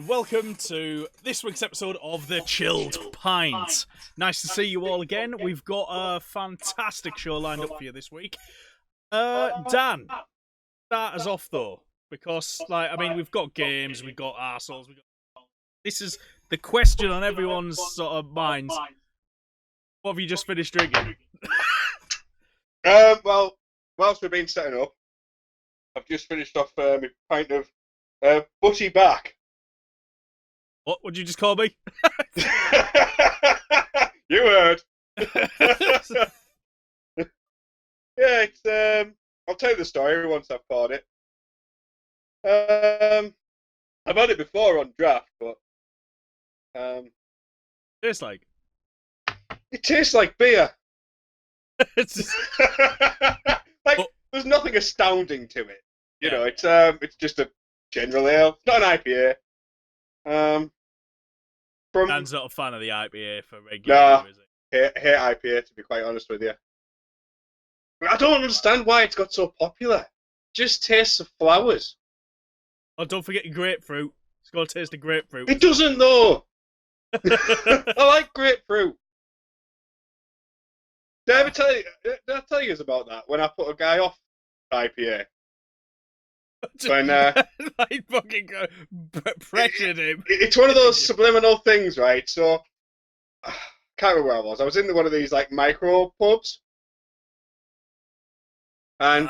and welcome to this week's episode of The Chilled Pint. Nice to see you all again. We've got a fantastic show lined up for you this week. Dan, start us off though, because, we've got games, we've got arseholes, this is the question on everyone's sort of minds. What have you just finished drinking? Well, whilst we've been setting up, I've just finished off my pint of butty back. What would you just call me? You heard. Yeah, it's I'll tell you the story once I've poured it. I've had it before on draft, but Tastes like? it tastes like beer. It's just... There's nothing astounding to it. You know, it's just a general ale. It's not an IPA. Dan's not a fan of the IPA for regular, is it? Hate IPA, to be quite honest with you. I don't understand why it's got so popular. It just tastes of flowers. Oh, don't forget your grapefruit. It's got to taste of grapefruit. It doesn't, though. I like grapefruit. Did I tell you about that when I put a guy off IPA? When like fucking pressured him. It's one of those subliminal things, right? So I can't remember where I was. I was in one of these like micro pubs, and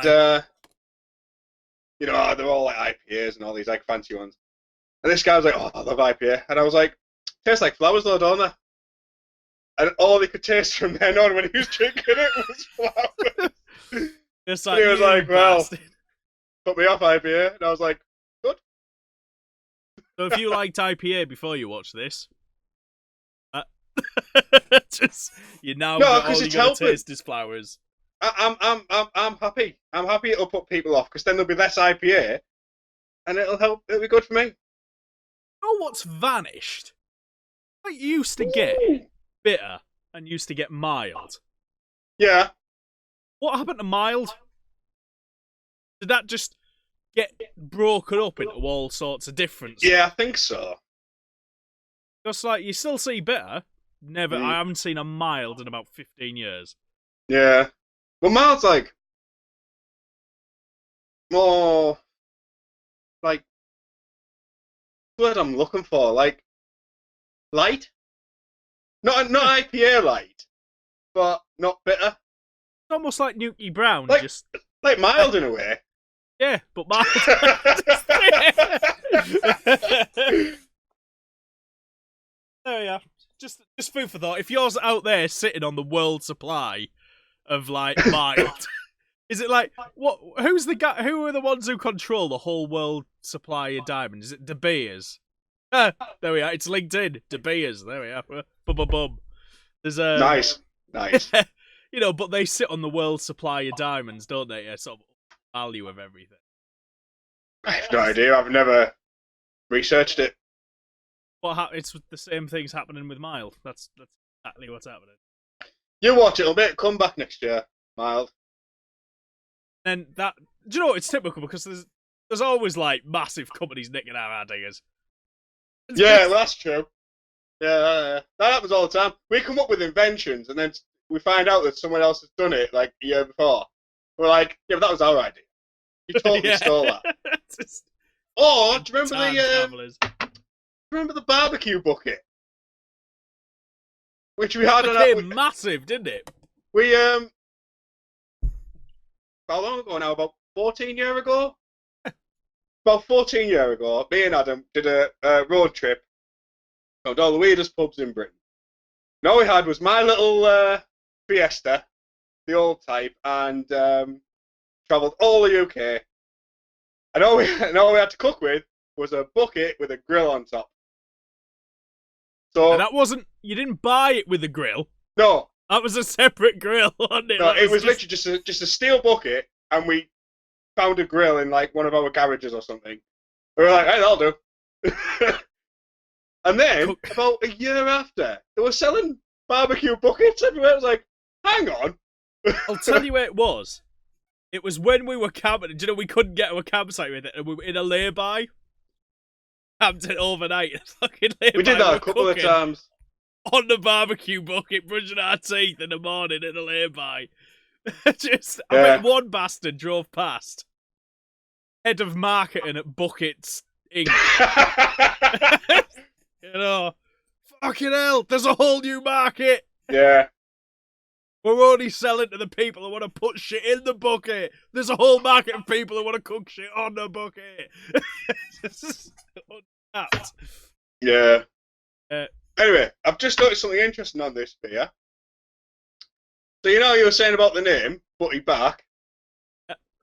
you know, they're all like IPAs and all these like fancy ones. And this guy was like, "Oh, I love IPA," and I was like, "Tastes like flowers, though, don't they?" And all he could taste from then on when he was drinking it was flowers. It's like, he was like, bastard. "Well, put me off IPA," and I was like, "Good." So if you liked IPA before you watch this, just you now No, all 'cause you're it's gonna helping. taste is flowers. I'm happy. I'm happy it'll put people off because then there'll be less IPA, and it'll help. It'll be good for me. You know what's vanished? I used to get bitter and used to get mild. Yeah. What happened to mild? Did that just get broken up into all sorts of different stuff? Yeah, I think so. Just like you still see bitter. Never. I haven't seen a mild in about 15 years. Yeah. Well, mild's like more like word I'm looking for, like light. Not IPA light, but not bitter. It's almost like Nuki Brown, Like- just Like mild in a way. yeah, but mild. There we are. Just food for thought. If you're out there sitting on the world supply of like mild, is it like what? Who's the guy? Who are the ones who control the whole world supply of diamonds? Is it De Beers? There we are. It's LinkedIn. De Beers. There we are. Bum. There's a Nice. you know, but they sit on the world supply of diamonds, don't they? Yeah, sort of value of everything. I have no idea. I've never researched it. It's the same things happening with mild. That's exactly what's happening. You watch it. It'll make a comeback next year. Mild. And that, do you know what? It's typical because there's always like massive companies nicking our ideas. Yeah, well, that's true. Yeah, that happens all the time. We come up with inventions and then we find out that someone else has done it like a year before. We're like, yeah, but that was our idea. You totally stole that. Or do you remember the barbecue bucket, which we had it on became massive, didn't it? We how long ago now? About 14 years ago. About 14 years ago, me and Adam did a road trip around all the weirdest pubs in Britain. And all we had was my little Fiesta, the old type, and travelled all the UK. And all we had to cook with was a bucket with a grill on top. So And that wasn't. You didn't buy it with a grill. No, That was a separate grill, wasn't it? no, it was literally just a steel bucket, and we found a grill in like one of our garages or something. We were like, hey, that'll do. And then, about a year after, they were selling barbecue buckets everywhere. I was like, hang on. I'll tell you where it was. It was when we were camping. Do you know we couldn't get to a campsite with it, and we were in a lay-by? camped it overnight. And fucking We did that a couple of times. On the barbecue bucket, brushing our teeth in the morning in a lay-by. I bet one bastard drove past. Head of marketing at Buckets Inc. You know, fucking hell, there's a whole new market. Yeah. We're only selling to the people who want to put shit in the bucket. There's a whole market of people who want to cook shit on the bucket. Yeah. Anyway, I've just noticed something interesting on this beer. So you were saying about the name, Butty Back.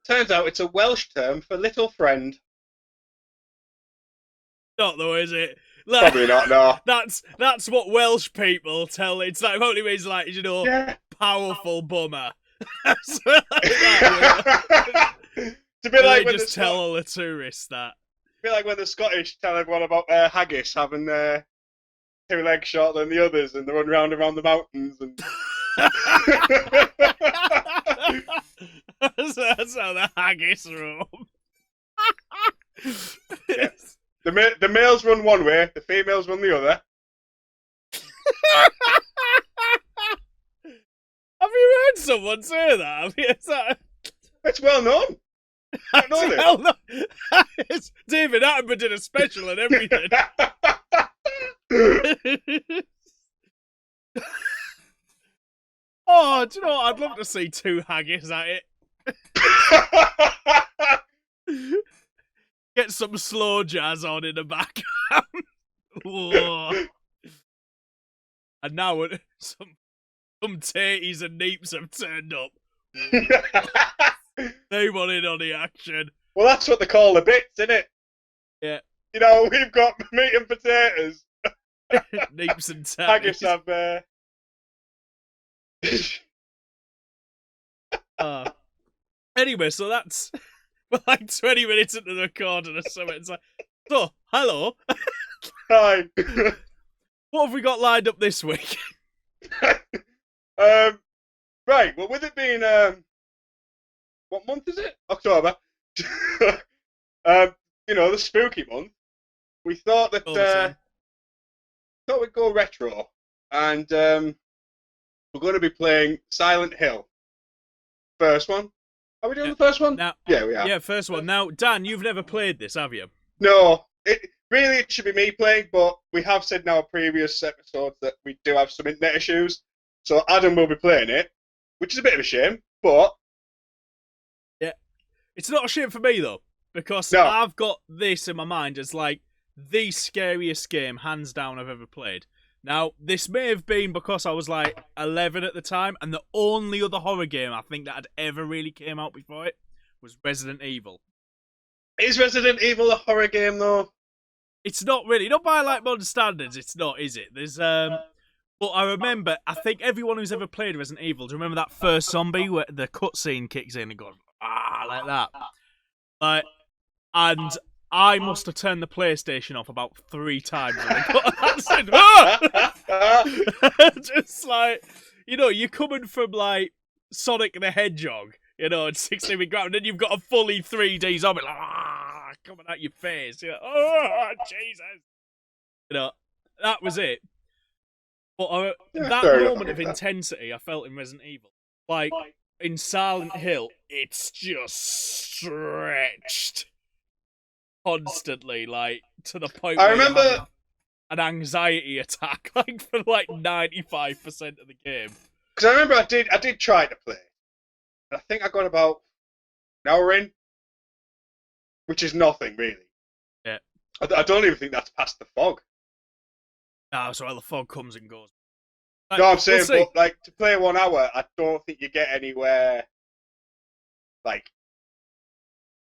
Turns out it's a Welsh term for little friend. Not though, is it? Probably not, no. That's what Welsh people tell. It's like, it only means like, powerful bummer. It's a bit like when just tell all the tourists that. A bit like when the Scottish tell everyone about Haggis having 2 legs shorter than the others and they run round around the mountains and. That's how the Haggis roam. Yeah. The males run one way, the females run the other. Have you heard someone say that? It's well known. I know this. David Attenborough did a special and everything. Oh, do you know what? I'd love to see 2 haggis at it. Get some slow jazz on in the background. And now some taties and neeps have turned up. They want in on the action. Well, that's what they call the bits, isn't it? Yeah. We've got meat and potatoes. Neeps and taties. Haggis have... Anyway, so that's... We're like 20 minutes into the recording or something. It's like, so, hello. Hi. What have we got lined up this week? Right, well, with it being, what month is it? October. The spooky month. We thought that, thought we'd go retro. And, we're going to be playing Silent Hill. First one. Are we doing the first one? Now, yeah, we are. Yeah, first one. Now, Dan, you've never played this, have you? No. It should be me playing, but we have said in our previous episodes that we do have some internet issues. So Adam will be playing it, which is a bit of a shame, but... Yeah. It's not a shame for me, though, because I've got this in my mind as, like, the scariest game, hands down, I've ever played. Now, this may have been because I was, like, 11 at the time, and the only other horror game I think that had ever really came out before it was Resident Evil. Is Resident Evil a horror game, though? It's not really. Not by, like, modern standards, it's not, is it? There's, but I remember, I think everyone who's ever played Resident Evil, do you remember that first zombie where the cutscene kicks in and goes, like that? Like, and... I must have turned the PlayStation off about 3 times. Just like, you're coming from like Sonic the Hedgehog, and 16 ground, and then you've got a fully 3D zombie coming at your face. Oh, Jesus. That was it. But that moment of intensity I felt in Resident Evil, like in Silent Hill, it's just stretched. Constantly, like, to the point where I remember an anxiety attack, like, for like 95% of the game. Because I remember I did try to play. And I think I got about an hour in, which is nothing, really. Yeah. I don't even think that's past the fog. No, so the fog comes and goes. Like, no, I'm saying, but, like, to play 1 hour, I don't think you get anywhere, like,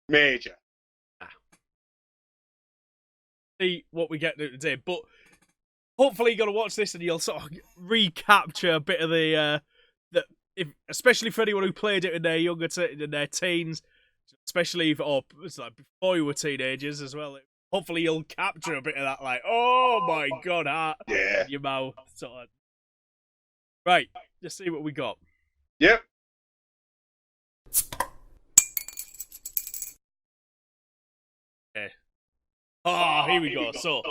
major. See what we get today, but hopefully you're gonna watch this and you'll sort of recapture a bit of especially for anyone who played it in their in their teens, especially like before you were teenagers as well. Hopefully you'll capture a bit of that, like, oh my god, yeah, your mouth sort of. Right, let's see what we got. Yep. Okay. Oh, here we go. So,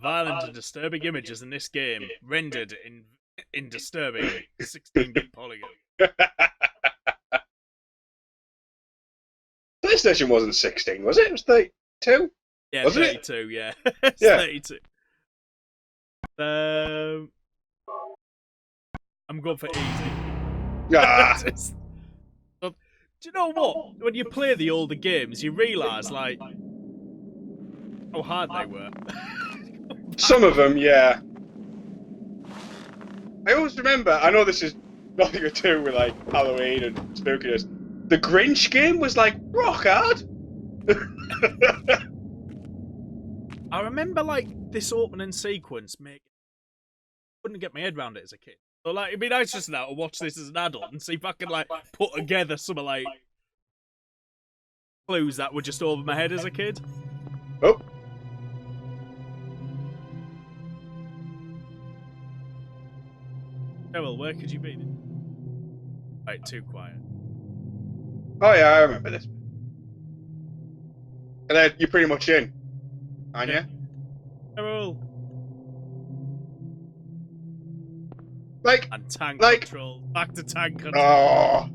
violent and disturbing images in this game rendered in disturbing 16-bit polygon. PlayStation wasn't 16, was it? It was 32? Yeah, Wasn't 32, yeah. It's Yeah. 32. I'm going for easy. Ah. Do you know what? When you play the older games, you realise, like, how hard they were. Some of them, yeah. I always remember, I know this is nothing to do with, like, Halloween and spookiness. The Grinch game was, like, rock hard. I remember, like, this opening sequence couldn't get my head around it as a kid. So, like, it'd be nice just now to watch this as an adult and see if I can, like, put together some of, like, clues that were just over my head as a kid. Oh. Oh, well, where could you be? Right, too quiet. Oh, yeah, I remember this. And then you're pretty much in, aren't you? Carol. Like, And tank like, control. Back to tank control. oh.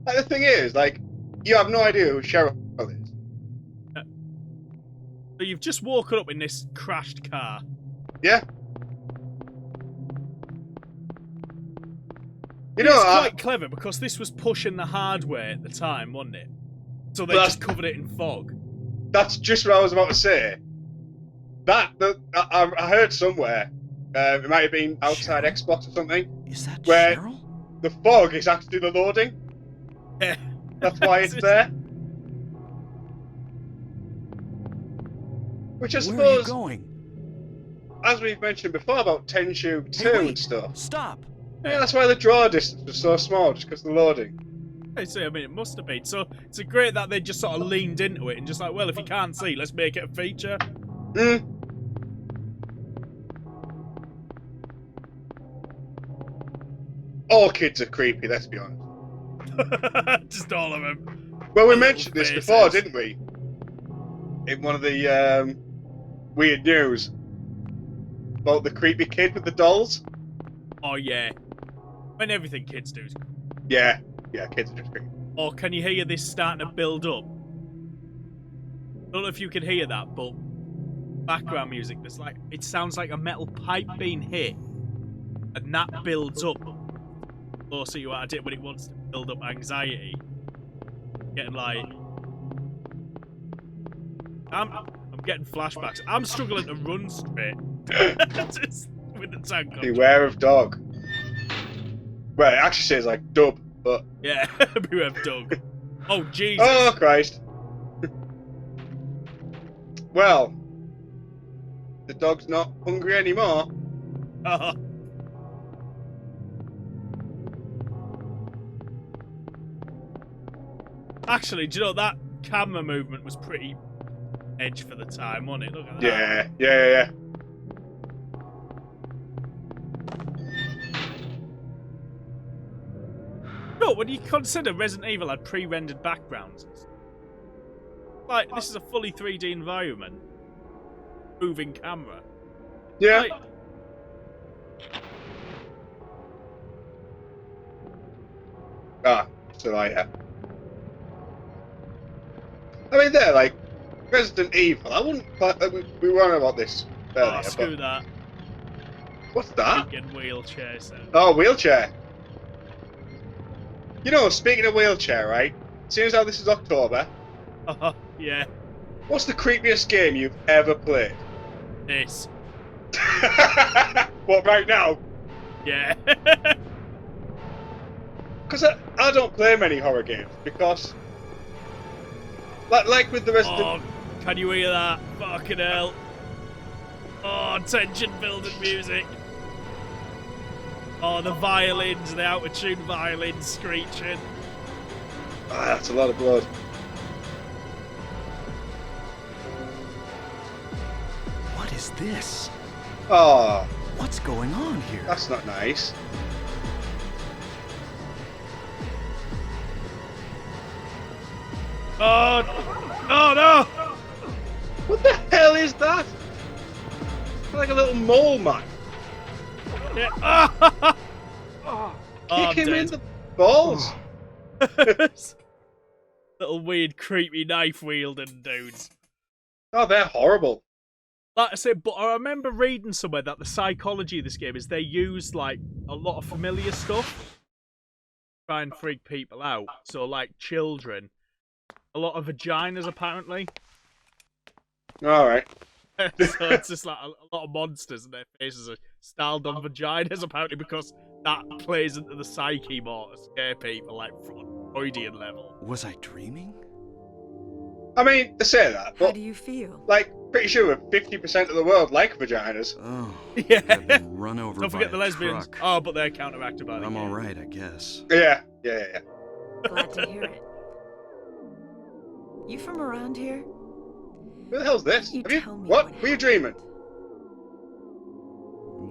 Like, the thing is, like, you have no idea who Cheryl is. So you've just woken up in this crashed car. Yeah. You It's know, quite clever because this was pushing the hardware at the time, wasn't it? So they just covered it in fog. That's just what I was about to say. I heard somewhere, it might have been outside Xbox or something. Is that where Cheryl? The fog is actually the loading. Yeah. That's why it's there. Which I Where are you suppose, going? as we've mentioned before about Tenchu 2 Hey, and wait. stuff. Stop. Yeah, that's why the draw distance was so small, just because of the loading. I see, I mean, it must have been. So it's great that they just sort of leaned into it and just like, well, if you can't see, let's make it a feature. All kids are creepy, let's be honest. Just all of them. Well, we The mentioned this little before, faces. didn't we? In one of the weird news about the creepy kid with the dolls. Oh, yeah. When everything kids do. Yeah, kids are just creepy. Or can you hear this starting to build up? Don't know if you can hear that, but background music, there's like, it sounds like a metal pipe being hit, and that builds up. Closer you are at it, but it wants to build up anxiety. Getting like, I'm getting flashbacks. I'm struggling to run straight. Just with the tank on. Beware of dog. Well, it actually says like dub, but Yeah, beware of dog. Oh Jesus! oh Christ. Well, the dog's not hungry anymore. Oh. Actually, do you know that camera movement was pretty edge for the time, wasn't it? Look at that. Yeah. No, when you consider Resident Evil had pre-rendered backgrounds, and stuff, like this is a fully 3D environment, moving camera. Yeah. Like, So I have. I mean, they're like Resident Evil. I wouldn't. We were on about this earlier. oh, screw but that. what's that? Freaking wheelchair sound. Oh, wheelchair. You know, speaking of wheelchair, right? Seeing as how this is October, Yeah, what's the creepiest game you've ever played? this. What, right now? Yeah. Because I don't play many horror games because, like with the rest of Oh, can you hear that? Fucking hell. Oh, tension building music. Oh, the violins, the out of tune violins screeching. that's a lot of blood. What is this? Oh, What's going on here? that's not nice. Oh no! hell is that? Like a little mole man. Yeah. Kick him in the balls. Little weird, creepy knife wielding dudes. Oh, they're horrible. Like I said, but I remember reading somewhere that the psychology of this game is they use like a lot of familiar stuff to try and freak people out. So like children, a lot of vaginas apparently. All right. So it's just like a lot of monsters and their faces are styled on vaginas apparently because that plays into the psyche more to scare people like Freudian level. Was I dreaming? I mean, they say that, How but do you feel? like, pretty sure 50% of the world like vaginas. Oh, Yeah. I've been run over Don't by forget the a lesbians. truck. Oh, but they're counteracted by the I'm gay. all right, I guess. Yeah. Glad to hear it. You from around here? Who the hell's this? You Have you, tell me what? what Were you dreaming?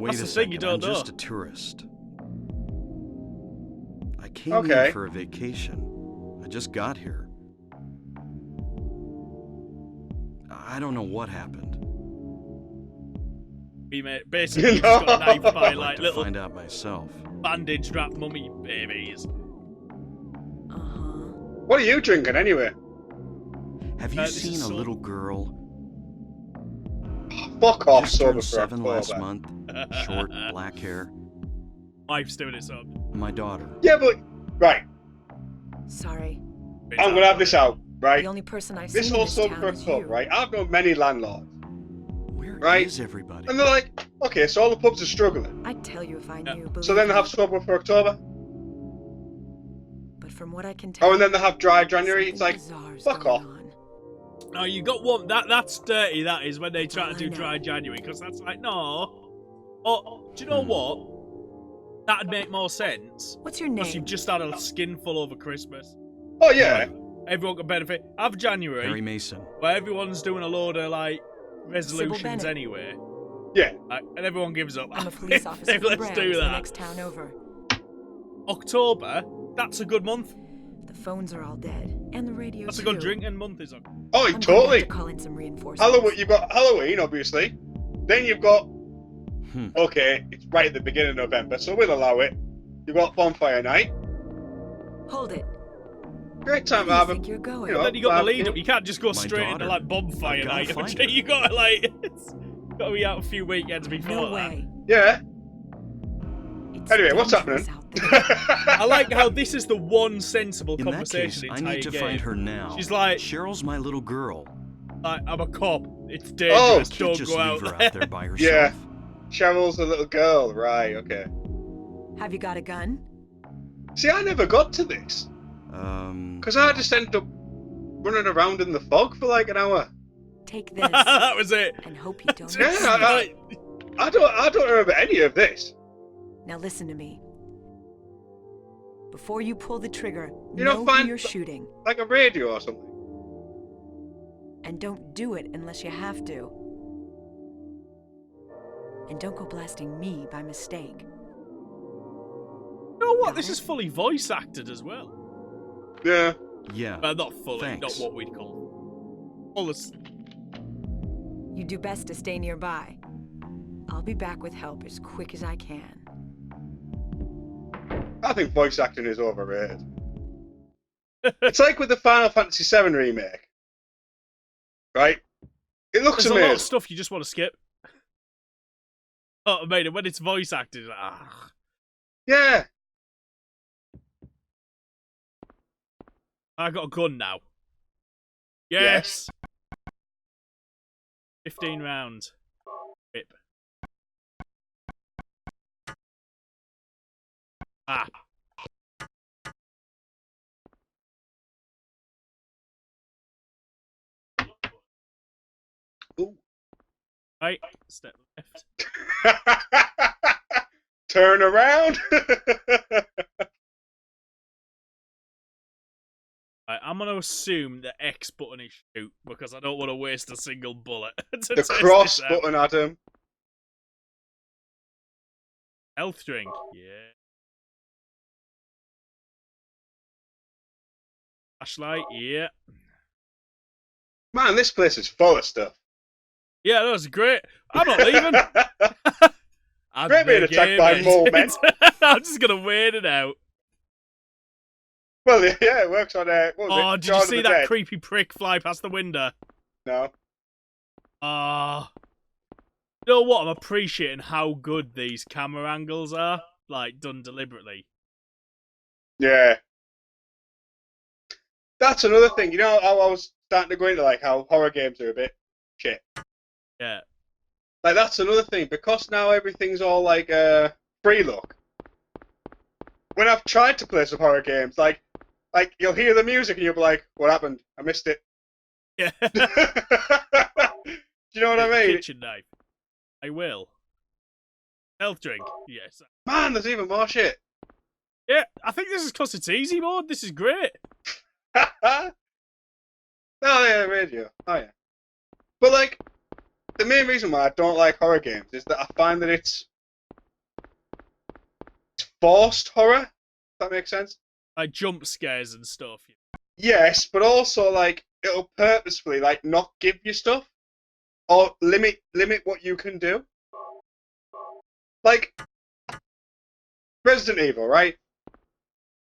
Wait That's a the thing, second, you don't I'm just know. a tourist. I came Okay. here for a vacation. I just got here. I don't know what happened. We basically just got knifed by I'd like like to little find out myself. bandage wrapped mummy babies. Uh-huh. What are you drinking anyway? Have you This seen is a so- little girl? Fuck off, Just sober turned for 7 last October. month. Short, black hair. Wife's doing it up. My daughter. Yeah, but right, Sorry. I'm gonna have this out, right? The only person I've This seen whole in this sober town for is October, you. right? I've known many landlords, Where is Right. everybody? and they're like, okay, so all the pubs are struggling. I'd tell you if I Yeah. knew. So then they have believe me. sober for October. But from what I can tell, Oh, and then they have dry January. It's something like, bizarre's fuck going off. on. No, you got one. That's dirty. That is when they try to all do I know. dry January because that's like no. Oh, do you know what? That'd make more sense What's your because you've name? just had a skinful over Christmas. Oh yeah, Everyone can benefit. Have January, Harry Mason. where everyone's doing a load of like resolutions Bennett. anyway, yeah. and everyone gives up. I'm a police officer from Let's Brand, do the that. next town over. October. That's a good month. The phones are all dead, and the radio That's a too. good drinking month, is it? Oh, I'm going totally. to call in some reinforcements. Halloween. You've got Halloween, obviously. Then you've got Hmm. okay, it's right at the beginning of November, so we'll allow it. You've got bonfire night. Hold it. Great Where time do to you have think a you're going? you know, Then you got the lead barbecue. up. You can't just go My straight into daughter. like bonfire I've gotta night. find her. You got to like, it's got to be out a few weekends before No that. way. Yeah. It's Anyway, what's dangerous happening? out there. I like how this is the one sensible In that conversation case, I in the need to entire find game. her now. She's like, Cheryl's my little girl. I'm a cop. It's Oh, dangerous. Can't Don't just go leave out her there. out there by herself. Yeah. Cheryl's a little girl, right? Okay. Have you got a gun? See, I never got to this because I just ended up running around in the fog for like an hour. Take this That was it. and hope you don't. Yeah, miss I- it. I don't remember any of this. Now listen to me. Before you pull the trigger, You know don't who find- you're shooting, Like a radio or something. and don't do it unless you have to. And don't go blasting me by mistake. You know what? This is fully voice acted as well. Yeah. Yeah. Well, not fully. Thanks. Not what we'd call. Full of- You do best to stay nearby. I'll be back with help as quick as I can. I think voice acting is overrated. It's like with the Final Fantasy VII remake. Right? It looks There's a lot of amazing. stuff you just want to skip. Oh, I mean, when it's voice acted, like, Yeah. I got a gun now. Yes. 15 rounds. Rip. Ah. Ooh. Right. Step left. Turn around. Right, I'm going to assume the X button is shoot because I don't want to waste a single bullet. to The test cross this out. button, Adam. Health drink. Yeah. Flashlight. Yeah. Man, this place is full of stuff. Yeah, that was great. I'm not leaving. I'm Great being attacked by mole men. I'm just gonna wait it out. Well, yeah, it works on. What was Oh, it? did you see that creepy prick fly past the window? No. Ah. You know what? I'm appreciating how good these camera angles are, like done deliberately. Yeah. That's another thing. You know, I was starting to go into like how horror games are a bit shit. Yeah. Like that's another thing because now everything's all like free look. When I've tried to play some horror games, like you'll hear the music and you'll be like, "What happened? I missed it." Yeah. Do you know what I mean? Kitchen knife. I will. Health drink. Yes. Man, there's even more shit. Yeah, I think this is because it's easy mode. This is great. Oh yeah, radio. Oh yeah. But like, the main reason why I don't like horror games is that I find that it's forced horror. If that makes sense. Like jump scares and stuff. Yes, but also like it'll purposefully like not give you stuff or limit what you can do. Like Resident Evil, right?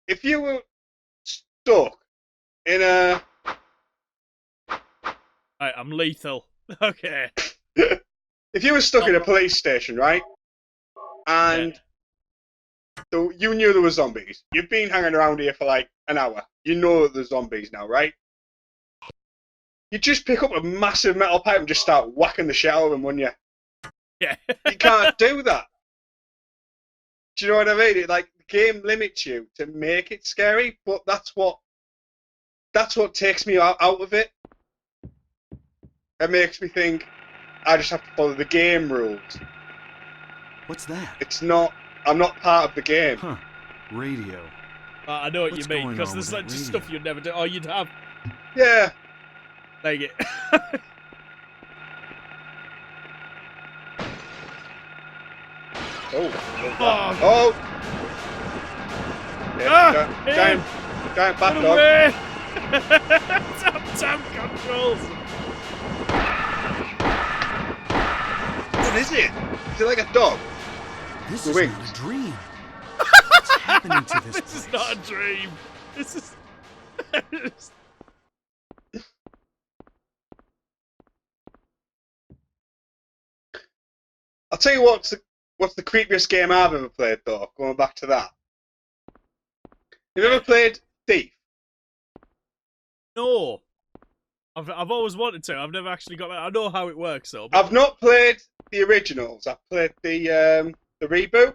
If you were stuck in a Right, I'm lethal. Okay. if you were stuck in a police station, right? And you knew there were zombies. You've been hanging around here for like an hour. You know that there's zombies now, right? You just pick up a massive metal pipe and just start whacking the shit out of them, wouldn't you? Yeah. You can't do that. Do you know what I mean? Like the game limits you to make it scary, but that's what takes me out of it. It makes me think I just have to follow the game rules. What's that? It's not. I'm not part of the game. Huh. Radio. I know what What's you mean, going because on there's with like that just radio? stuff you'd never do. Oh, you'd have. Yeah. Take it. Oh. Oh. Oh. Yeah, Ah, giant bat Get dog. away! Tap controls. What is it? Is it like a dog? This The is wings. not a dream. What's happening to this This is place? not a dream. This is. I'll tell you what's the creepiest game I've ever played though. Going back to that. You've ever played Thief? No. I've always wanted to. I've never actually got that. I know how it works though. But... I've not played the originals. I've played the reboot.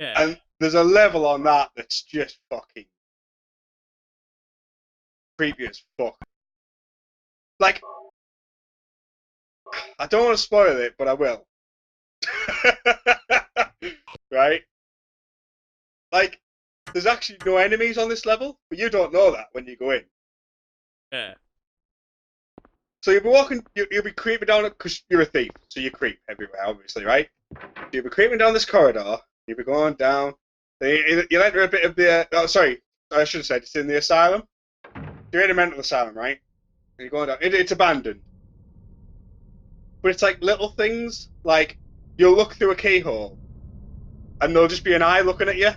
Yeah. And there's a level on that that's just fucking creepy as fuck. Like, I don't want to spoil it, but I will. Right? Like, there's actually no enemies on this level, but you don't know that when you go in. Yeah. So you'll be walking, you'll be creeping down it because you're a thief, so you creep everywhere, obviously, right? You'll be creeping down this corridor. You'll be going down. Then you'll enter a bit of the. Oh, sorry, I should have said it's in the asylum. You're in a mental asylum, right? And you're going down. It's abandoned, but it's like little things. Like you'll look through a keyhole, and there'll just be an eye looking at you,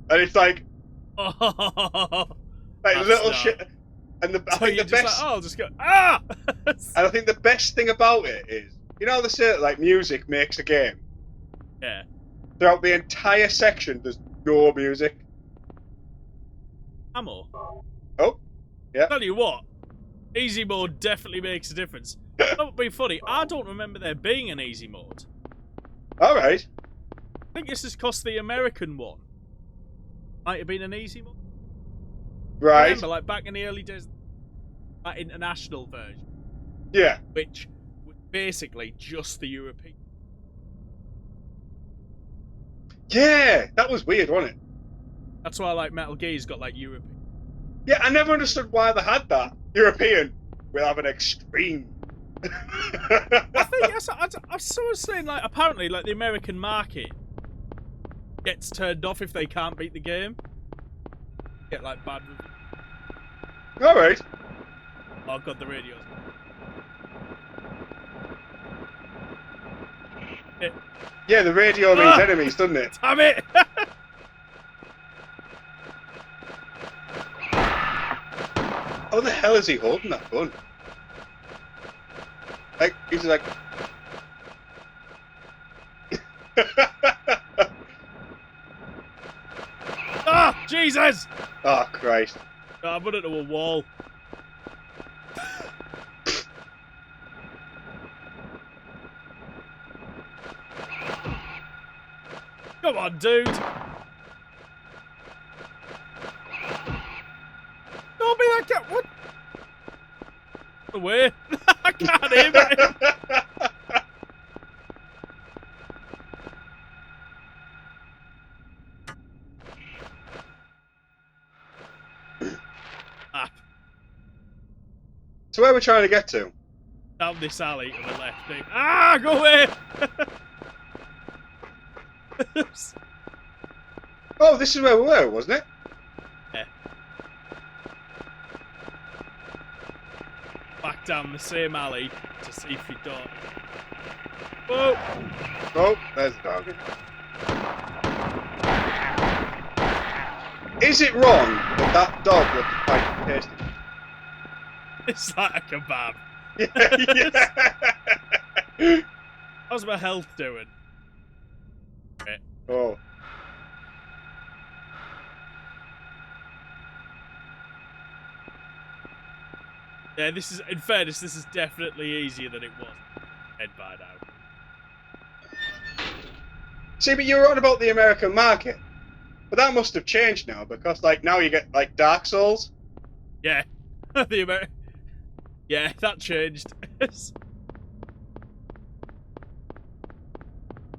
and it's like Oh. little not- shit. And I So think you're the just best. like, oh, I'll just go ah. And I think the best thing about it is, you know, they say that, like music makes a game. Yeah. Throughout the entire section, there's no music. Ammo. Oh, yeah. Tell you what, easy mode definitely makes a difference. That would be funny. I don't remember there being an easy mode. All right. I think this is because the American one might have been an easy mode. Right. Remember, like back in the early days, that international version, Yeah. which was basically just the European. Yeah, that was weird, wasn't it? That's why like Metal Gear's got like European. Yeah, I never understood why they had that. European will have an extreme. I think I was saying like apparently like the American market gets turned off if they can't beat the game. Get like bad. All right. Oh god, the radio's. Yeah, the radio means enemies, doesn't it? Damn it! How the hell is he holding that gun? Like, he's like... Ah, Jesus! Oh, Christ. Oh, I'm running into a wall. Come on, dude. Don't be that cat. What? Away. I can't aim at him. Ah, So where are we trying to get to? down this alley to the left. Ah, go away. Oh, this is where we were, wasn't it? Yeah. Back down the same alley to see if he don't. Whoa! Oh, there's the dog. Is it wrong that that dog looks quite tasty? It's like a kebab. Yeah. How's my health doing? Okay. Oh. Yeah, this is, in fairness, this is definitely easier than it was. Head by now. See, but you were on about the American market. But that must have changed now, because, like, now you get, like, Dark Souls. Yeah. Yeah, that changed.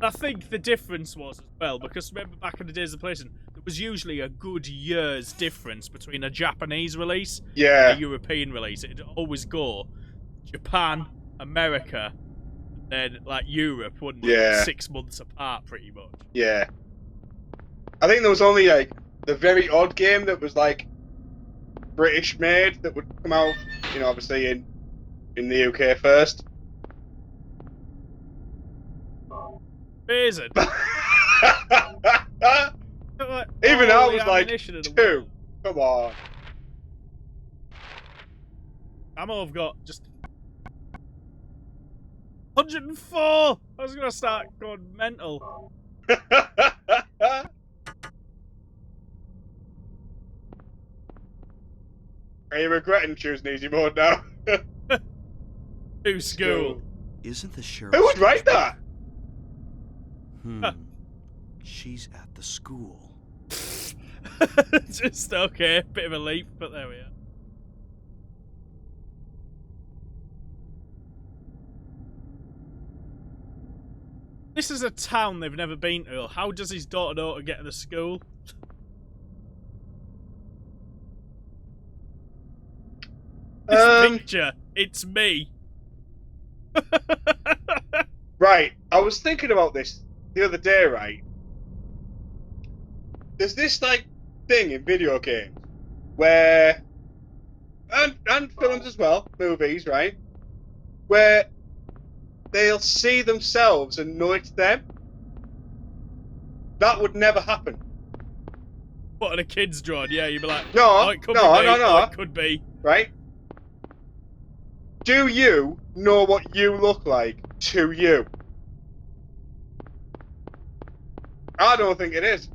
I think the difference was as well, because remember back in the days of PlayStation, there was usually a good year's difference between a Japanese release Yeah. and a European release. It'd always go Japan, America, then like Europe, wouldn't it? Yeah. 6 months apart, pretty much. Yeah. I think there was only, like, the very odd game that was, like, British made that would come out, you know, obviously in the UK first. Amazing. Even All I the was like, ammunition in the 2. world. Come on. Ammo I've got just 104. I was gonna start going mental. Are you regretting choosing easy mode now? To school. Isn't the sheriff? Who would write that? She's at the school. Just okay, bit of a leap, but there we are. This is a town they've never been to. How does his daughter know to get to the school? This picture, it's me. Right, I was thinking about this the other day, right? There's this, like, thing in video games where, and films as well, movies, right? Where they'll see themselves and know it's them. That would never happen. What, a kid's drawing? Yeah, you'd be like, No, oh, it could no, be me. no, no. Oh, it could be. Right? Do you know what you look like to you? I don't think it is.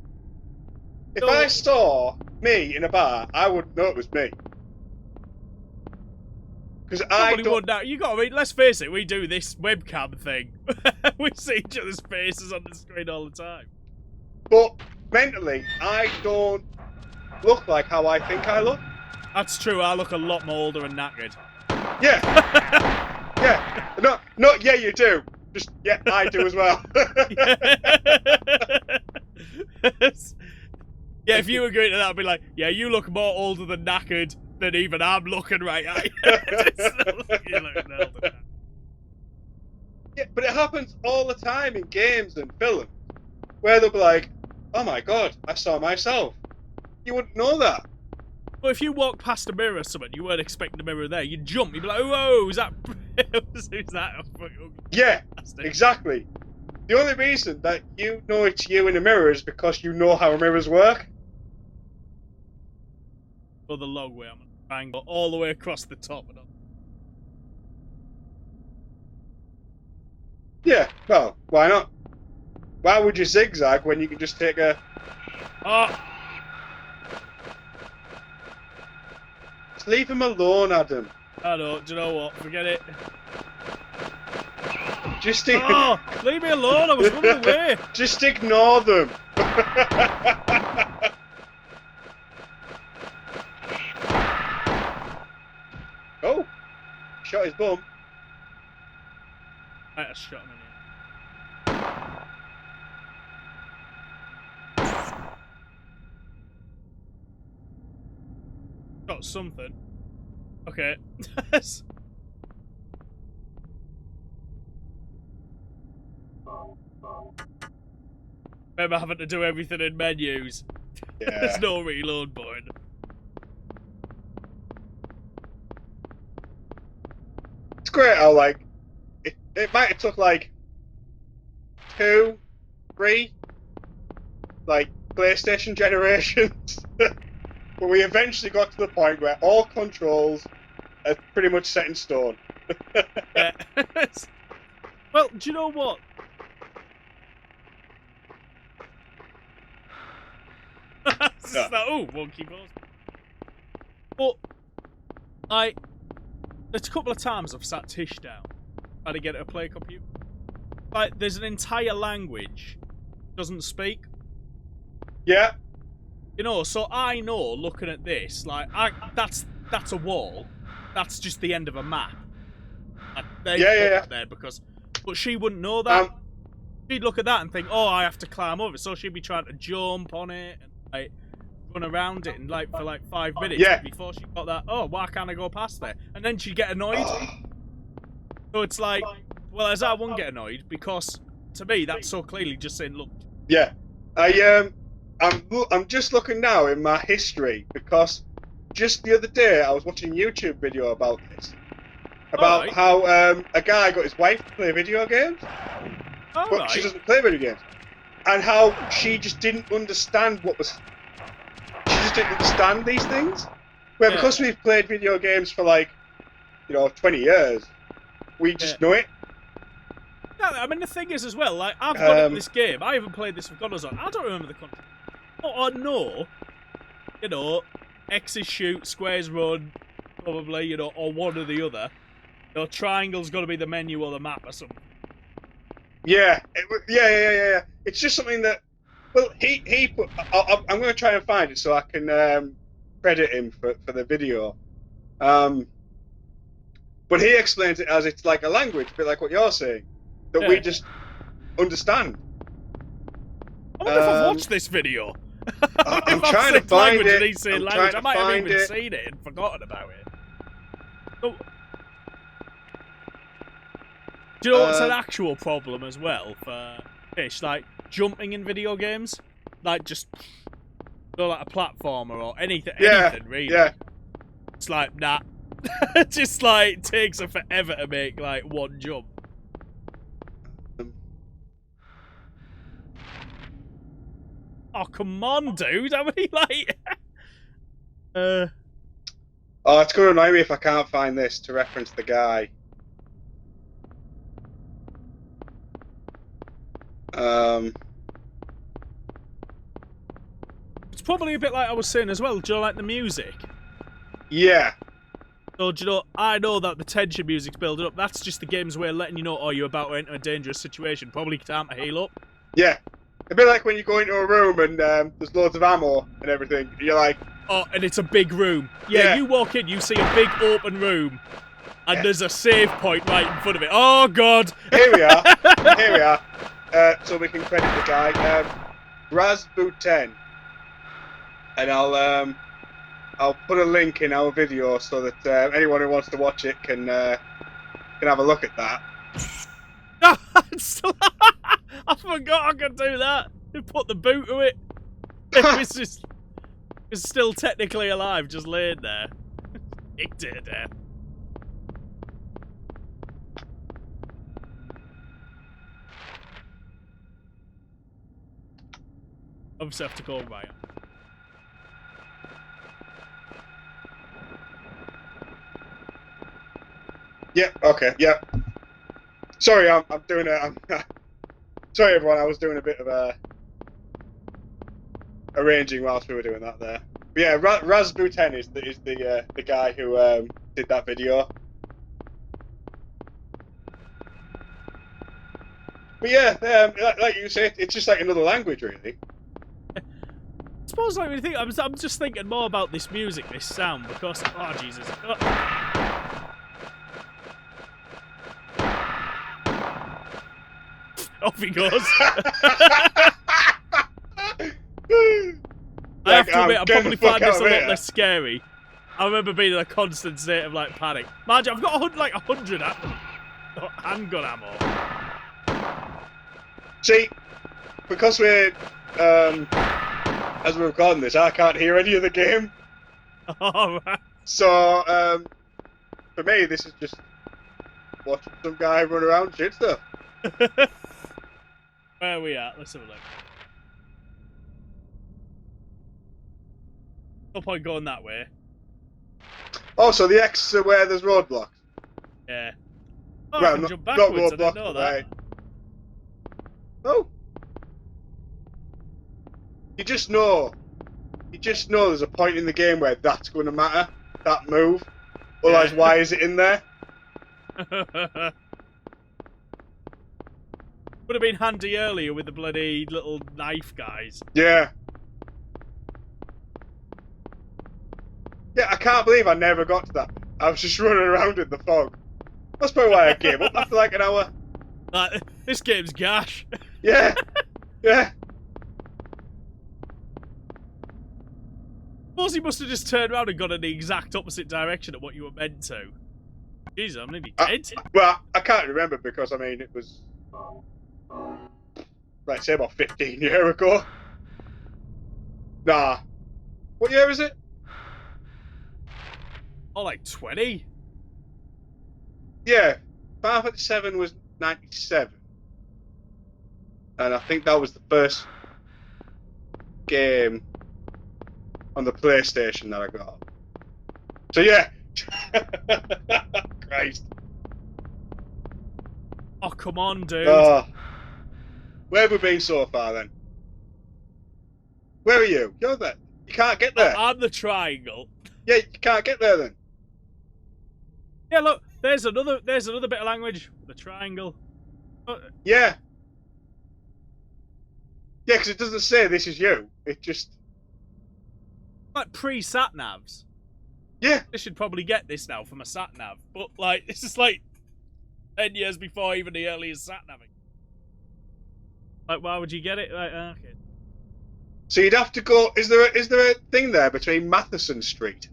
If No. I saw me in a bar, I wouldn't know it was me. Because I Nobody don't... would now. You gotta read, let's face it, we do this webcam thing. We see each other's faces on the screen all the time. But mentally, I don't look like how I think I look. That's true, I look a lot more older and knackered. Yeah. Yeah. Not yeah, you do. Just, yeah, I do as well. Yeah, if you agree to that, I'd be like, yeah, you look more older than knackered than even I'm looking right at you. You look older. Yeah, but it happens all the time in games and films, where they'll be like, oh my god, I saw myself. You wouldn't know that. But if you walk past a mirror or something, you weren't expecting a mirror there, you'd jump, you'd be like, whoa, is that... who's that? Yeah, Bastard. exactly. The only reason that you know it's you in a mirror is because you know how mirrors work. Go the long way, I'm gonna try and go all the way across the top. Yeah, well, why not? Why would you zigzag when you can just take a... Oh! Just leave him alone, Adam. I know, do you know what? Forget it. Just, Oh! Leave me alone, I was running away! just ignore them. Oh! Shot his bum. Right, I shot him in here. Got something. Okay. Remember having to do everything in menus. Yeah. There's no reload button. It's great how, like, it might have took, like, 2, 3, like, PlayStation generations. But we eventually got to the point where all controls are pretty much set in stone. Yeah. Well, do you know what? It's just like, oh, wonky balls. But, there's a couple of times I've sat Tish down, trying to get her to play a computer. Like, there's an entire language doesn't speak. Yeah. You know, so I know, looking at this, like, that's a wall. That's just the end of a map. Like, they put that there because, but she wouldn't know that. She'd look at that and think, oh, I have to climb over. So she'd be trying to jump on it and like run around it and like for like 5 minutes before she got that. Oh, why can't I go past there? And then she'd get annoyed. So it's like, well, as I won't get annoyed because to me that's so clearly just saying, look. Yeah. I'm just looking now in my history because just the other day I was watching a YouTube video about this. About how a guy got his wife to play video games, but she doesn't play video games. And how she just didn't understand what was... She just didn't understand these things. Where because we've played video games for like, 20 years, we just know it. Yeah, I mean, the thing is as well, like, I've got this game, I haven't played this for God knows what, I don't remember the content. But I know, X's shoot, squares run, probably, or one or the other. Triangle's got to be the menu or the map or something. Yeah. It's just something that, well, he put... I'm going to try and find it so I can credit him for the video. But he explains it as it's like a language, a bit like what you're saying, that we just understand. I wonder if I've watched this video. I'm trying to find it. I might have even seen it and forgotten about it. So, do you know what's an actual problem as well for Fish? Like, jumping in video games? Like, just, like a platformer or anything really. Yeah. It's like, nah. Just, like, takes her forever to make, like, one jump. Oh, come on, dude. I mean, like... Oh, it's going to annoy me if I can't find this to reference the guy. It's probably a bit like I was saying as well. Do you like the music? Yeah. So, do you know, I know that the tension music's building up. That's just the game's way of letting you know, oh, you're about to enter a dangerous situation. Probably time to heal up. Yeah. A bit like when you go into a room and there's loads of ammo and everything. You're like... Oh, and it's a big room. Yeah, you walk in, you see a big open room. And there's a save point right in front of it. Oh, God. Here we are. Here we are. So we can credit the guy. Raz10. And I'll put a link in our video so that anyone who wants to watch it can have a look at that. I forgot I could do that. Put the boot to it. It was just... It's still technically alive, just laying there. Kicked it to death. Obviously have to call Ryan. Yeah, okay, yeah. Sorry, I'm doing a... Sorry, everyone, I was doing a bit of arranging whilst we were doing that there. But yeah, Raz Buten is the guy who did that video. But yeah, like you say, it's just like another language, really. I suppose, like, when you think, I'm just thinking more about this music, this sound, because... Oh, Jesus. Oh. Off he goes. I have to admit, I probably find this a lot less scary. I remember being in a constant state of like panic. Mind you, I've got 100 handgun ammo. See, because we're as we're recording this, I can't hear any of the game. Alright. So for me, this is just watching some guy run around and shit stuff. Where are we at? Let's have a look. No point going that way. Oh, so the X are where there's roadblocks. Yeah. Oh, Well, I can not jump backwards. I didn't roadblocks, know but that. right. Oh. You just know there's a point in the game where that's going to matter. That move. Otherwise, why is it in there? Would have been handy earlier with the bloody little knife guys. Yeah. Yeah, I can't believe I never got to that. I was just running around in the fog. That's probably why I gave up after like an hour. This game's gash. Yeah. Yeah. Suppose he must have just turned around and gone in the exact opposite direction of what you were meant to. Jesus, I'm nearly dead. Well, I can't remember because, I mean, it was, like, say about 15 years ago. Nah. What year is it? Oh, like 20? Yeah. Final Fantasy VII was 97. And I think that was the first game on the PlayStation that I got. So, yeah. Christ. Oh, come on, dude. Where have we been so far, then? Where are you? You're there. You can't get there. I'm the triangle. Yeah, you can't get there, then. Yeah, look, there's another bit of language. The triangle. Yeah. Yeah, because it doesn't say this is you. It just... Like pre-sat navs. Yeah. I should probably get this now from a sat nav, but like this is like 10 years before even the earliest sat naving. Like, why would you get it? Like, okay. So you'd have to go. Is there a thing there between Matheson Street?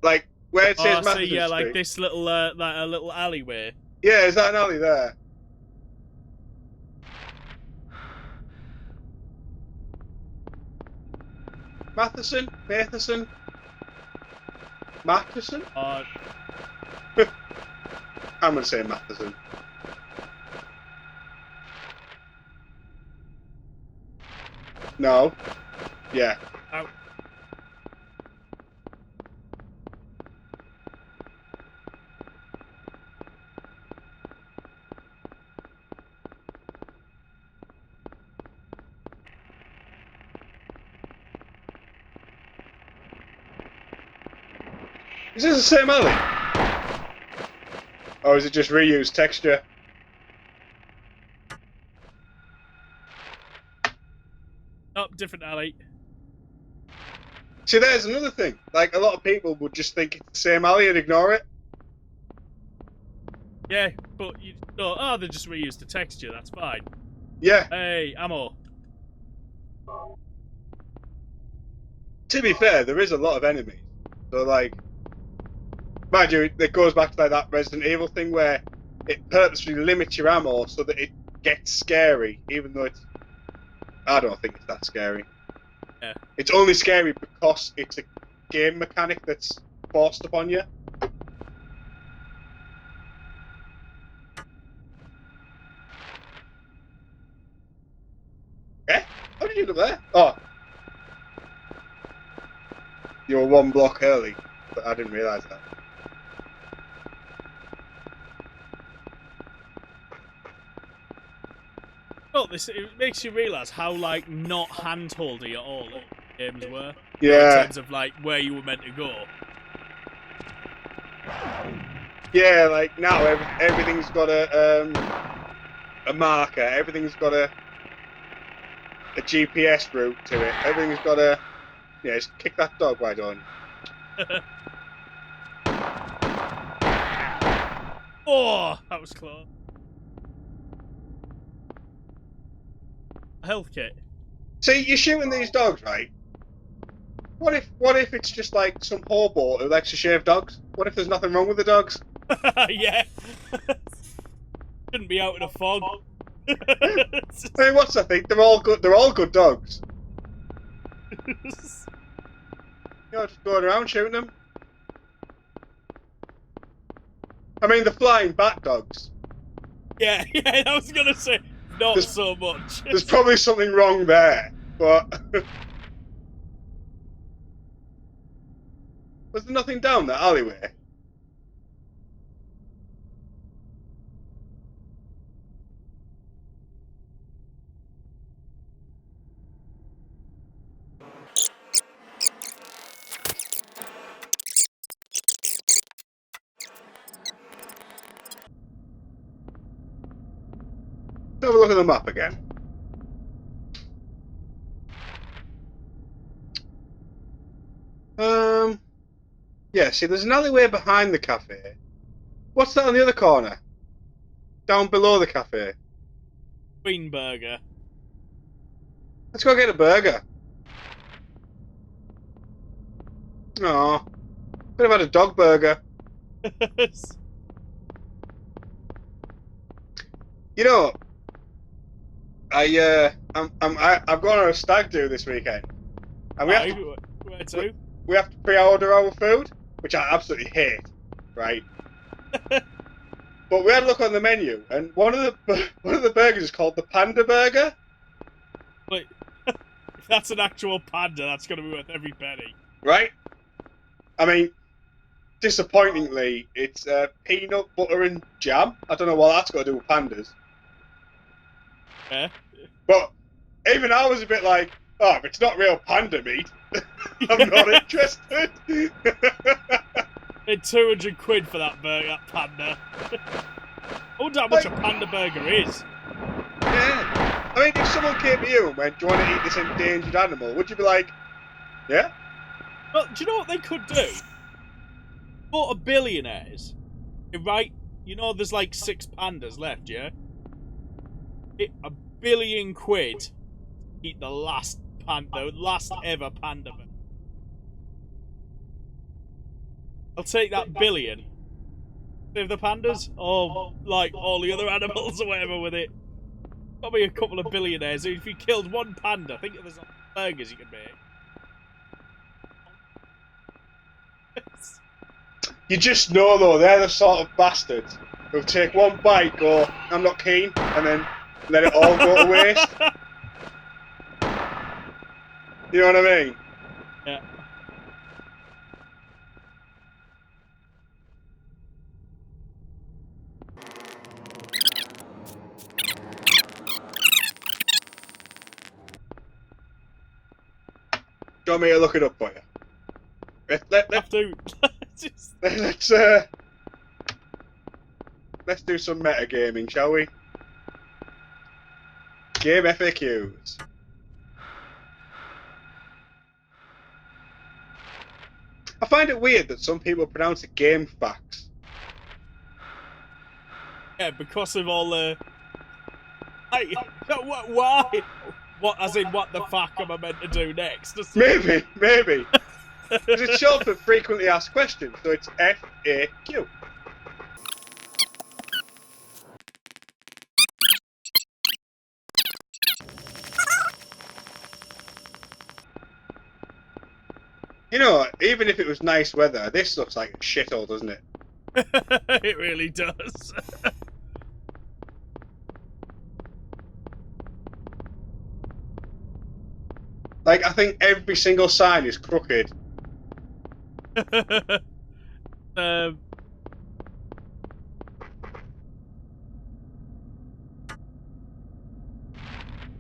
Like where it says Matheson so yeah, Street? like this little like a little alleyway. Yeah, is that an alley there? Matheson? Matheson? I'm gonna say Matheson. No. Yeah. Oh. Is this the same alley? Or is it just reused texture? Oh, different alley. See, there's another thing. Like, a lot of people would just think it's the same alley and ignore it. Yeah, but you thought, oh, they just reused the texture, that's fine. Yeah. Hey, ammo. To be fair, there is a lot of enemies. So, like, mind you, it goes back to like that Resident Evil thing where it purposely limits your ammo so that it gets scary, even though it's... I don't think it's that scary. Yeah. It's only scary because it's a game mechanic that's forced upon you. Eh? How did you get there? Oh. You were one block early, but I didn't realise that. Well, it makes you realise how like not hand-holdy at all games were. Yeah. You know, in terms of like where you were meant to go. Yeah, like now everything's got a marker. Everything's got a GPS route to it. Everything's got a just kick that dog, why don't you? Oh, that was close. A health kit. See, you're shooting these dogs, right? What if it's just like some hobo who likes to shave dogs? What if there's nothing wrong with the dogs? Yeah. Shouldn't be out in a fog. I mean, what's that thing? They're all good. They're all good dogs. You know, just going around shooting them. I mean, the flying bat dogs. yeah, I was gonna say not so much. There's probably something wrong there, but was there nothing down that alleyway? Let's have a look at the map again. Yeah, see, there's an alleyway behind the cafe. What's that on the other corner? Down below the cafe. Queen burger. Let's go get a burger. Aw, could have had a dog burger. You know, I've gone on a stag do this weekend, and Where to? we have to pre-order our food, which I absolutely hate, right? But we had a look on the menu, and one of the burgers is called the Panda Burger. Wait, if that's an actual panda, that's gonna be worth every penny. Right? I mean, disappointingly, it's peanut butter and jam. I don't know what that's got to do with pandas. Yeah. But even I was a bit like, oh, if it's not real panda meat, I'm not interested. Paid 200 quid for that burger, that panda. I wonder how much a panda burger is. Yeah. I mean, if someone came to you and went, do you want to eat this endangered animal? Would you be like, yeah? Well, do you know what they could do? For a billionaires, right? You know, there's like 6 pandas left, yeah? £1 billion to eat the last ever panda. I'll take that billion. Save the pandas, or like all the other animals or whatever with it. Probably a couple of billionaires. If you killed one panda, think of there's burgers you could make. You just know, though, they're the sort of bastards who'll take one bite, go, I'm not keen, and then let it all go to waste. You know what I mean? Yeah. Do you want me to look it up for you? Have to. Let's do some metagaming, shall we? Game FAQs. I find it weird that some people pronounce it game facts. Yeah, because of all the. Why? What? As in, what the fuck am I meant to do next? Maybe. Because it's short for frequently asked questions, so it's FAQ. You know, even if it was nice weather, this looks like a shithole, doesn't it? It really does. Like, I think every single sign is crooked. um,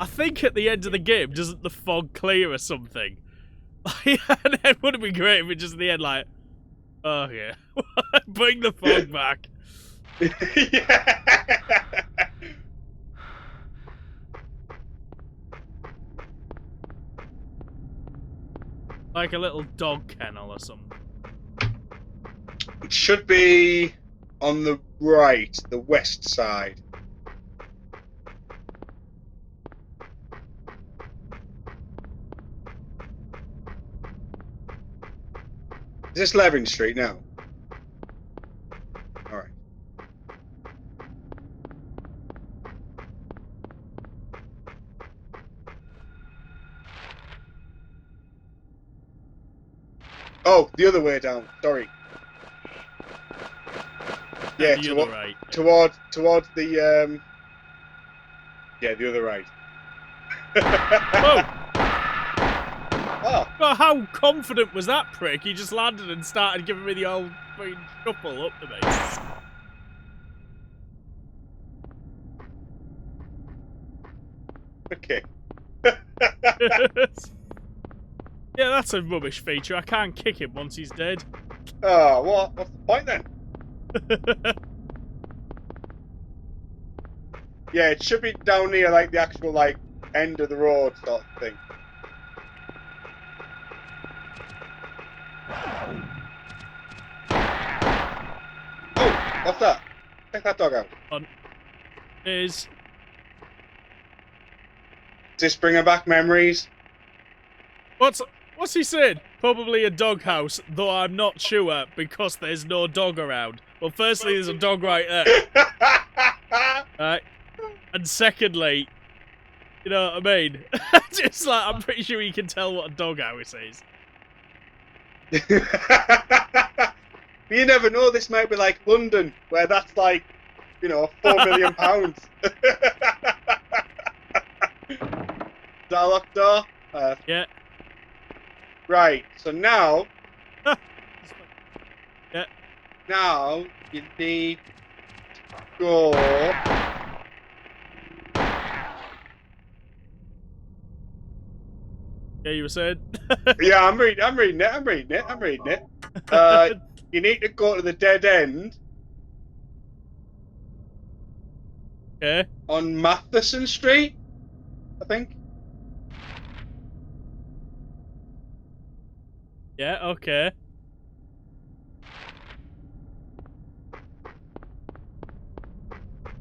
I think at the end of the game, doesn't the fog clear or something? And it would have been great if it just at the end, like, oh yeah, bring the fog back. Yeah. Like a little dog kennel or something. It should be on the right, the west side. Is this Levin Street now? All right. Oh, the other way down. Sorry. Yeah, The other right. towards the yeah, the other right. Whoa! Oh, Well, how confident was that prick? He just landed and started giving me the old fucking shuffle up the base. okay. Yeah, that's a rubbish feature. I can't kick him once he's dead. Oh, what? What's the point then? Yeah, it should be down near like the actual like end of the road sort of thing. Oh, what's that? Check that dog out. Is Is this bringing back memories? what's he saying? Probably a doghouse, though I'm not sure because there's no dog around. Well, firstly, there's a dog right there. Right. And secondly, you know what I mean? Just like, I'm pretty sure you can tell what a doghouse is. You never know, this might be like London, where that's like, you know, £4 million. Is that a locked door? Yeah. Right, so now, Yeah. now you need to go. Yeah, you were saying? Yeah, I'm reading it. You need to go to the dead end Okay. on Matheson Street, I think. Yeah, okay.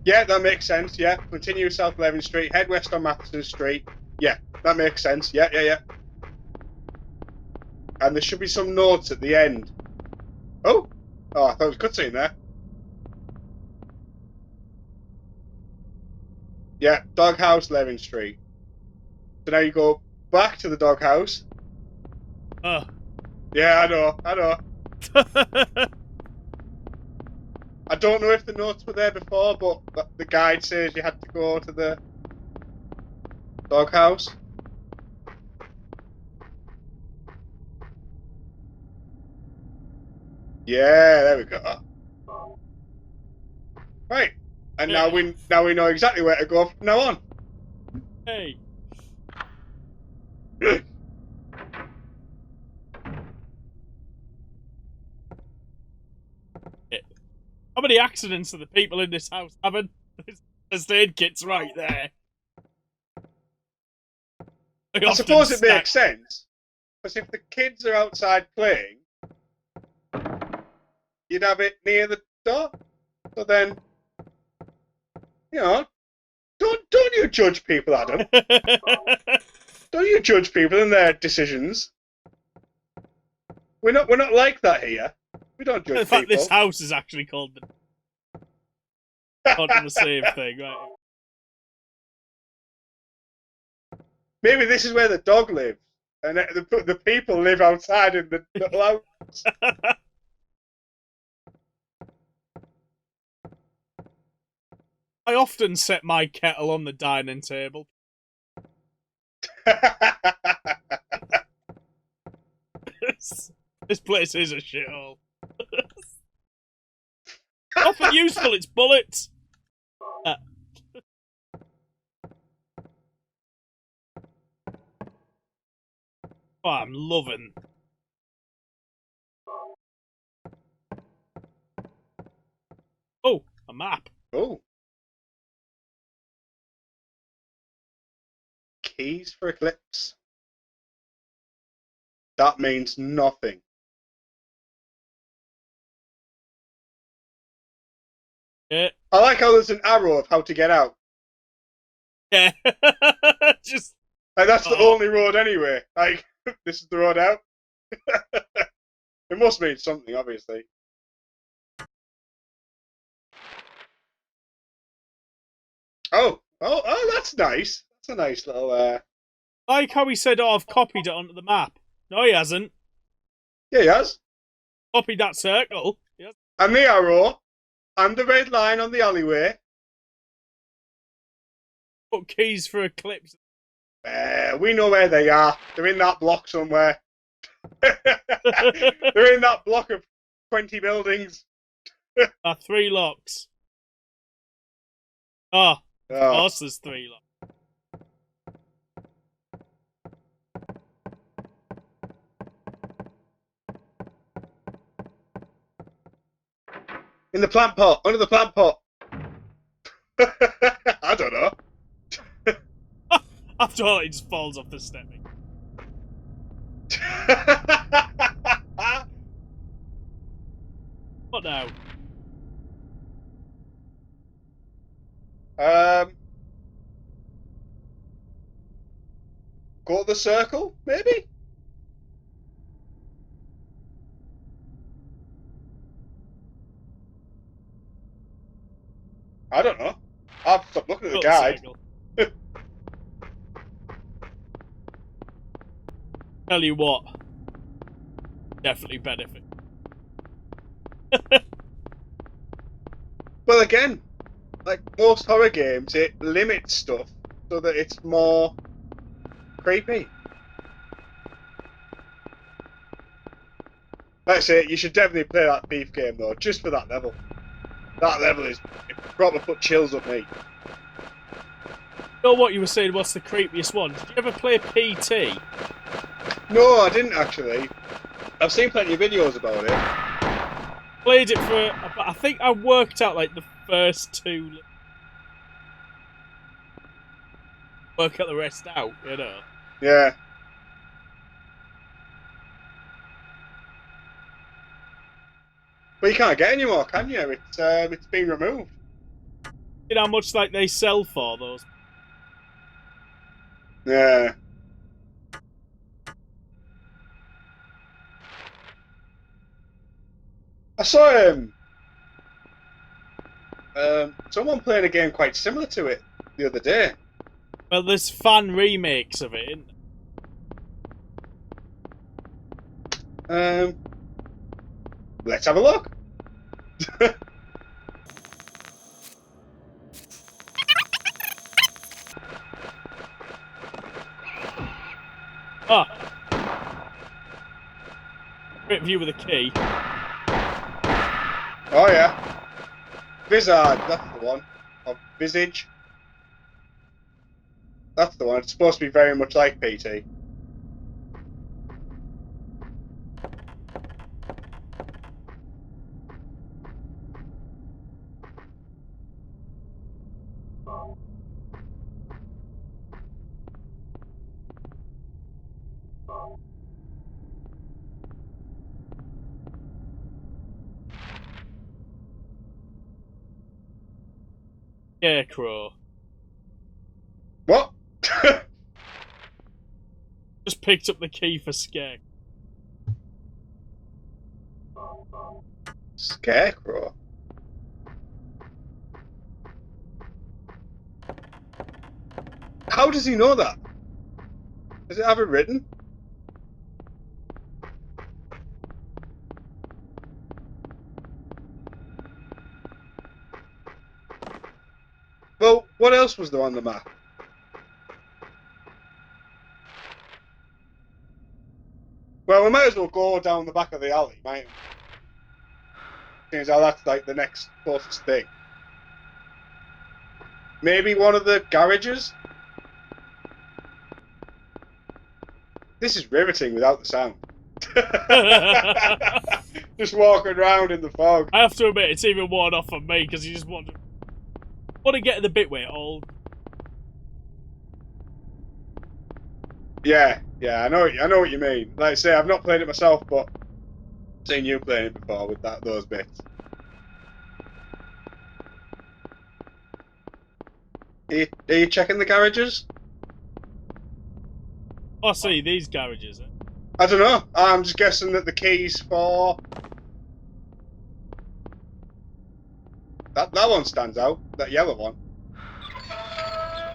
Yeah, that makes sense. Yeah, continue South 11th Street, head west on Matheson Street. Yeah, that makes sense. Yeah. And there should be some notes at the end. Oh, I thought it was a cutscene there. Yeah, doghouse, Levin Street. So now you go back to the doghouse. Oh. Yeah, I know. I don't know if the notes were there before, but the guide says you had to go to the doghouse. Yeah, there we go. Right, and Yeah. now we know exactly where to go from now on. Hey. How many accidents are the people in this house having? First aid kit's right there. I suppose it makes sense, because if the kids are outside playing, you'd have it near the door. So then, you know, don't you judge people, Adam? Don't you judge people and their decisions? We're not like that here. We don't judge In fact, people. this house is actually called the same thing, right? Maybe this is where the dog lives, and the people live outside in the little house. I often set my kettle on the dining table. This place is a shithole. Nothing useful, it's bullets. Oh, I'm loving. Oh, a map. Oh. Keys for Eclipse. That means nothing. Yeah. I like how there's an arrow of how to get out. Yeah. Just. Like, that's the only road anyway. Like, this is the road out. It must mean something, obviously. Oh, that's nice. That's a nice little. Like how he said, "Oh, I've copied it onto the map." No, he hasn't. Yeah, he has. Copied that circle. Yes. And the arrow, and the red line on the alleyway. Put keys for Eclipse. We know where they are. They're in that block somewhere. They're in that block of 20 buildings. 3 locks. Oh, of course there's 3 locks. In the plant pot, under the plant pot. I don't know. After all, it just falls off the stepping. What now? Go to the circle, maybe? I don't know. I've stopped looking at the guide. Tell you what. Definitely benefit. Well, again, like most horror games, it limits stuff so that it's more creepy. Like I say, you should definitely play that Thief game though, just for that level. That level is proper put chills up me. You know what you were saying? What's the creepiest one? Did you ever play PT? No, I didn't actually. I've seen plenty of videos about it. Played it for. I think I worked out like the first 2. Work out the rest out, you know. Yeah. But you can't get any more, can you? It's been removed. You know how much like they sell for those? Yeah. I saw someone playing a game quite similar to it the other day. Well, there's fan remakes of it, isn't there? Let's have a look. Ah. Great view with a key. Oh yeah. Vizard, that's the one. Or Visage. That's the one. It's supposed to be very much like PT. Scarecrow. What? Just picked up the key for Scare. Scarecrow. How does he know that? Does it have it written? Well, what else was there on the map? Well, we might as well go down the back of the alley, mightn't we? Seems how that's like the next closest thing. Maybe one of the garages? This is riveting without the sound. Just walking around in the fog. I have to admit, it's even worn off on me because you just want to get the bit where it all. Yeah, I know what you mean. Like I say, I've not played it myself, but I've seen you playing it before with those bits. Are you checking the garages? I see these garages. I don't know. I'm just guessing that the keys for that one stands out. That yellow one.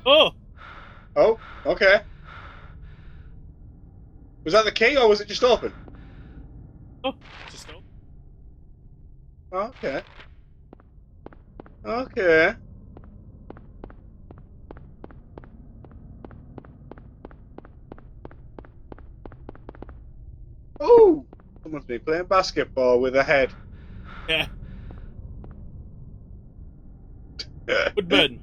Oh, Oh, okay. Was that the key or was it just open? oh, just stop. Okay. Okay. Oh, someone's been playing basketball with a head. Yeah, Woodman.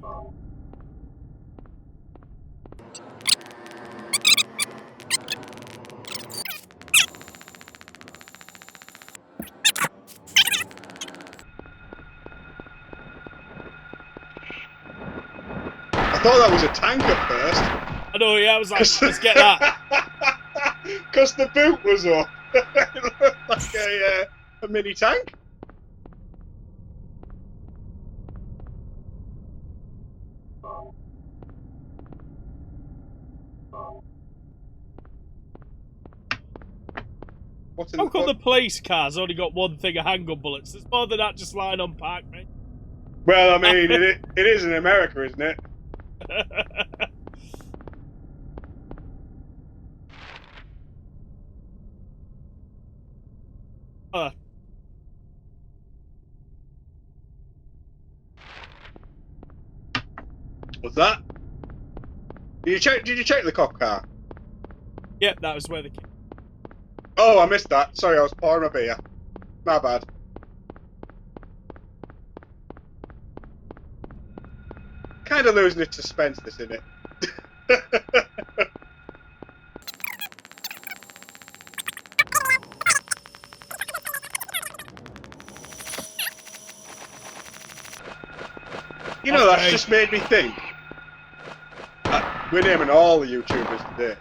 I thought that was a tank at first. I know. Yeah, I was like, let's get that. Because the boot was up. It looked like a mini tank. What's in How the come front? the police car's only got one thing of handgun bullets? There's more than that just lying on park, mate. Well, I mean, it is in America, isn't it? What's that? Did you check the cop car? Yep, that was where the. Oh, I missed that. Sorry, I was pouring my beer. My bad. Kind of losing its suspense, this, isn't it? You know, that's just made me think. We're naming all the YouTubers today.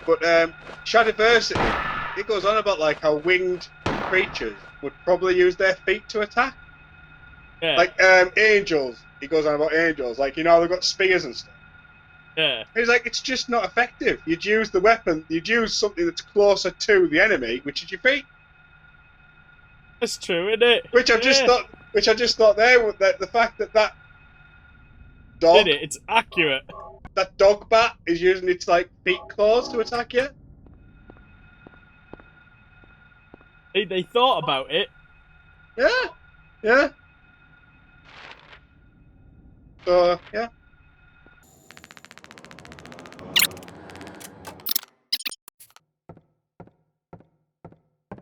But Shadiversity, it goes on about like how winged creatures would probably use their feet to attack. Yeah. Like angels, he goes on about angels. Like, you know, they've got spears and stuff. Yeah. He's like, it's just not effective. You'd use the weapon, you'd use something that's closer to the enemy, which is your feet. That's true, isn't it? Which I just thought there, that the fact that dog, Did it? It's accurate. that dog bat is using its like feet claws to attack you. They thought about it. Yeah. So yeah.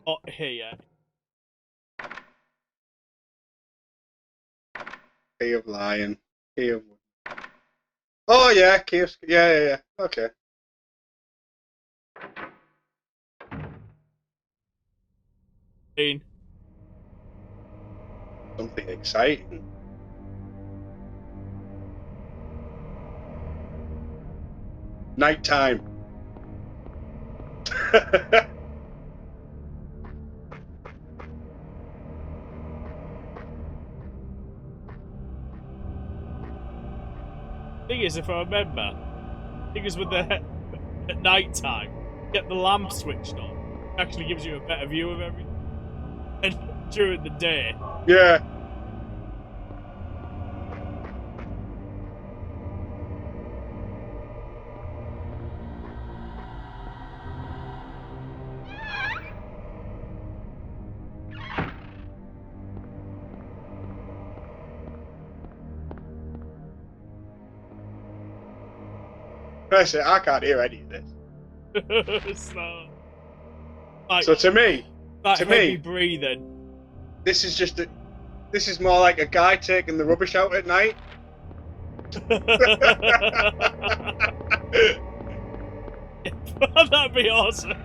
Oh, here. Key of Lion. Key of... Oh, yeah, Key of... Yeah. Okay. Something exciting. Nighttime. Thing is, if I remember, thing is with the at night time, get the lamp switched on. It actually gives you a better view of everything. And during the day. Yeah. I can't hear any of this. It's not... Like, So to me, that heavy breathing. this is more like a guy taking the rubbish out at night. That'd be awesome. Like,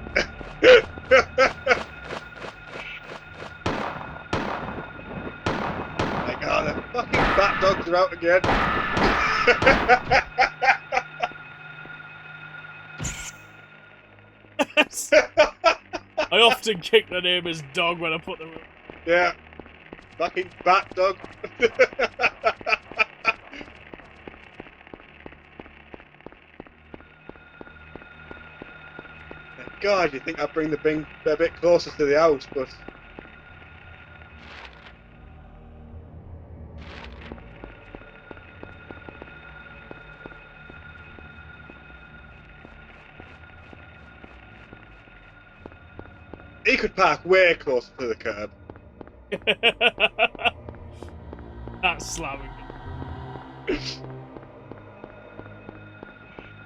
oh, the fucking bat dogs are out again. I often kick the neighbour's dog when I put the... Yeah. Fucking bat dog. God, you think I'd bring the Bing a bit closer to the house, but... He could park way closer to the curb. That's slamming.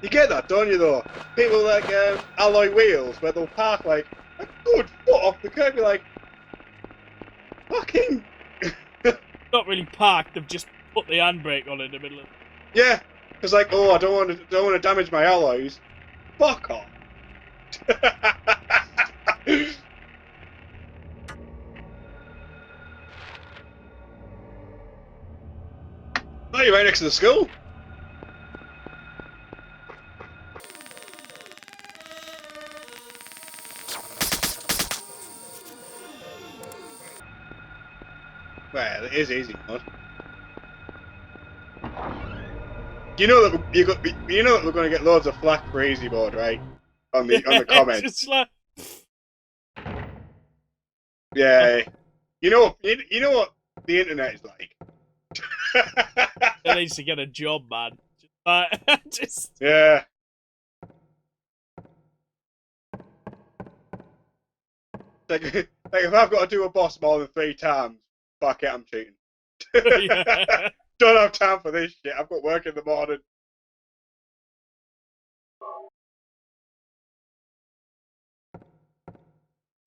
You get that, don't you, though? People like alloy wheels, where they'll park like a good foot off the curb. You're like, fucking... Not really parked, they've just put the handbrake on in the middle of... Yeah, because like, oh, I don't want to damage my alloys. Fuck off. Oh, you're right next to the school. Well, it is easy mode. You know that we're going to get loads of flack for easy mode, right? On the comments. Just like... Yeah. You know what the internet is like. It needs to get a job, man. Just... Yeah. Like if I've got to do a boss more than 3 times, fuck it, I'm cheating. Yeah. Don't have time for this shit. I've got work in the morning.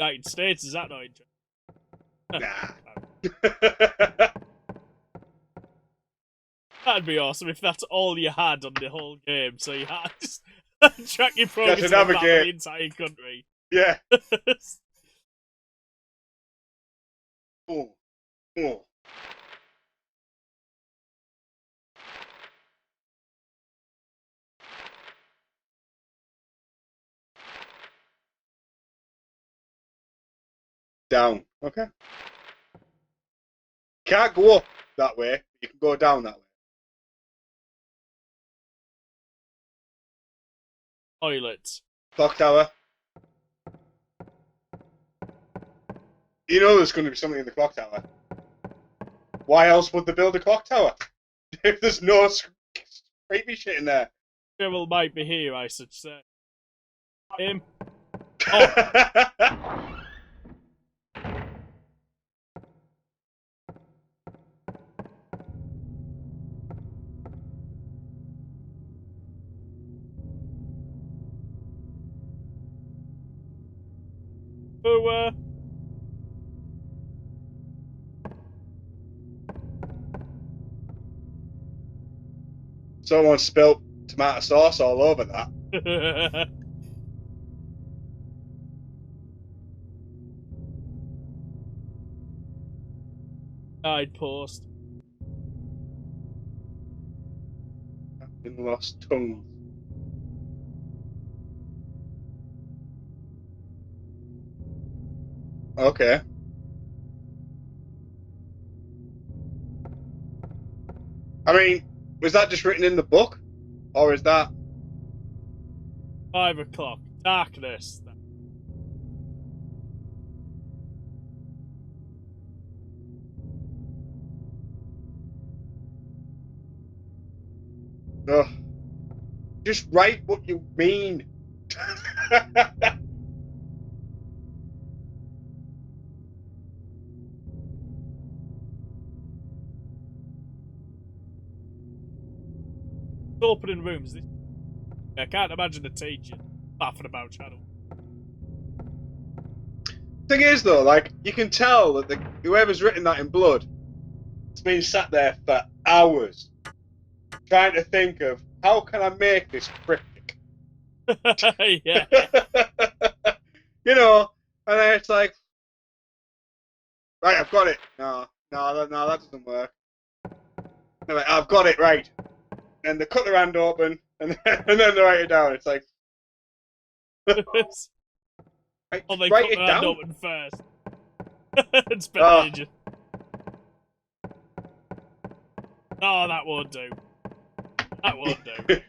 United States, is that not interesting? Nah. That'd be awesome if that's all you had on the whole game. So you had to track your progress to to navigate navigate. the entire country. Yeah. Oh. Oh. Down. Okay. Can't go up that way. You can go down that way. Toilets. Clock tower. You know there's going to be something in the clock tower. Why else would they build a clock tower? If there's no creepy shit in there. Devil might be here, I should say. Him. Oh. So, Someone spilt tomato sauce all over that. I'd post. In lost tongues. Okay. I mean, was that just written in the book? Or is that... 5 o'clock. Darkness. Ugh. Just write what you mean. Opening rooms. I can't imagine a teacher laughing about Shadow. Thing is, though, like, you can tell that whoever's written that in blood has been sat there for hours trying to think of how can I make this cryptic. Yeah. You know, and then it's like, right, I've got it. No, that doesn't work. They're like, I've got it, right. And they cut their hand open, and then they write it down. It's like, right, Oh, they write cut it their hand down. open first. And spent ages. Oh, that won't do. That won't do.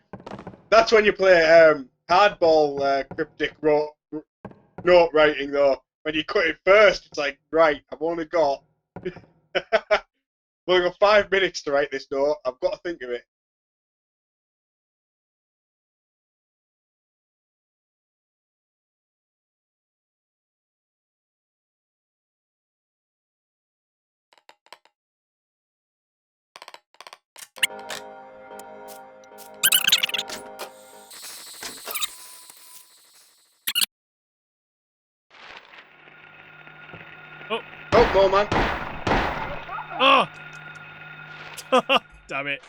That's when you play hardball cryptic note writing, though. When you cut it first, it's like, right, I've only got 5 minutes to write this note. I've got to think of it. Oh, no, man. Oh! Damn it.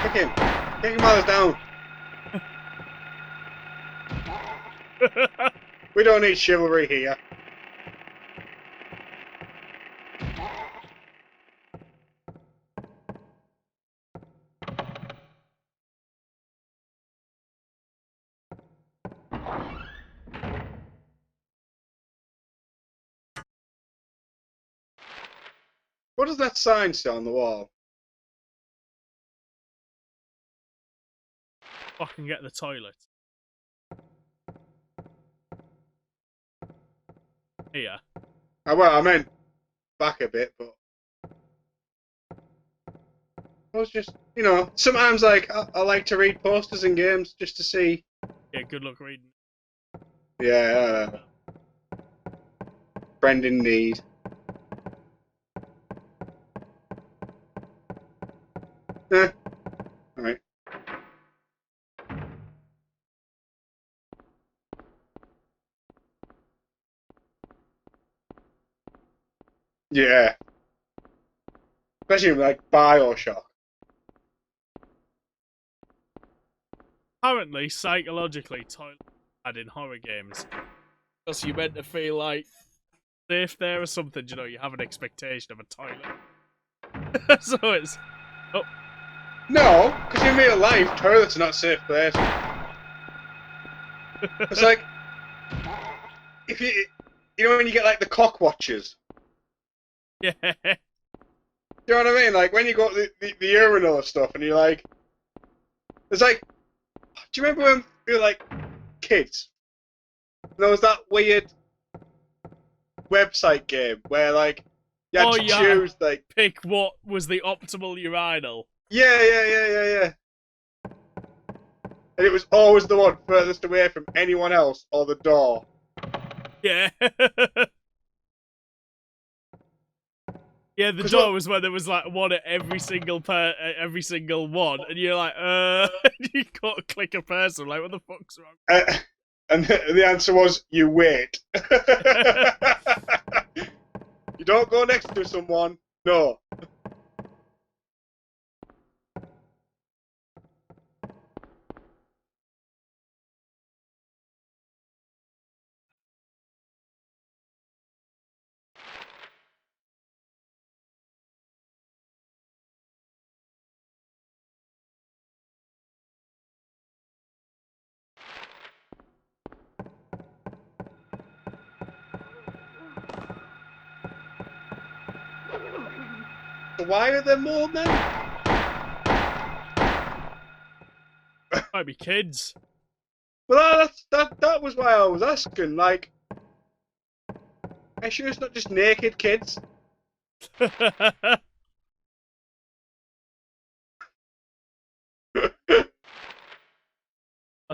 Kick him. Kick him while he's down. We don't need chivalry here. What does that sign say on the wall? Fucking get the toilet. Here. Well, I meant back a bit, but I was just, you know, sometimes like I like to read posters in games just to see. Yeah, good luck reading. Yeah, friend in need. All right. Yeah. Especially like Bioshock. Apparently, psychologically, toilet bad in horror games. Because you're meant to feel like safe there or something, you know, you have an expectation of a toilet. So it's... Oh. No, because in real life, toilets are not safe place. It's like, if you know when you get like the cock watchers. Yeah. You know what I mean? Like when you go to the urinal and stuff, and you're like, it's like, do you remember when we were like kids? And there was that weird website game where like you had to choose like pick what was the optimal urinal. Yeah. And it was always the one furthest away from anyone else or the door. Yeah. Yeah, the door was where there was like one at every single one, and you're like, you gotta click a person. Like, what the fuck's wrong? And the answer was, you wait. You don't go next to someone. No. Why are there more men? Might be kids. Well, that was why I was asking. Like, I'm sure it's not just naked kids. I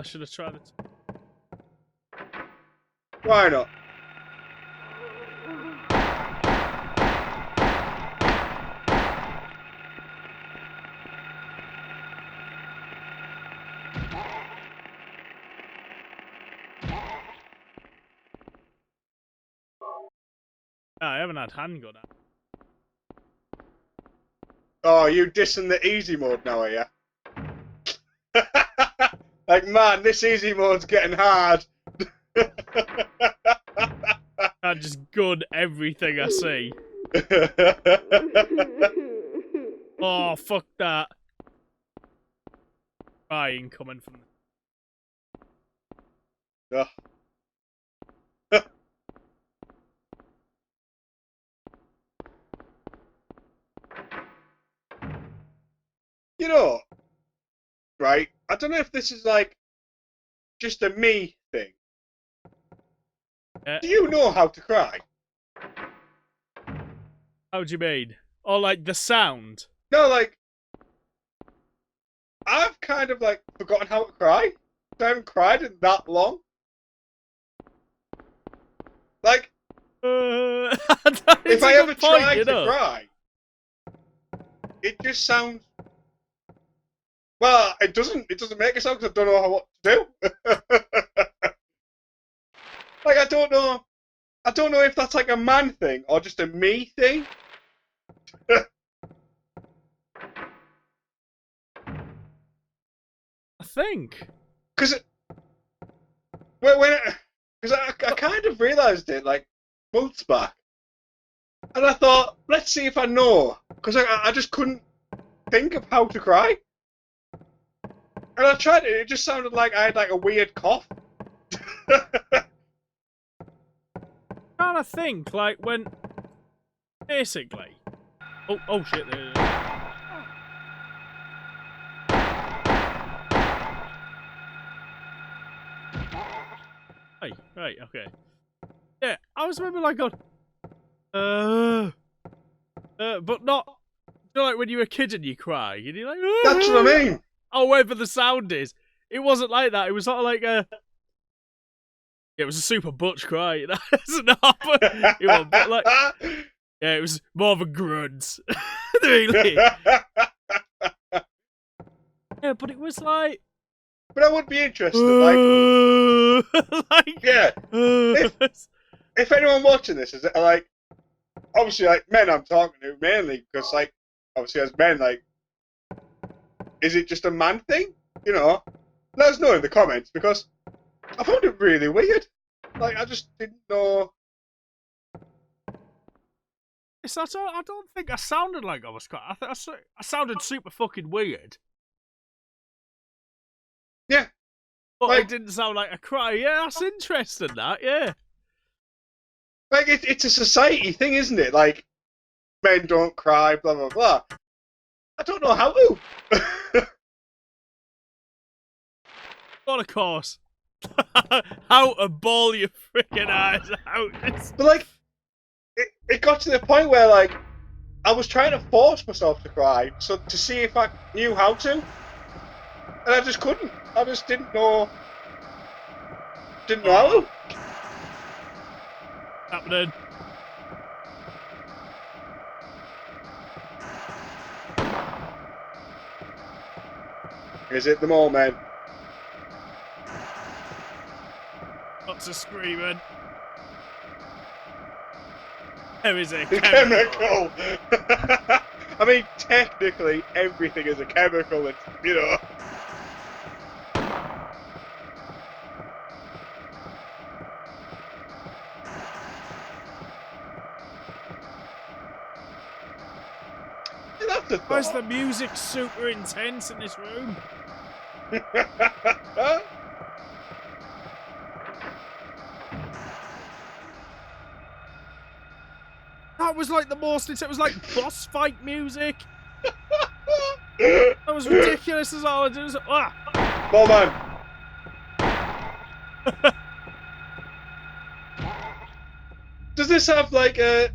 should have tried it. Why not? I haven't had handgun. Oh, you dissing the easy mode now, are you? Like, man, this easy mode's getting hard. I just gun everything I see. Oh, fuck that. Crying coming from Ugh. You know, right? I don't know if this is like just a me thing. Do you know how to cry? How do you mean? Or like the sound? No, like I've kind of like forgotten how to cry. I haven't cried in that long. Like, if I ever try to cry, it just sounds. Well, it doesn't. It doesn't make a sound because I don't know what to do. Like, I don't know. I don't know if that's like a man thing or just a me thing. I think. Because I kind of realised it like months back, and I thought, let's see if I know, because I just couldn't think of how to cry, and I tried it. It just sounded like I had like a weird cough. Trying to think, like when basically. Oh shit! Hey, right, okay. Yeah, I was remember like going, but not. You know, like when you were a kid and you cry, and you're like, That's what I mean. Oh, whatever the sound is, it wasn't like that. It was sort of like a. It was a super butch cry. That's not. It was, but like, yeah, it was more of a grunt. Really. Yeah, but it was like. But I would be interested, like yeah. If anyone watching this is like, obviously, like men, I'm talking to mainly because, like, obviously as men, like, is it just a man thing? You know, let us know in the comments because I found it really weird. Like, I just didn't know. I don't think I sounded like I was crying. I sounded super fucking weird. Yeah. But Like, it didn't sound like a cry. Yeah, that's interesting, that, yeah. Like, it's a society thing, isn't it? Like, men don't cry, blah, blah, blah. I don't know how to. But of course. How to bawl your freaking eyes out. But, like, it got to the point where, like, I was trying to force myself to cry so to see if I knew how to. And I just couldn't. I just didn't know. Didn't know how to. Happening. Is it the moment? Lots of screaming. There is a Chemical! I mean, technically, everything is a chemical, it's, you know. That's a thought. Why is the music super intense in this room? That was like the most intense. It was like boss fight music. That was ridiculous as all. It was, Well, man. Does this have like a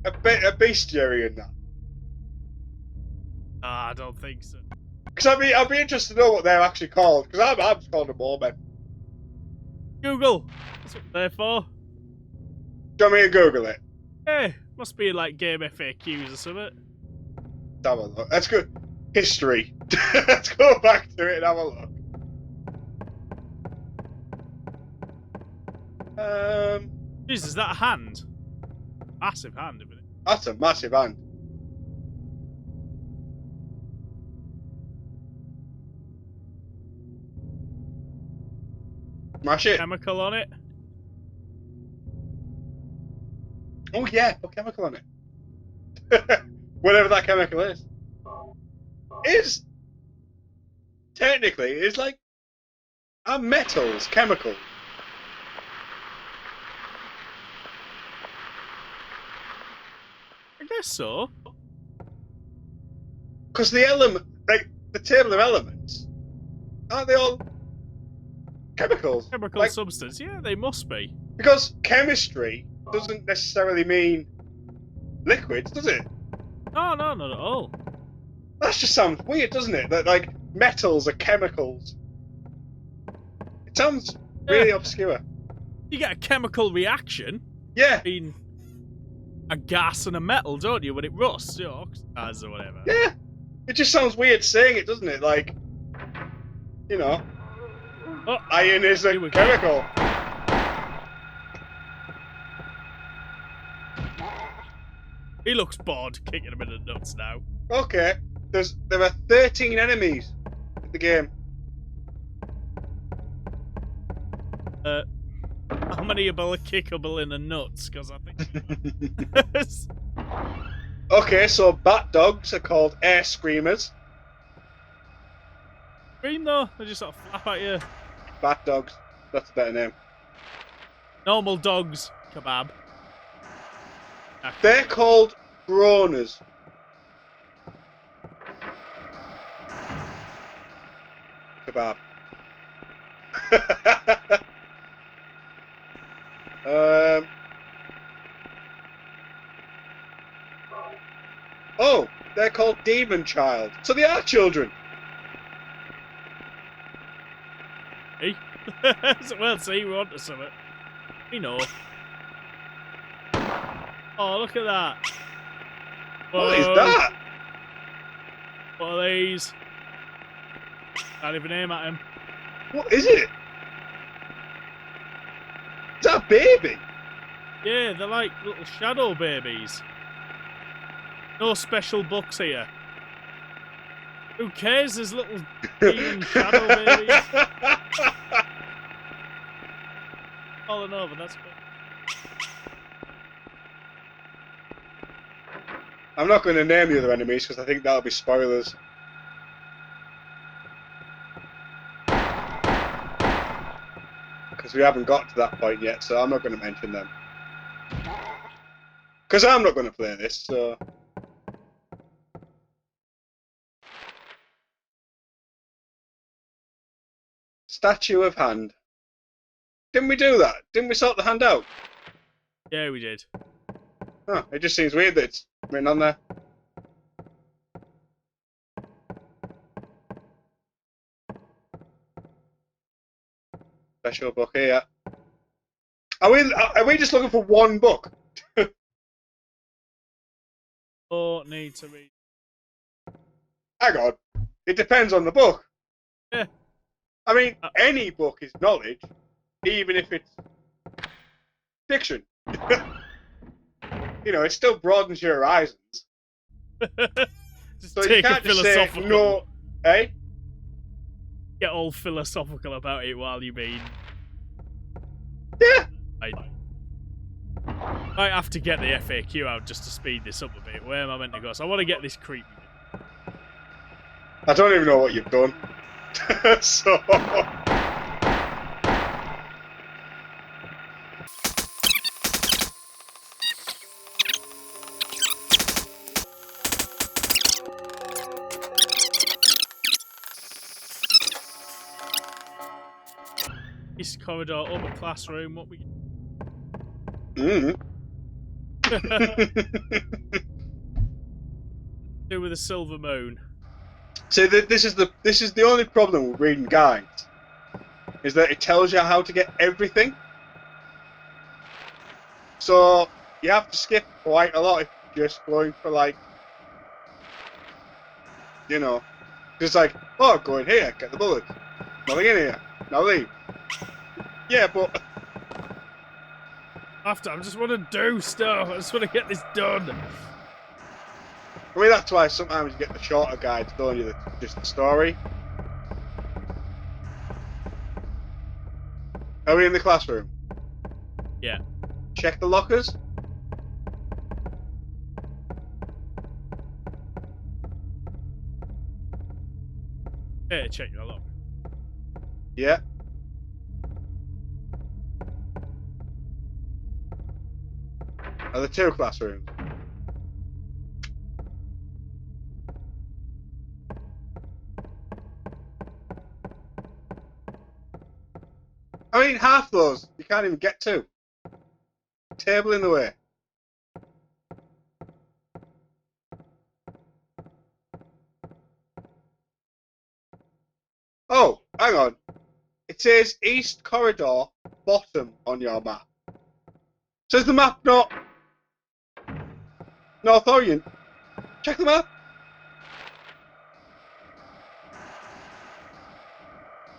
bestiary in that? I don't think so. Because I'd be interested to know what they're actually called. Because I'm just called them moment. Google. That's what they're for. Do you want me to Google it? Yeah, must be like game FAQs or something. Let's have a look. That's good. History. Let's go back to it and have a look. Jesus, is that a hand? Massive hand, isn't it? That's a massive hand. Smash it. Chemical on it. Oh yeah, put chemical on it. Whatever that chemical is technically is like are metals chemical? I guess so. Because the element, like the table of elements, aren't they all chemicals? Chemical Like, substance. Yeah, they must be. because chemistry doesn't necessarily mean liquids, does it? No, not at all. That just sounds weird, doesn't it? That like metals are chemicals. It sounds really obscure. You get a chemical reaction Yeah, between a gas and a metal, don't you, when it rusts, you know, oxidize or whatever. yeah. It just sounds weird saying it, doesn't it? Like, you know, Oh, iron is a here we go. chemical. He looks bored, kicking him in the nuts now. Okay, there are 13 enemies in the game. How many are kickable in the nuts? Because I think. Okay, so bat dogs are called air screamers. Green though, they just sort of flap at you. Bat dogs, that's a better name. Normal dogs, kebab. They're called groaners. Kebab. Oh, they're called demon child. So they are children. Hey? Well, see, we're onto something. We know. Oh, look at that. What is Whoa. that? What are these? Can't even aim at him. What is it? Is that a baby? Yeah, they're like little shadow babies. No special books here. Who cares? There's little demon shadow babies falling over. That's good. I'm not going to name the other enemies because I think that'll be spoilers. Because we haven't got to that point yet, so I'm not going to mention them. Because I'm not going to play this, so... Statue of hand. Didn't we do that? Didn't we sort the hand out? Yeah, we did. Huh, it just seems weird that it's written on there. Special book here. Are we just looking for one book? Oh, need to read. Hang on. It depends on the book. Yeah. I mean, any book is knowledge, even if it's fiction. You know, it still broadens your horizons. Just So you take a can't just say philosophical. no, eh? Get all philosophical about it while you mean. Yeah. I have to get the FAQ out just to speed this up a bit. Where am I meant to go? So I want to get this creepy bit. I don't even know what you've done. So... East corridor, upper classroom. What we Mm. do with a silver moon? So this is the only problem with reading guides, is that it tells you how to get everything. So you have to skip quite a lot if you're just going for like, you know, just like, oh, go in here, get the bullets. Nothing in here. Now leave. Yeah, but After, I just want to do stuff. I just want to get this done. I mean, that's why sometimes you get the shorter guides, don't you? Just the story. Are we in the classroom? Yeah. Check the lockers. Yeah, check your lock. Yeah. Are there two classrooms? I mean, half those you can't even get to. Table in the way. Oh, hang on. It says East Corridor, bottom on your map. Says the map not North Orient. Check the map.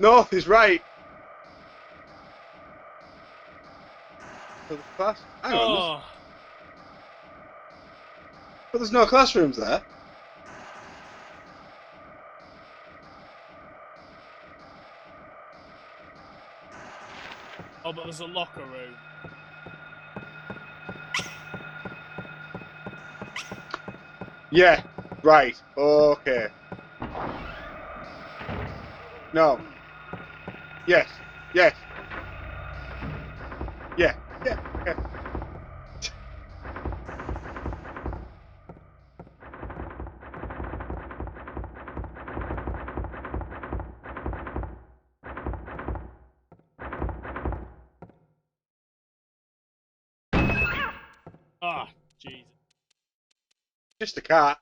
North is right. Class. Hang on. But there's no classrooms there. Oh, but there's a locker room. Yeah. Right. Okay. No. Yes. Yes. Yeah. Yeah. Yeah. Ah, Jesus. Just a cat.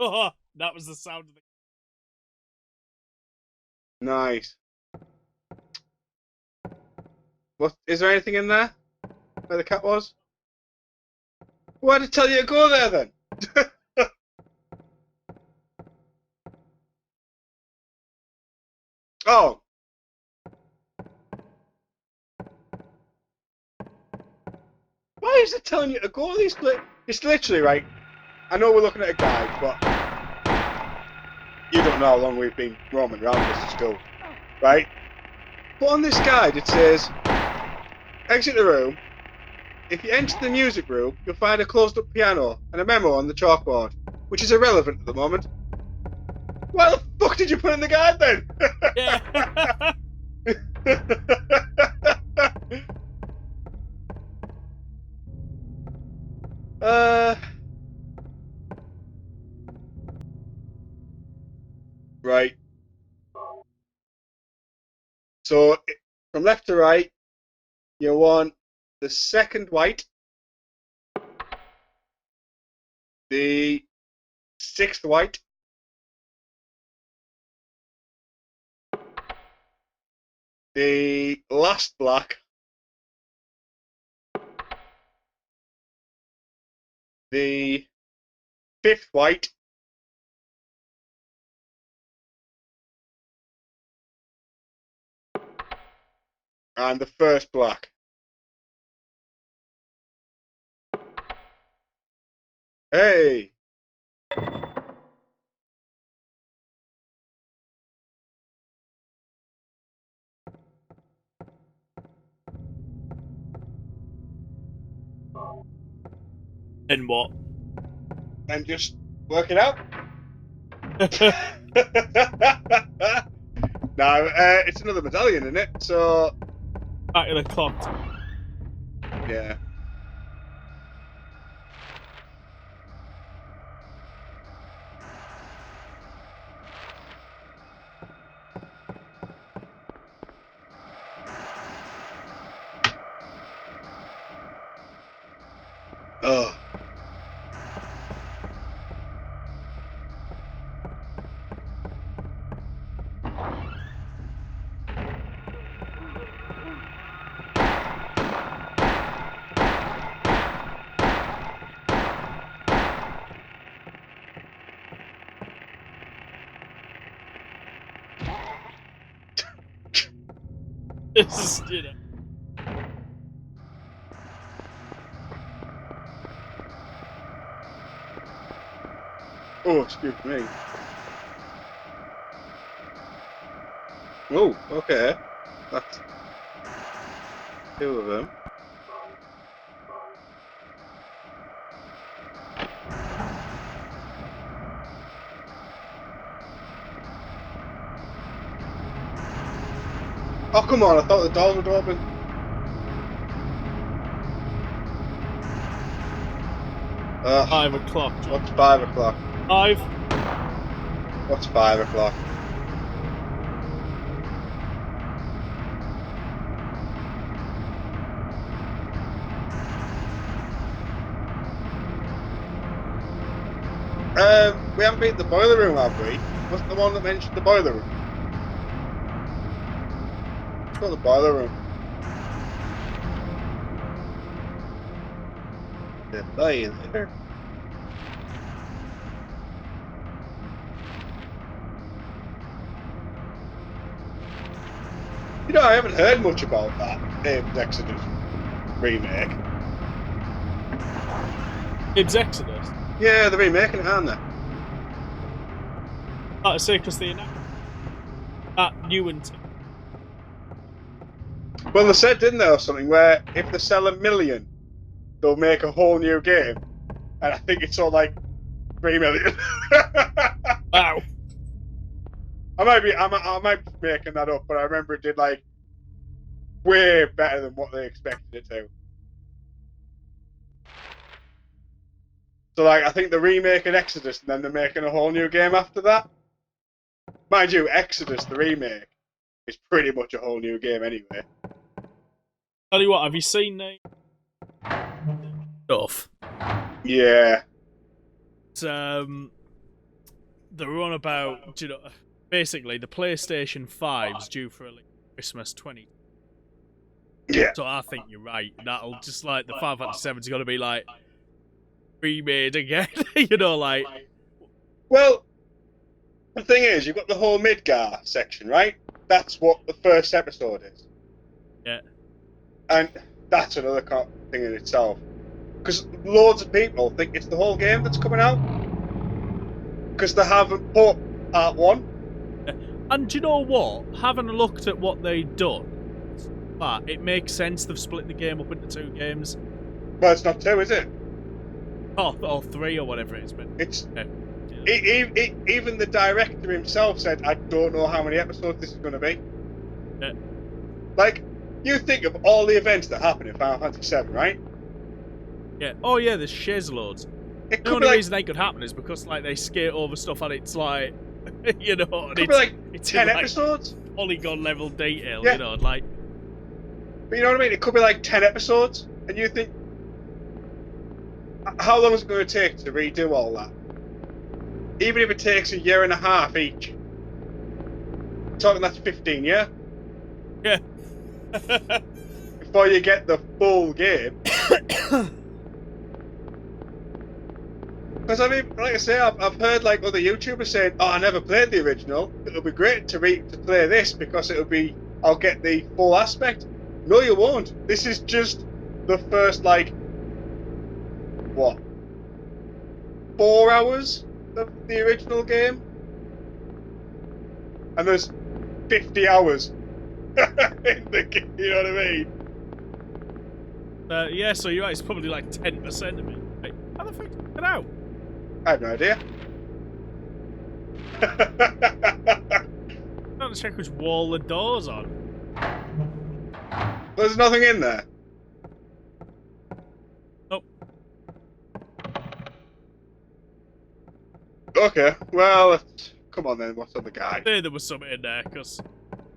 Oh, that was the sound of the... Nice. What? Is there anything in there? Where the cat was? Why did I tell you to go there then? Oh. Why is it telling you to go these places? It's literally right. I know we're looking at a guide, but you don't know how long we've been roaming around this school, right? But on this guide it says, exit the room. If you enter the music room, you'll find a closed-up piano and a memo on the chalkboard, which is irrelevant at the moment. Why the fuck did you put in the guide then? Yeah. Right. So from left to right, you want the second white, the sixth white, the last black, the fifth white, and the first black. Hey! And what? And just work it out. Now, it's another medallion, isn't it? So, Back to the clock. yeah. Oh. This is, Oh, excuse me. Oh, okay. That's two of them. Oh, come on, I thought the doors would open. Ugh, 5 o'clock. what's 5 o'clock? 5. What's 5 o'clock? We haven't been to the boiler room, have we? Wasn't the one that mentioned the boiler room? Let's go to the boiler room. They're lying there. You know, I haven't heard much about that Exodus remake. It's Exodus. Yeah, they're remaking it, aren't they? I say because they announced that new and Well, they said, didn't they, or something, where if they sell 1 million, they'll make a whole new game. And I think it's all like 3 million. wow. I might be making that up, but I remember it did like way better than what they expected it to. So like, I think they're remaking Exodus, and then they're making a whole new game after that. Mind you, Exodus, the remake, is pretty much a whole new game anyway. Tell you what, have you seen the stuff? Yeah. It's, they're on about, you know, basically the PlayStation 5's due for Christmas 20. Yeah. So I think you're right. That'll just like the Final Fantasy VII's got to be like remade again. You know, like. Well, the thing is, you've got the whole Midgar section, right? That's what the first episode is. Yeah. And that's another thing in itself. Because loads of people think it's the whole game that's coming out. Because they haven't put part 1. And do you know what? Having looked at what they've done, it makes sense they've split the game up into 2 games. Well, it's not 2, is it? Oh, or 3 or whatever it is. But It's... yeah. Even the director himself said, I don't know how many episodes this is going to be. Yeah. Like, you think of all the events that happen in Final Fantasy VII, right? Yeah. Oh yeah, there's shiz loads. It The could only be like, reason they could happen is because like they skate over stuff and it's like, you know, and could be like it's 10 in, like, episodes. polygon level detail, Yeah. you know, like. But you know what I mean? It could be like 10 episodes, and you think, how long is it going to take to redo all that? Even if it takes 1.5 years each. Talking that's 15 years. Yeah. Before you get the full game. Because I mean, like I say, I've heard like other YouTubers saying, "Oh, I never played the original. It'll be great to play this because I'll get the full aspect." No, you won't. This is just the first like what 4 hours of the original game, and there's 50 hours in the game. You know what I mean? Yeah, so you're right. It's probably like 10% of it. Like, how the fuck did it get out? I have no idea. I'm trying to check which wall the door's on. There's nothing in there. Nope. Okay, well, come on then. What's on the guy? I knew there was something in there, because...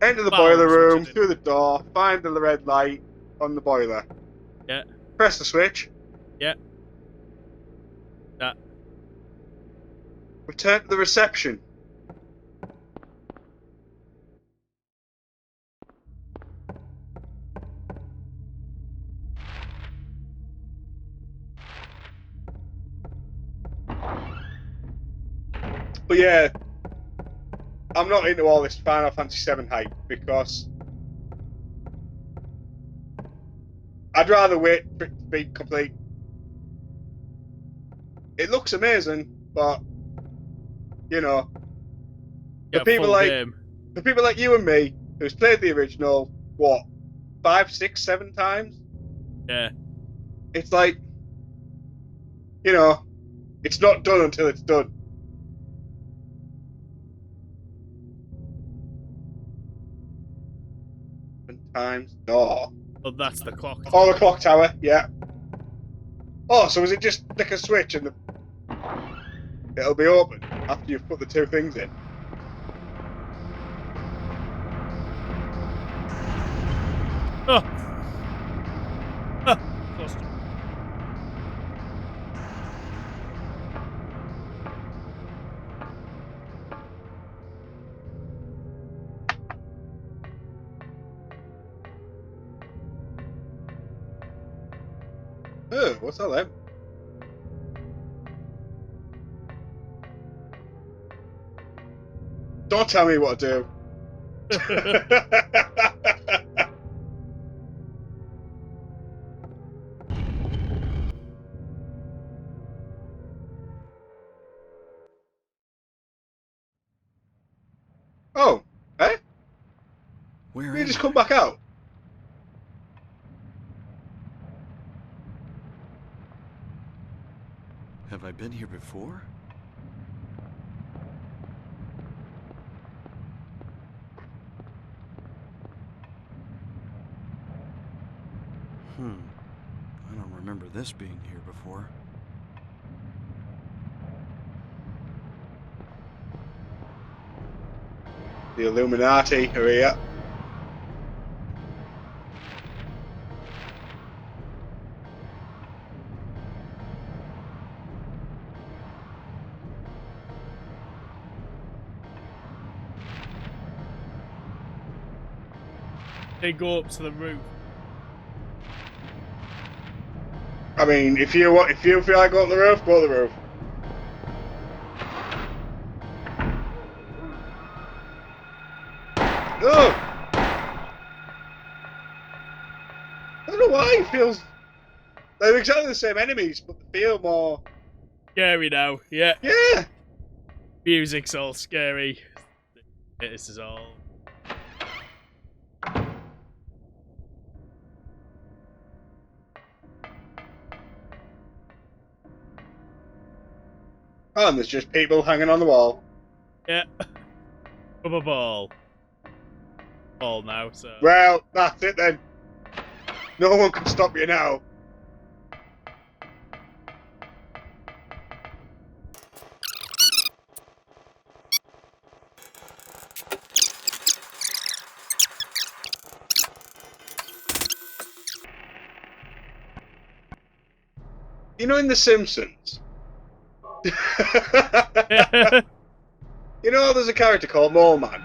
Enter the Well, boiler room, switch it in. through the door, find the red light on the boiler. Yeah. Press the switch. Yeah. That. Return to the reception. But yeah, I'm not into all this Final Fantasy VII hype because I'd rather wait for it to be complete. It looks amazing, but you know, for Get a people full like game. you and me who's played the original, what, 5, 6, 7 times? Yeah. It's like, you know, it's not done until it's done. Times? No. Well, that's the clock. Oh, the clock tower, yeah. Oh, so is it just flick a switch and it'll be open after you've put the two things in? Oh. Ah. Close. Oh, what's that then? Don't tell me what to do. Oh, eh? Where You am just I? come back out? Have I been here before? I don't remember this being here before. The Illuminati are here. They go up to the roof. I mean, if you feel like going to the roof, go to the roof. Oh! I don't know why it feels. They're exactly the same enemies, but they feel more. Scary now. Yeah. Yeah! Music's all scary. This is all. Oh, and there's just people hanging on the wall. Yeah. Rubber ball. Ball now, so. Well, that's it then. No one can stop you now. You know, in The Simpsons, you know, there's a character called Mole Man.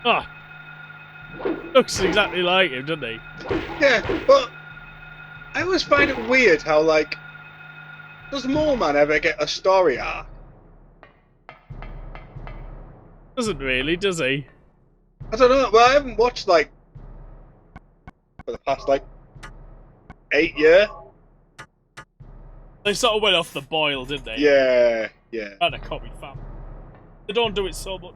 Oh. Looks exactly like him, doesn't he? Yeah, but I always find it weird how, like, does Mole Man ever get a story arc? Doesn't really, does he? I don't know. Well, I haven't watched, like, for the past, like, 8 years. They sort of went off the boil, didn't they? Yeah, yeah. And a comic fan. They don't do it so much.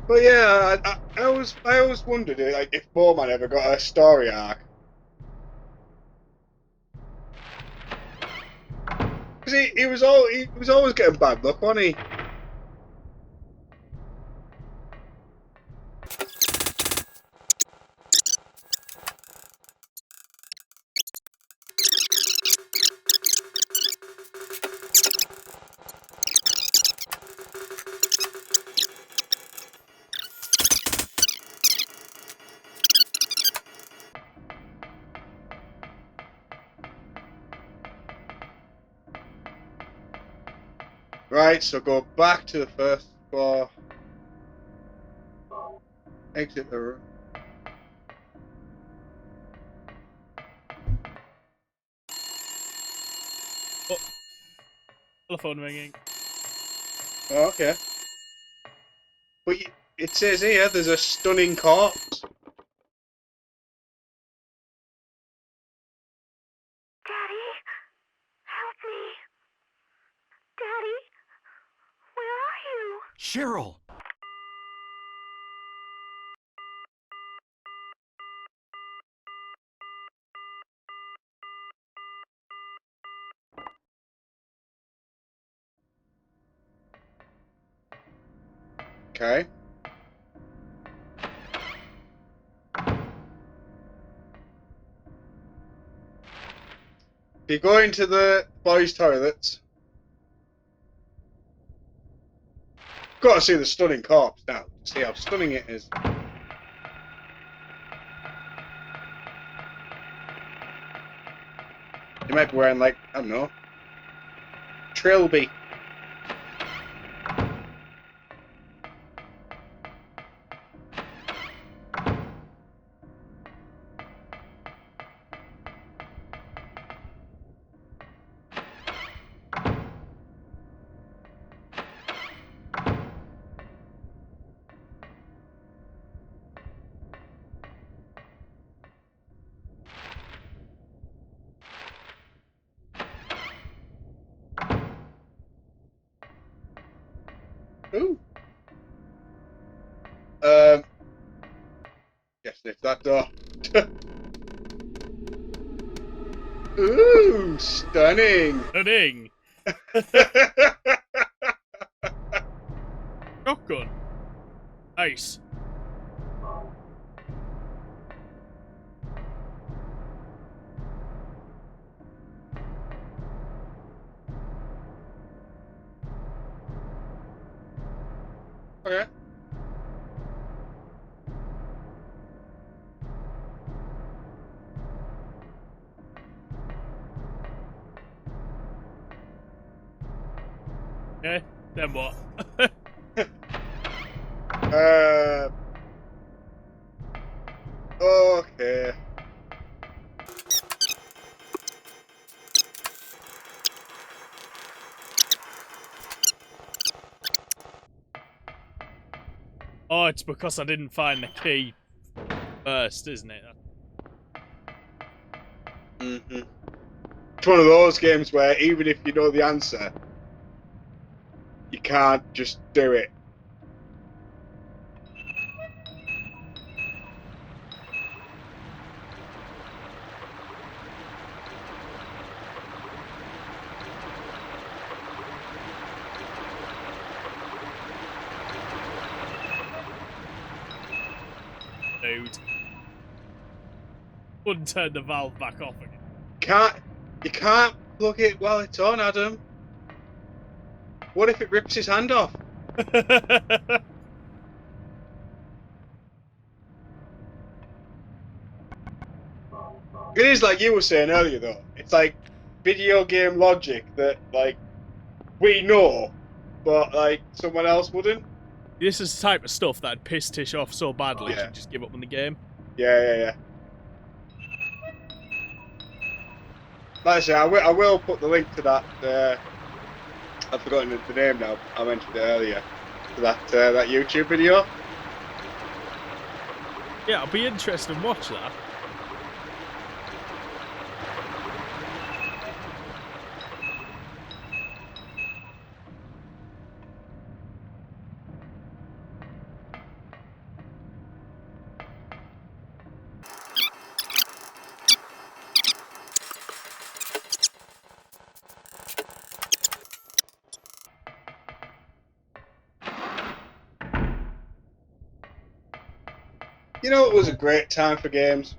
But yeah, I always wondered like if Mole Man ever got a story arc. Because he was always getting bad luck, wasn't he? Right, so go back to the first floor. Exit the room. Oh. Telephone ringing. Oh, okay. But It says here there's a stunning corpse. Daddy, help me. Daddy, where are you? Cheryl! Okay. If you go into the boys' toilets, got to see the stunning corpse now. See how stunning it is. You might be wearing, like, I don't know, trilby. Ooh. Yes, it's that door. Ooh, stunning. Stunning. Shotgun. Nice. Okay. Okay, then what? Okay. Oh, it's because I didn't find the key first, isn't it? Mm-hmm. It's one of those games where even if you know the answer, you can't just do it. Dude. Wouldn't turn the valve back off again. You can't plug it while it's on, Adam. What if it rips his hand off? It is like you were saying earlier, though. It's like video game logic that, like, we know, but, like, someone else wouldn't. This is the type of stuff that'd piss Tish off so badly Yeah. she'd just give up on the game. Yeah. Like I say, I will put the link to that. I've forgotten the name now. I mentioned it earlier. To that YouTube video. Yeah, I'll be interested in watch that. You know, it was a great time for games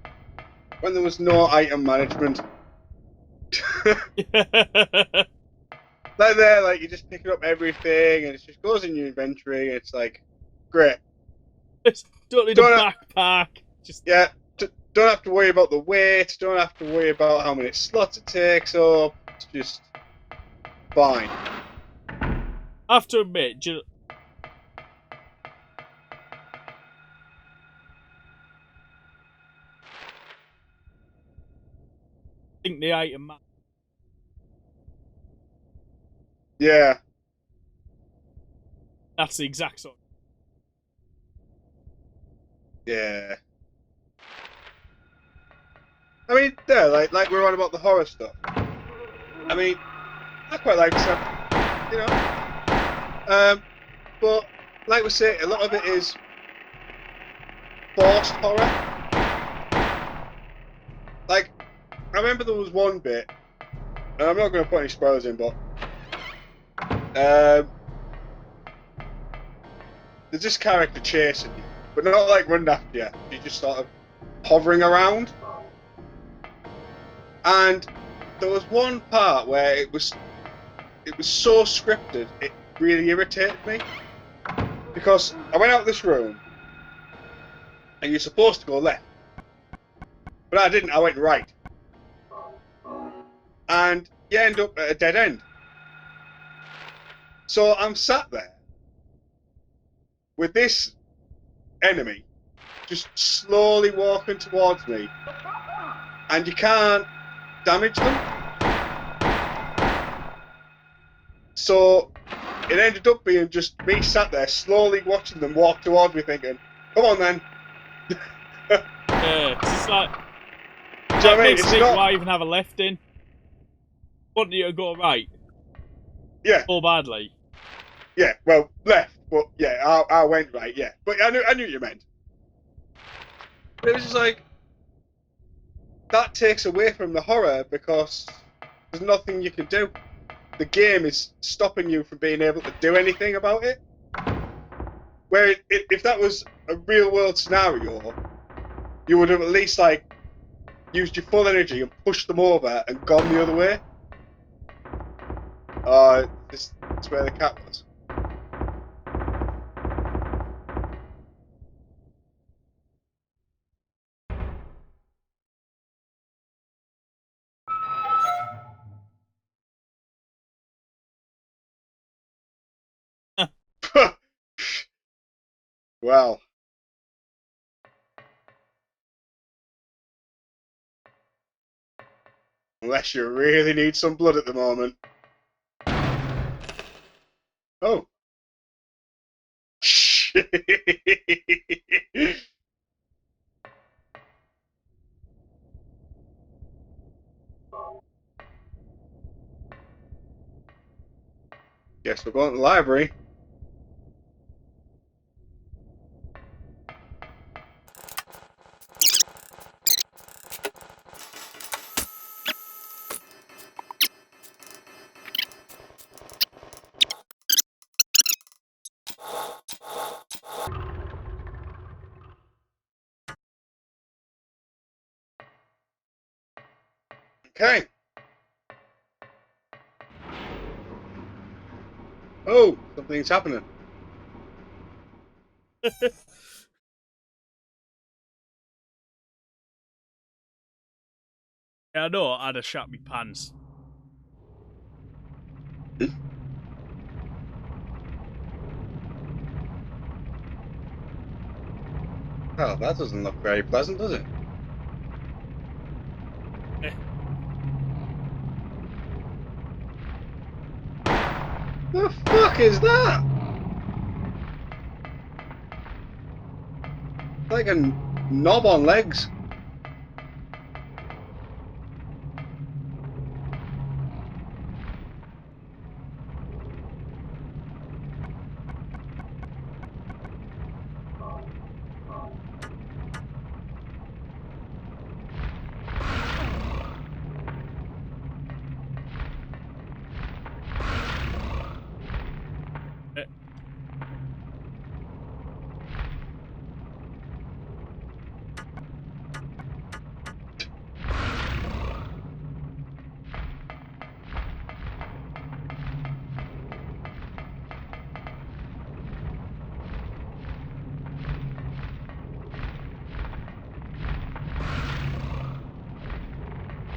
when there was no item management. Like you just picking up everything and it just goes in your inventory. And it's like, great. Don't need Don't a have- backpack. Just Yeah, don't have to worry about the weight. Don't have to worry about how many slots it takes up. It's just fine. I have to admit, I think the item Yeah. that's the exact sort. Yeah. I mean, yeah, like we're on about the horror stuff. I mean, I quite like some, you know. But like we say, a lot of it is forced horror. Like, I remember there was one bit, and I'm not going to put any spoilers in, but there's this character chasing you, but not like running after you. You're just sort of hovering around. And there was one part where it was so scripted, it really irritated me. Because I went out this room, and you're supposed to go left. But I didn't, I went right. And you end up at a dead end. So I'm sat there with this enemy just slowly walking towards me, and you can't damage them. So it ended up being just me sat there slowly watching them walk towards me thinking, come on then. Yeah, 'cause it's like, Do you know what I mean? makes It's me think, not... why even have a left in? Want you to go right? Yeah. Or badly? Yeah, well, left, but yeah, I went right, yeah. But I knew what you meant. But it was just like, that takes away from the horror because there's nothing you can do. The game is stopping you from being able to do anything about it. Where if that was a real world scenario, you would have at least like used your full energy and pushed them over and gone the other way. This is where the cat was. Well, unless you really need some blood at the moment. Oh. Guess we're going to the library. Okay. Oh, something's happening. Yeah, I know I'd have shat my pants. Oh, that doesn't look very pleasant, does it? Eh. The fuck is that? Like a knob on legs. Eh.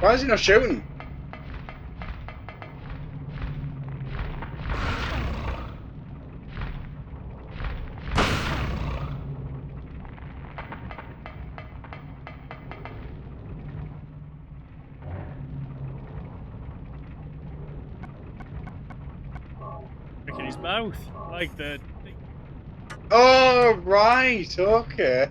Why is he not shooting? Look at his mouth. Like the... Oh, right, okay.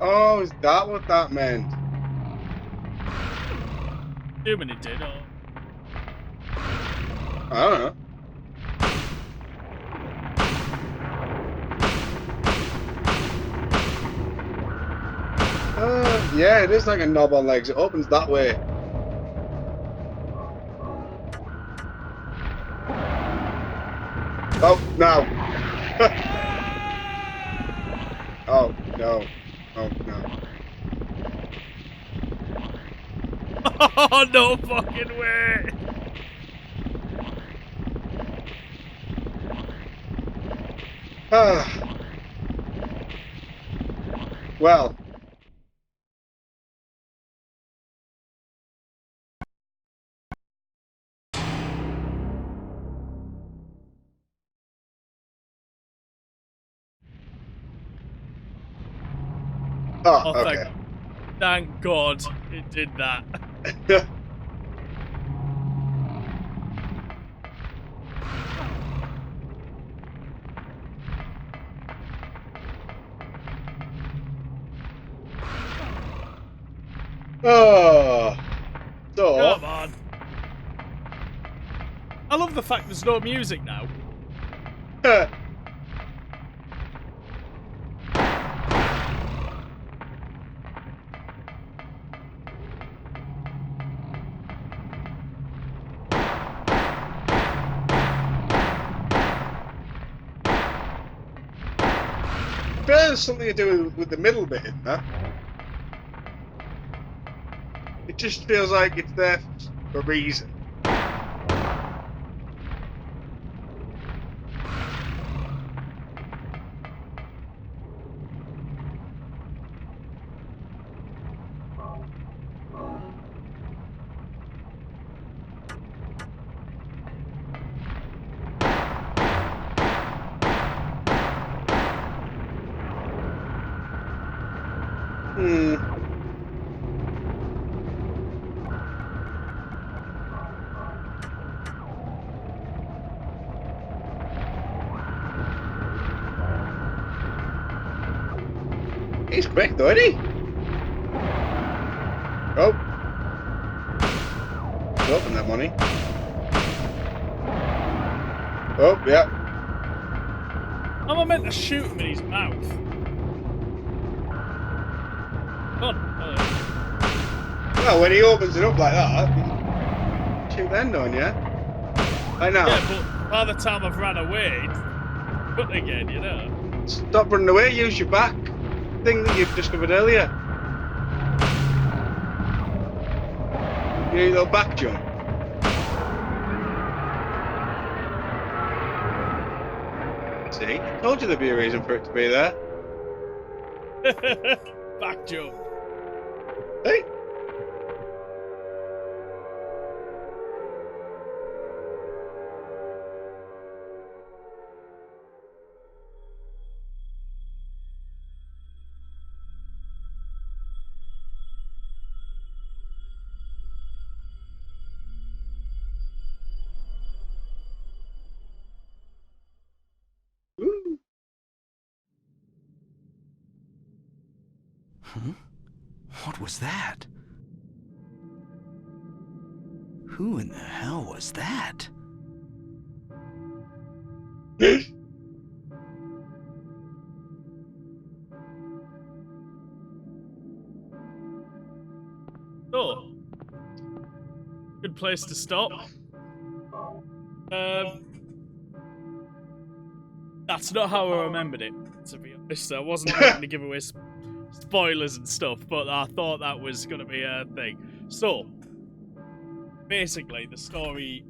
Oh, is that what that meant? Assuming it did, or... I don't know. Yeah, it is like a knob on legs. It opens that way. Oh, no. Oh, no. Oh, no. Oh, no fucking way! Ah. Well. Oh, Oh, okay. thank God it did that. Oh. So. Come on. I love the fact there's no music now. There's something to do with the middle bit in there. It just feels like it's there for a reason. Hmm. He's quick though, isn't he? Oh. He's open that money. Oh, yeah. How am I meant to shoot him in his mouth? Come on. Well, when he opens it up like that, shoot the end on you. I know. Yeah, but by the time I've ran away, it's cut again, you know? Stop running away, use your back thing that you've discovered earlier. You know, your little back jump. See? I told you there'd be a reason for it to be there. Back jump. Hey? Ooh. Huh? What was that? Who in the hell was that? So, good place to stop. That's not how I remembered it, to be honest. I wasn't wanting to give away spoilers and stuff, but I thought that was going to be a thing. So, basically, the story...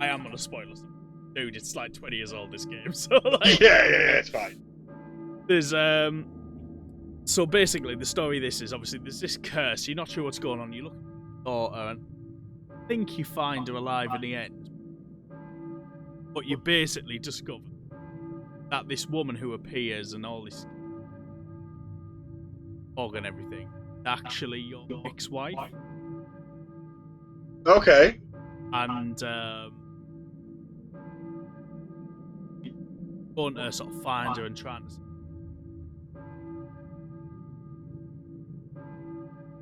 I am going to spoil it. Dude, it's like 20 years old, this game, so like... Yeah, it's fine. There's, So basically, the story of this is, obviously, there's this curse. You're not sure what's going on. You look at your daughter and think you find her alive in the end. But you basically discover that this woman who appears and all this fog and everything, actually your ex-wife. Okay. And going to sort of find her and trying to...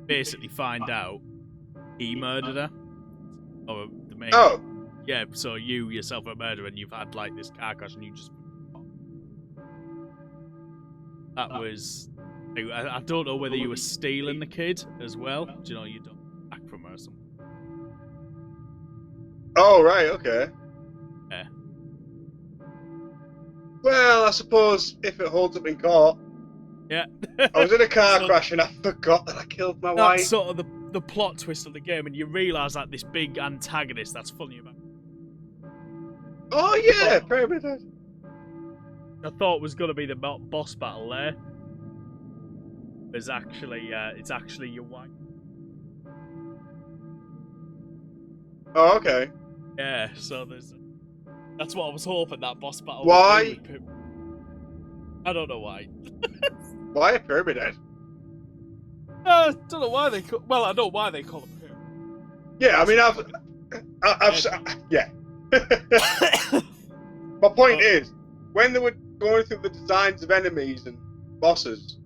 basically find out he murdered her. Or the main. Oh, Yeah, so you yourself are a murderer and you've had like this car crash and you just. That was. I don't know whether you were stealing the kid as well. Do you know you don't back from her or something? oh, right, okay. Yeah. Well, I suppose if it holds up in court. Yeah. I was in a car So- crash and I forgot that I killed my That's wife. sort of the plot twist of the game, and you realise that this big antagonist that's funny about. Oh, yeah, Pyramid Head. I thought was going to be the boss battle there. It's actually your wife. Oh, okay. Yeah, so that's what I was hoping that boss battle. Why? Would be. I don't know why. Why a Pyramid Head? I don't know why they call. Well, I know why they call him. Yeah, I mean, yeah. My point is, when they were going through the designs of enemies and bosses,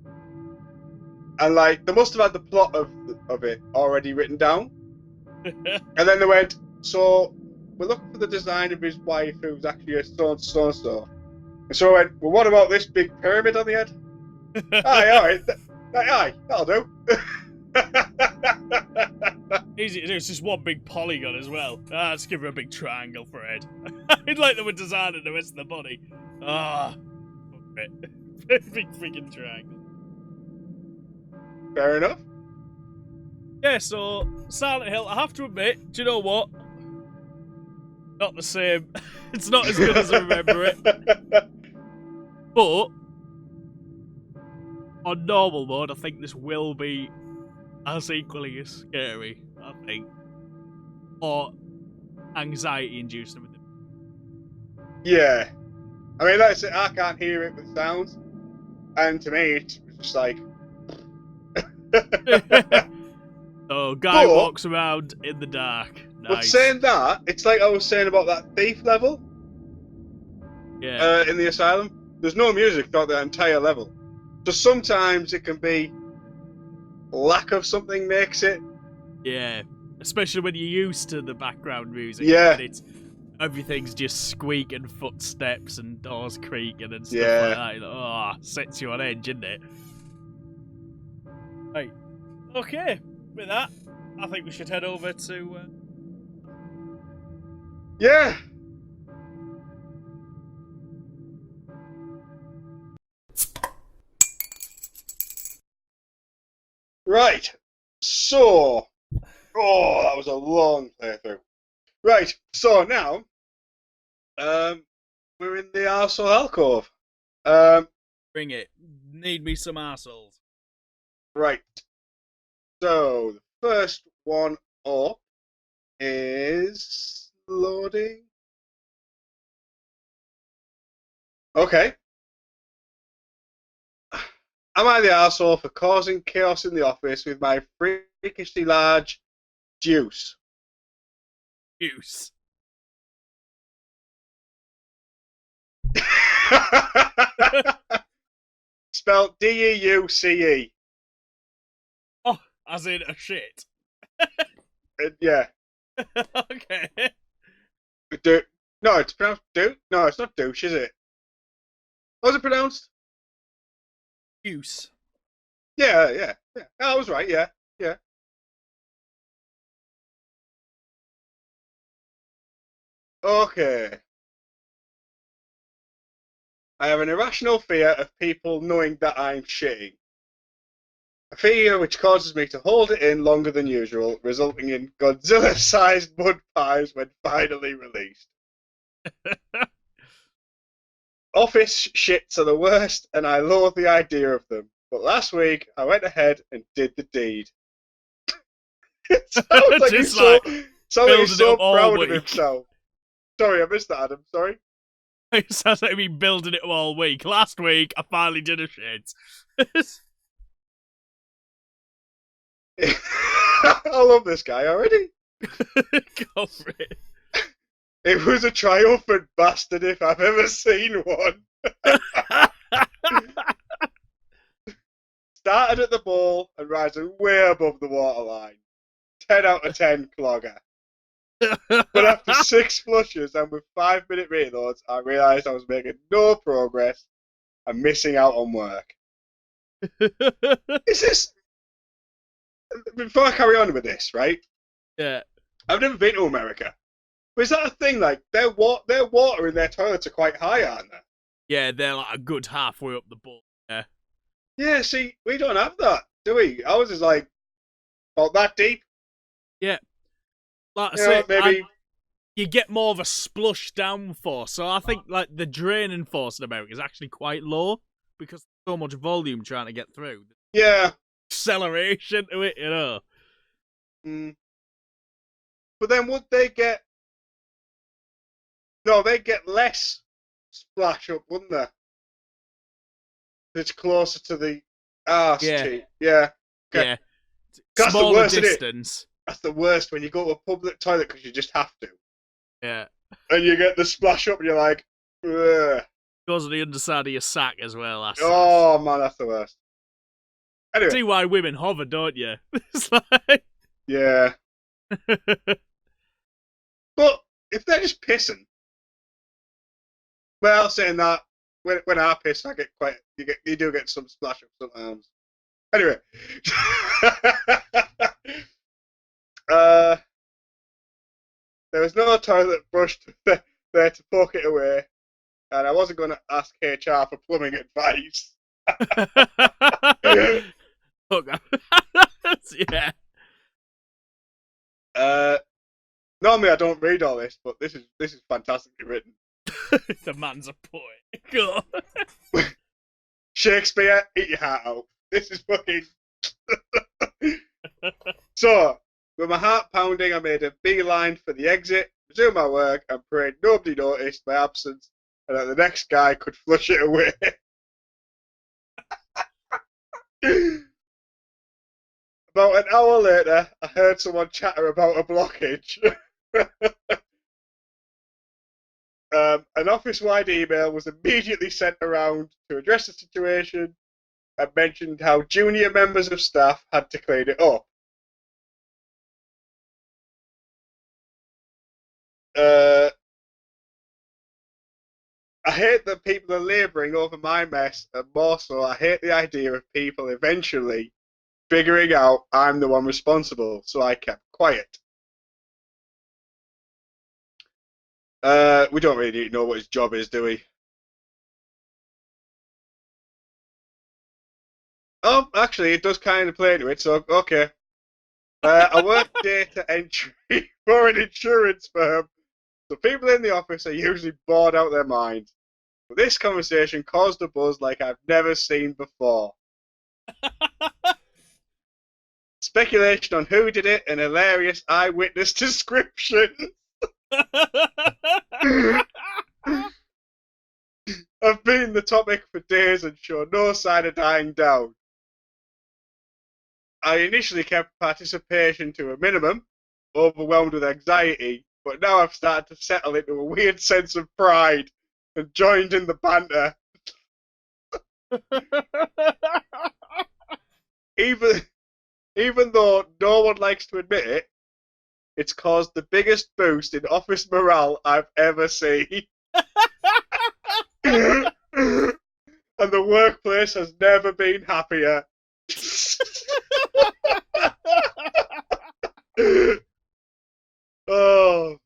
and like they must have had the plot of it already written down, and then they went, so we're looking for the design of his wife, who's actually a so-and-so. And so I went, well, what about this big pyramid on the head? Aye, alright, aye, that'll do. Easy to do. It's just one big polygon as well. Let's give her a big triangle for a head. I'd like they were designing the rest of the body. Big freaking triangle. Fair enough. Yeah, so Silent Hill, I have to admit, do you know what? Not the same. It's not as good as I remember it. But on normal mode, I think this will be as equally as scary, I think. Or anxiety inducing with it. Yeah. I mean, like I said, I can't hear it with sounds. And to me, it's just like... So, guy But- walks around in the dark. But Nice. saying that, it's like I was saying about that thief level Yeah. in the asylum. There's no music throughout the entire level. So sometimes it can be lack of something makes it. Yeah. Especially when you're used to the background music. Yeah. And everything's just squeaking footsteps and doors creaking and stuff Yeah. like that. Oh, sets you on edge, isn't it? Right. Okay. With that, I think we should head over to... Yeah. Right. So, that was a long playthrough. Right. So now, we're in the Arsehole Alcove. Bring it. Need me some arseholes. Right. So the first one up is loading. Okay. Am I the arsehole for causing chaos in the office with my freakishly large juice? Juice. Spelled D-E-U-C-E. Oh, as in a shit. Yeah. Okay. No, it's pronounced do. No, it's not douche, is it? How's it pronounced? Juice. Yeah. I was right, yeah. Okay. I have an irrational fear of people knowing that I'm shitting. A fear which causes me to hold it in longer than usual, resulting in Godzilla-sized mud pies when finally released. Office shits are the worst, and I loathe the idea of them. But last week, I went ahead and did the deed. It sounds like he's Just so up all proud week. of himself. Sorry, I missed that, Adam. Sorry. It sounds like I've been building it all week. Last week, I finally did a shit. I love this guy already. Go for it. It was a triumphant bastard if I've ever seen one. started at the bowl and rising way above the waterline. 10 out of 10 clogger. But after 6 flushes and with 5-minute reloads, I realised I was making no progress and missing out on work. Is this... Before I carry on with this, right? Yeah. I've never been to America. But is that a thing? Like, their water in their toilets are quite high, aren't they? Yeah, they're like a good halfway up the bowl. Yeah. Yeah, see, we don't have that, do we? Ours is like about that deep. Yeah. Like I You know, say, maybe... you get more of a splush down force. So I think like the draining force in America is actually quite low because there's so much volume trying to get through. Yeah. Acceleration to it, you know. Mm. But then would they get... No, they'd get less splash up, wouldn't they? It's closer to the arse cheek. Yeah. Okay. Yeah. That's the Smaller worst, isn't it? distance. That's the worst when you go to a public toilet because you just have to. Yeah. And you get the splash up and you're like, ugh. Goes on the underside of your sack as well. That's Oh, man, that's the worst. Anyway. See why women hover, don't you? It's like... Yeah. But if they're just pissing, well, saying that, when I piss, I get quite, you do get some splash up sometimes. Anyway. There was no toilet brush there to poke it away, and I wasn't going to ask HR for plumbing advice. Yeah. Normally I don't read all this, but this is fantastically written. The man's a poet. Go on. Shakespeare, eat your heart out. This is fucking... So, with my heart pounding, I made a beeline for the exit, resumed my work, and prayed nobody noticed my absence and that the next guy could flush it away. About an hour later, I heard someone chatter about a blockage. An office-wide email was immediately sent around to address the situation and mentioned how junior members of staff had to clean it up. I hate that people are labouring over my mess, and more so, I hate the idea of people eventually figuring out I'm the one responsible, so I kept quiet. We don't really know what his job is, do we? Oh, actually, it does kind of play into it, so okay. I work data entry for an insurance firm, so people in the office are usually bored out their minds. But this conversation caused a buzz like I've never seen before. Speculation on who did it and hilarious eyewitness description. I've been the topic for days and show no sign of dying down. I initially kept participation to a minimum, overwhelmed with anxiety, but now I've started to settle into a weird sense of pride and joined in the banter. Even though no one likes to admit it, it's caused the biggest boost in office morale I've ever seen. And the workplace has never been happier. Oh.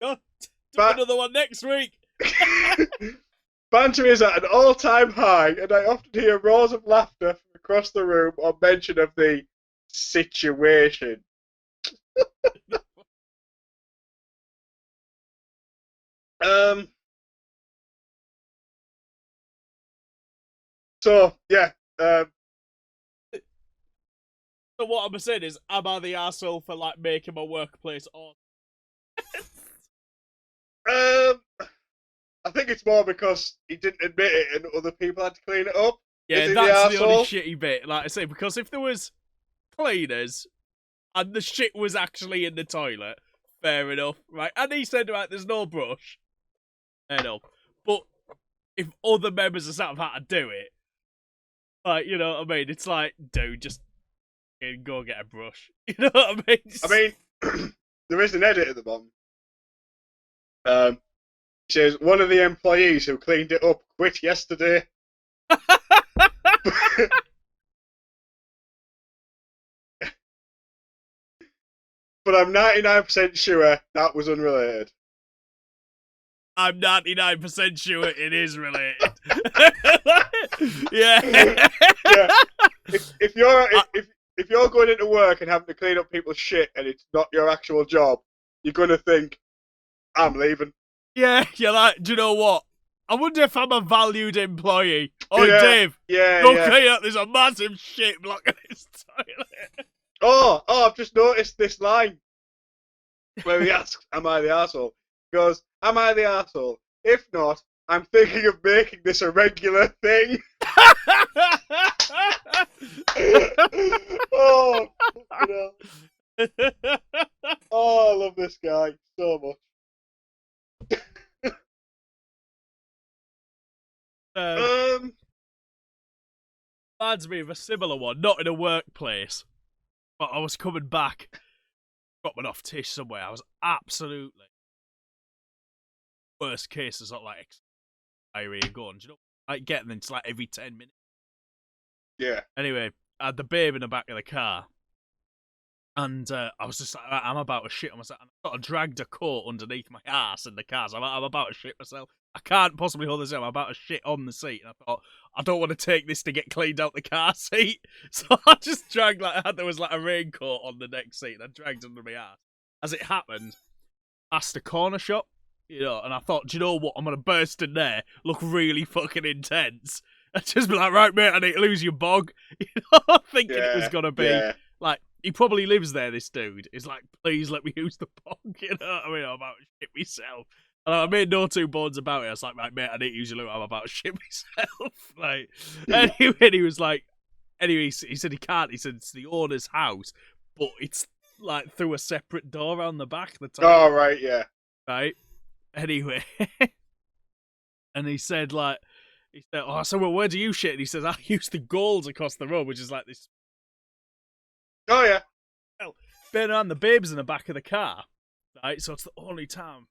Do another one next week. Banter is at an all-time high, and I often hear roars of laughter from across the room on mention of the situation. So, yeah. So what I'm saying is, am I the arsehole for like making my workplace awesome? I think it's more because he didn't admit it and other people had to clean it up. Yeah, that's the only shitty bit. Like I say, because if there was cleaners and the shit was actually in the toilet, fair enough, right? And he said, right, there's no brush. Fair enough. But if other members of staff had to do it, Like, you know what I mean? It's like, dude, just go get a brush. You know what I mean? I mean, there is an edit at the bottom. It says, one of the employees who cleaned it up quit yesterday. But I'm 99% sure that was unrelated. I'm 99% sure it is related. Yeah. Yeah. If you're going into work and having to clean up people's shit and it's not your actual job, you're gonna think, I'm leaving. Yeah, you're like, do you know what? I wonder if I'm a valued employee. Oh, Yeah, Dave. Yeah. Okay, there's a massive shit blocking this toilet. Oh, I've just noticed this line where he asks, am I the arsehole? He goes, am I the arsehole? If not, I'm thinking of making this a regular thing. Oh, you know. Oh, I love this guy so much. Reminds me of a similar one, not in a workplace, but I was coming back, got me off Tish somewhere. I was absolutely worst case is not like diarrhea going. Do you know, like getting into like every 10 minutes. Yeah. Anyway, I had the babe in the back of the car, and I was just like, I'm about to shit myself. And I sort of dragged a coat underneath my ass in the car, so I'm about to shit myself. I can't possibly hold this in. I'm about to shit on the seat, and I thought, I don't want to take this to get cleaned out the car seat, so I just dragged there was like a raincoat on the next seat, and I dragged under my ass. As it happened, past a corner shop, you know, and I thought, do you know what? I'm gonna burst in there, look really fucking intense, and just be like, right, mate, I need to lose your bog, you know, thinking it was gonna be like. He probably lives there, this dude. He's like, please let me use the bog, you know what I mean? I'm about to shit myself. And I made no two bones about it. I was like, right, mate, I need to use your loo. I'm about to shit myself. Like, anyway, he was like, anyway, he said he can't. He said it's the owner's house, but it's like through a separate door around the back of the toilet. Oh, right, yeah. Right? Anyway. And he said, oh, so well, where do you shit? And he says, I use the goals across the road, which is like this. Oh, yeah. Well, being around the babes in the back of the car, right? So it's the only time.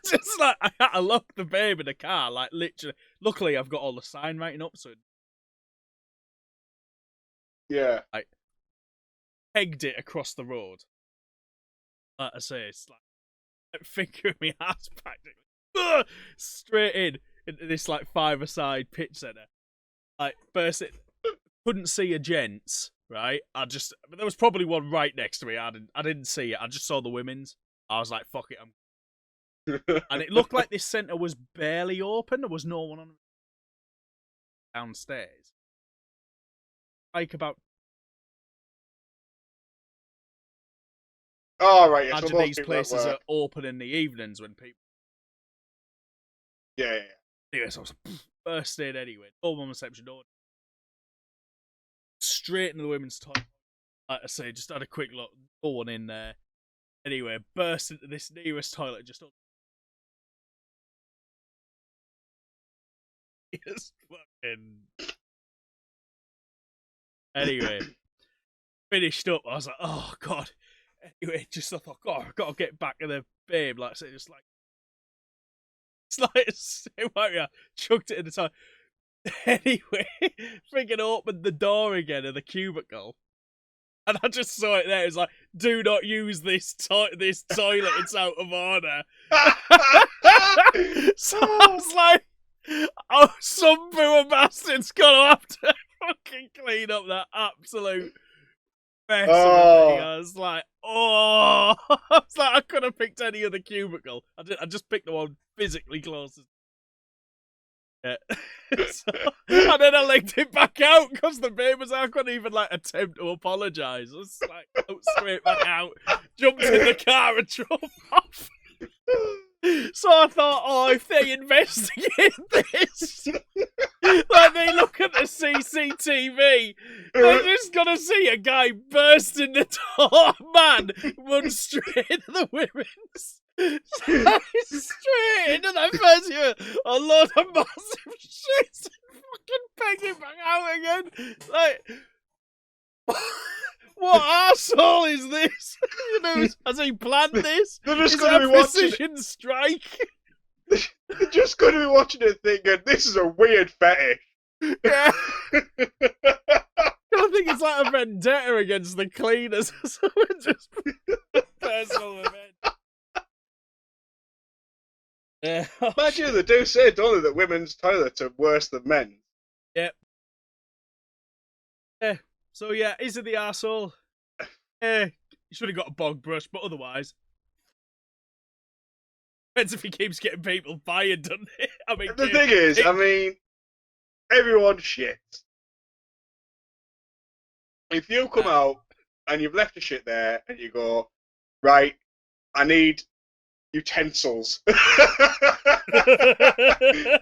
Just like, I had to lock the babe in the car, like literally. Luckily, I've got all the sign writing up, so. Yeah. I pegged it across the road. Like I say, it's like fingering my ass practically. Straight into this like 5-a-side pitch centre. Like, burst it. Couldn't see a gents, right? There was probably one right next to me. I didn't see it. I just saw the women's. I was like, fuck it, and it looked like this centre was barely open. There was no one on downstairs. Like about. Oh, right, yeah. Imagine So these places are open in the evenings when people. Yeah. Anyway, so I was burst in anyway. No one reception door. Straight into the women's toilet. Like I say, just had a quick look. No one in there. Anyway, burst into this nearest toilet. Just fucking. Anyway, finished up. I was like, oh god. Anyway, just I thought, God, I've got to get back to the babe. Like I say, just like. It's like, chucked it in the toilet. Anyway, freaking opened the door again of the cubicle, and I just saw it there. It was like, "Do not use this toilet. It's out of order." So I was like, "Oh, some poor bastard's gonna have to fucking clean up that absolute mess." Oh. I was like, "Oh!" I was like, I could have picked any other cubicle. I just picked the one physically closest. Yeah. And then I legged it back out because the babe was I couldn't even like attempt to apologise. I was like straight back out, jumped in the car and drove off. So I thought, oh, if they investigate this, like they look at the CCTV, they're just gonna see a guy burst in the door, man, run straight into the women's. Straight into that first year, a lot of massive shit peg it back out again. Like, what arsehole is this? You know, has he planned this? They're just Is going it to a be watching. precision strike? They're just going to be watching it thinking, this is a weird fetish. Yeah. I think it's like a vendetta against the cleaners or something. Just personal event. Yeah. Imagine they do say, don't they, that women's toilets are worse than men's. Yep. Yeah. So yeah, is it the arsehole? Yeah. He should have got a bog brush, but otherwise. Depends if he keeps getting people fired, doesn't it? I mean, The thing is, I mean, everyone shits. If you come out and you've left a shit there and you go, right, I need utensils. I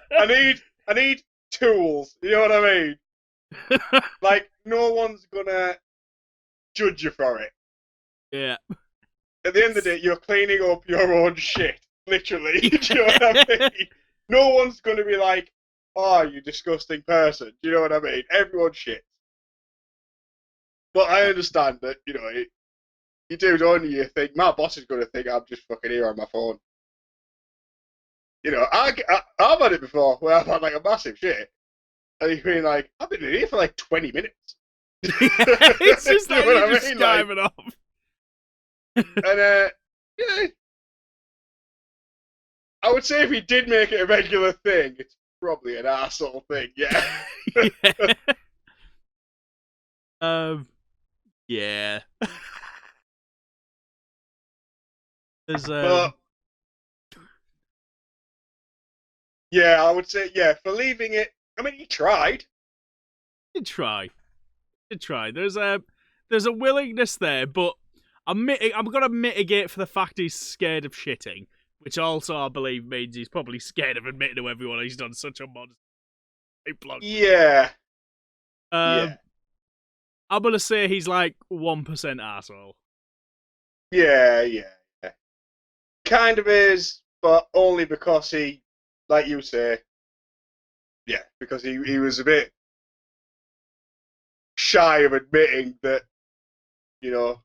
need tools. You know what I mean? Like, no one's gonna judge you for it. Yeah. At the end of the day, you're cleaning up your own shit. Literally. Do you know what I mean? No one's gonna be like, oh, you disgusting person. Do you know what I mean? Everyone shits. But I understand that, you know, you do, don't you? You think, my boss is going to think I'm just fucking here on my phone. You know, I've had it before where I've had like a massive shit. And you've been like, I've been in here for like 20 minutes. It's just like You know you're what I just mean? skiving off. And, yeah. I would say if he did make it a regular thing, it's probably an arsehole thing, yeah. Yeah. Yeah. There's But, yeah, I would say, yeah, for leaving it, I mean, he tried. Did try. There's a willingness there, but I'm gonna mitigate for the fact he's scared of shitting, which also I believe means he's probably scared of admitting to everyone he's done such a monster. Yeah. Yeah. I'm gonna say he's like 1% arsehole. Yeah. Kind of is, but only because he, like you say, yeah, because he was a bit shy of admitting that, you know.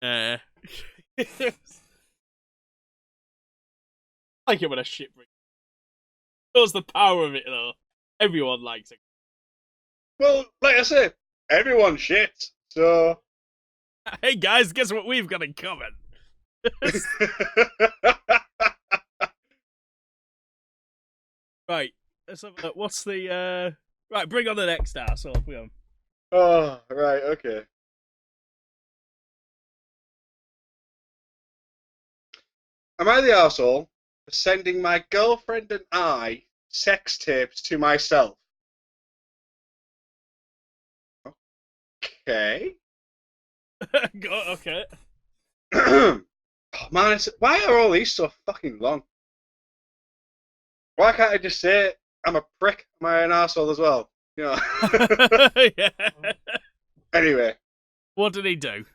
Like it when a shit ring. Shows the power of it though. Everyone likes it. Well, like I said, everyone shits, so. Hey guys, guess what we've got in common? Right. Let's have a look. What's the right, bring on the next arsehole. We on. Oh, right, okay. Am I the arsehole for sending my girlfriend and I sex tapes to myself? Okay. Okay. Oh, man, why are all these so fucking long? Why can't I just say I'm a prick? Am I an arsehole as well? You know. Yeah. Anyway. What did he do?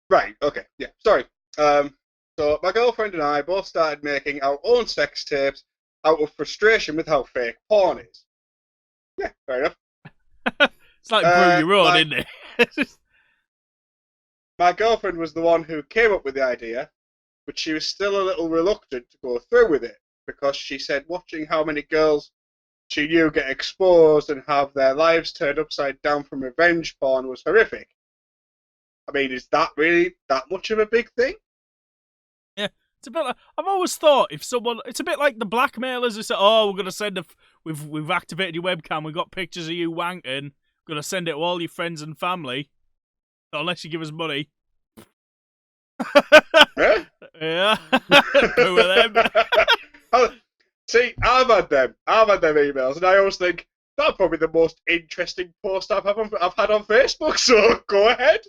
Right, okay, yeah, sorry. So my girlfriend and I both started making our own sex tapes out of frustration with how fake porn is. Yeah, fair enough. It's like brew your own, isn't it? My girlfriend was the one who came up with the idea, but she was still a little reluctant to go through with it because she said watching how many girls she knew get exposed and have their lives turned upside down from revenge porn was horrific. I mean, is that really that much of a big thing? Yeah, it's a bit like, I've always thought if someone, it's a bit like the blackmailers who say, "Oh, we're gonna send we've activated your webcam, we've got pictures of you wanking, we're gonna send it to all your friends and family, unless you give us money." Huh? Yeah, who are them? See, I've had them emails, and I always think that's probably the most interesting post I've had on Facebook. So go ahead.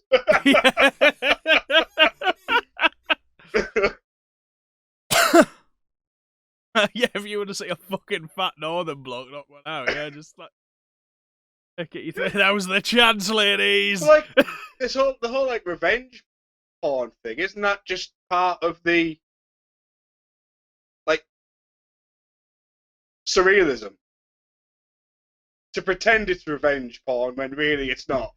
Yeah, if you want to see a fucking fat northern bloke knock one out, yeah, just like, look at you. That was the chance, ladies. Like the whole like revenge porn thing, isn't that just part of the like surrealism. To pretend it's revenge porn when really it's not.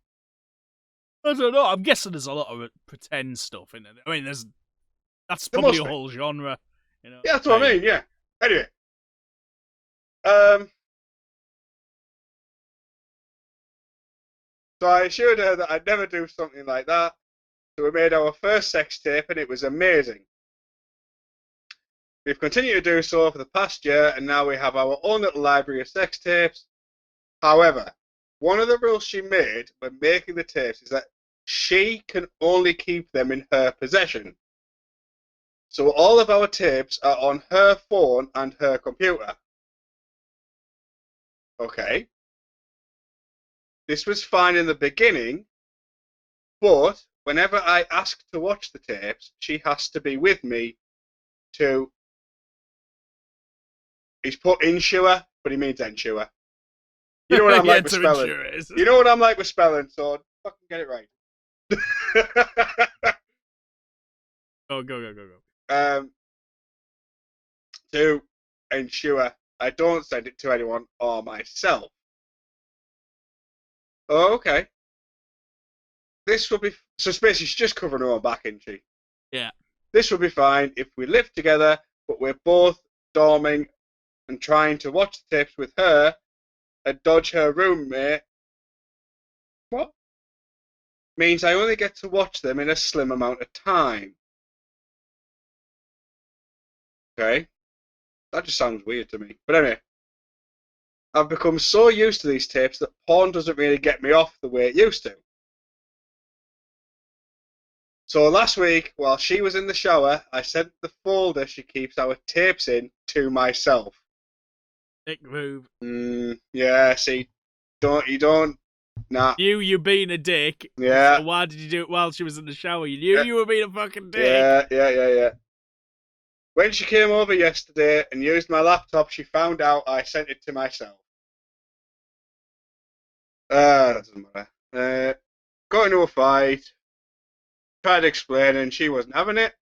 I don't know. I'm guessing there's a lot of pretend stuff in it. I mean, that's There probably must a be. whole genre. You know. Yeah, that's what I Hey. mean, yeah. Anyway. So I assured her that I'd never do something like that. So we made our first sex tape and it was amazing. We've continued to do so for the past year and now we have our own little library of sex tapes. However, one of the rules she made when making the tapes is that she can only keep them in her possession. So all of our tapes are on her phone and her computer. Okay. This was fine in the beginning, but whenever I ask to watch the tapes, she has to be with me to... He's put insure, but he means ensure. You know what I'm Yeah, like with to spelling. ensure it is. You know what I'm like with spelling, so fucking get it right. Go. To ensure I don't send it to anyone or myself. Oh, okay. This will be... So basically she's just covering her own back, isn't she? Yeah. This will be fine if we live together, but we're both dorming and trying to watch the tapes with her and dodge her roommate. What? Means I only get to watch them in a slim amount of time. Okay? That just sounds weird to me. But anyway, I've become so used to these tapes that porn doesn't really get me off the way it used to. So last week, while she was in the shower, I sent the folder she keeps our tapes in to myself. Dick move. Yeah, see, you don't. Nah. You being a dick. Yeah. So why did you do it while she was in the shower? You knew you were being a fucking dick. Yeah. When she came over yesterday and used my laptop, she found out I sent it to myself. That doesn't matter. Got into a fight. Tried explaining, she wasn't having it.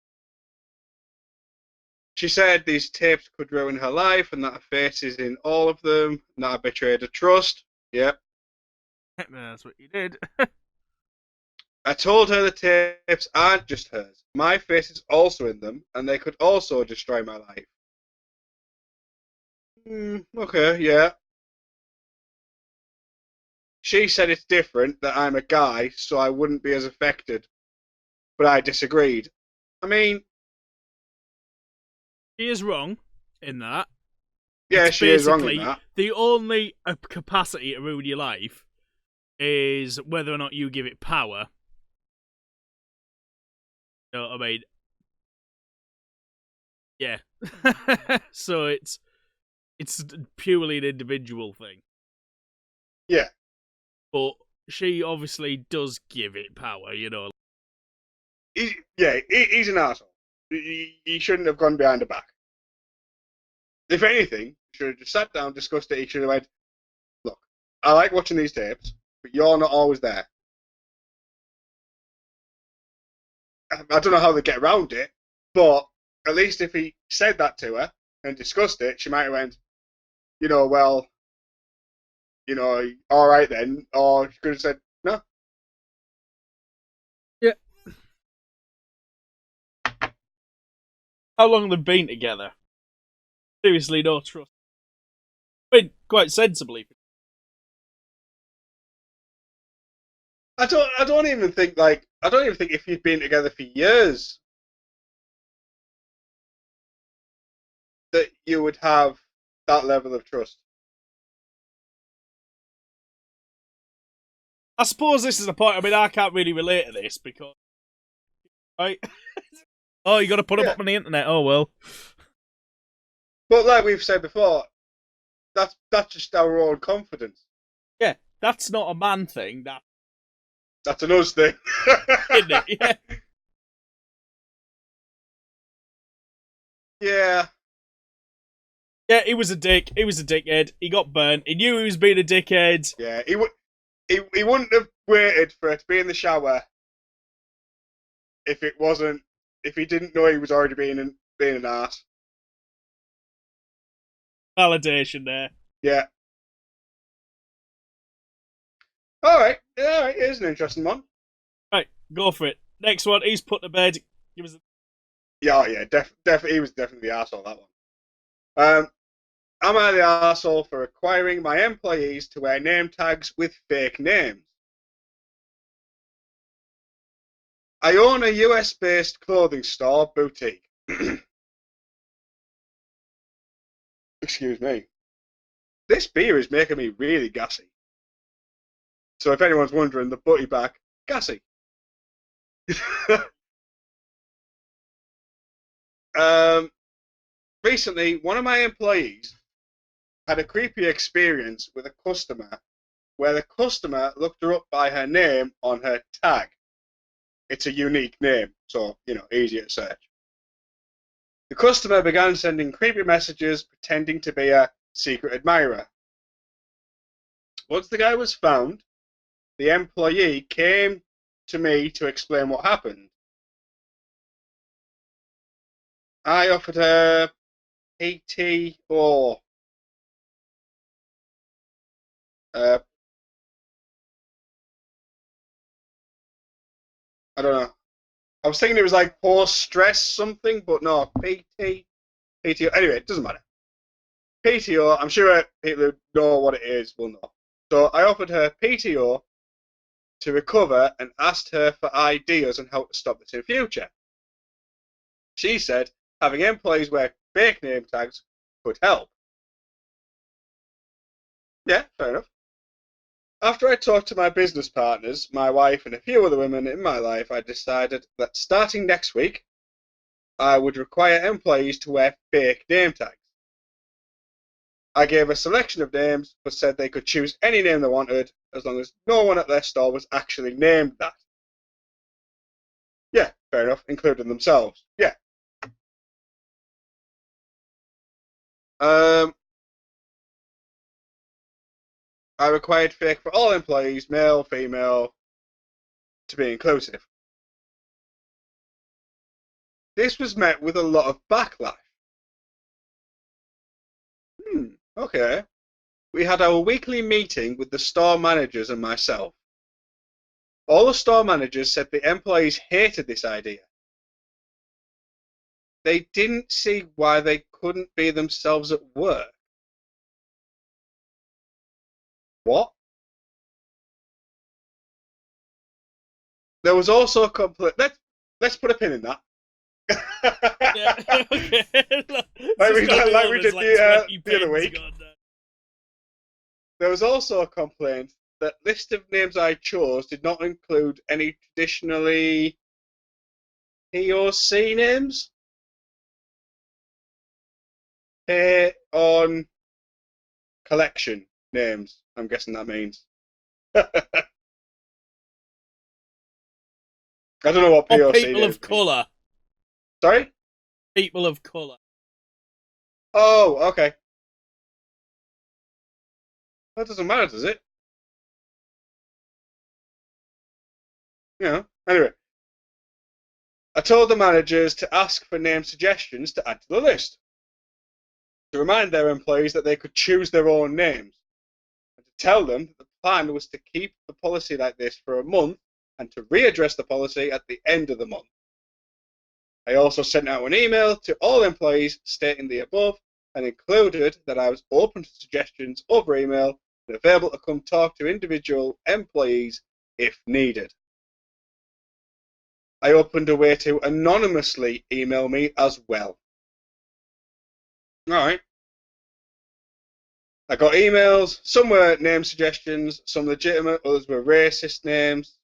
She said these tapes could ruin her life and that her face is in all of them, and that I betrayed her trust. Yep. That's what you did. I told her the tapes aren't just hers. My face is also in them, and they could also destroy my life. Okay, yeah. She said it's different, that I'm a guy, so I wouldn't be as affected. But I disagreed. I mean... She is wrong in that. Yeah, It's she is wrong in basically that. the only capacity to ruin your life is whether or not you give it power. You know what I mean? Yeah. So it's purely an individual thing. Yeah. But she obviously does give it power, you know. He's an arsehole. He shouldn't have gone behind her back. If anything, he should have just sat down, discussed it. He should have went, look, I like watching these tapes, but you're not always there. I don't know how they get around it, but at least if he said that to her and discussed it, she might have went, well, all right then. Or she could have said, no. Yeah. How long have they been together? Seriously, no trust. I mean, quite sensibly. I don't even think if you'd been together for years that you would have that level of trust. I suppose this is the point. I mean, I can't really relate to this because, right? Oh, you got to put them up on the internet. Oh well. But like we've said before, that's just our own confidence. Yeah, that's not a man thing. That's an us thing. Isn't it? Yeah. Yeah. Yeah, he was a dick. He was a dickhead. He got burnt. He knew he was being a dickhead. Yeah, he wouldn't have waited for it to be in the shower if he didn't know he was already being an arse. Validation there. Yeah. Alright, here's an interesting one. Right, go for it. Next one, he's put to bed. Give us a... Yeah, he was definitely the arsehole, that one. Am I the arsehole for requiring my employees to wear name tags with fake names? I own a US-based clothing store boutique. Excuse me. This beer is making me really gassy. So if anyone's wondering, the butty back, gassy. Recently, one of my employees had a creepy experience with a customer where the customer looked her up by her name on her tag. It's a unique name, so, easier to search. The customer began sending creepy messages pretending to be a secret admirer. Once the guy was found, the employee came to me to explain what happened. I offered her PTO. I don't know. I was thinking it was like post-stress something, but no, PTO. Anyway, it doesn't matter. PTO, I'm sure people who know what it is will know. So I offered her PTO to recover and asked her for ideas on how to stop this in future. She said having employees wear fake name tags could help. Yeah, fair enough. After I talked to my business partners, my wife, and a few other women in my life, I decided that starting next week, I would require employees to wear fake name tags. I gave a selection of names, but said they could choose any name they wanted, as long as no one at their store was actually named that. Yeah, fair enough, including themselves. Yeah. I required fake for all employees, male, female, to be inclusive. This was met with a lot of backlash. Okay. We had our weekly meeting with the store managers and myself. All the store managers said the employees hated this idea. They didn't see why they couldn't be themselves at work. What? There was also a complaint. Let's put a pin in that. Yeah, okay. like we did the other week. There was also a complaint that list of names I chose did not include any traditionally POC names. Pay on collection names, I'm guessing that means. I don't know what POC people names of colour. Sorry? People of colour. Oh, okay. That doesn't matter, does it? Anyway. I told the managers to ask for name suggestions to add to the list, to remind their employees that they could choose their own names, and to tell them that the plan was to keep the policy like this for a month and to readdress the policy at the end of the month. I also sent out an email to all employees stating the above and included that I was open to suggestions over email and available to come talk to individual employees if needed. I opened a way to anonymously email me as well. Alright. I got emails, some were name suggestions, some legitimate, others were racist names,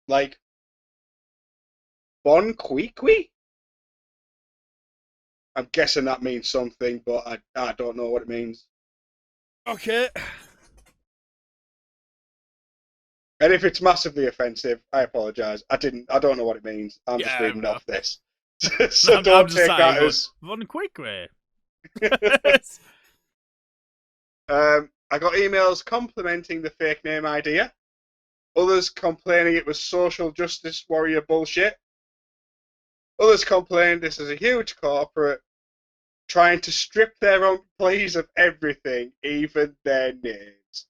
like Bon Kwee? I'm guessing that means something, but I don't know what it means. Okay. And if it's massively offensive, I apologise. I don't know what it means. I'm just reading off this. So don't take that as Von Quickray. I got emails complimenting the fake name idea. Others complaining it was social justice warrior bullshit. Others complained this is a huge corporate trying to strip their own employees of everything, even their names.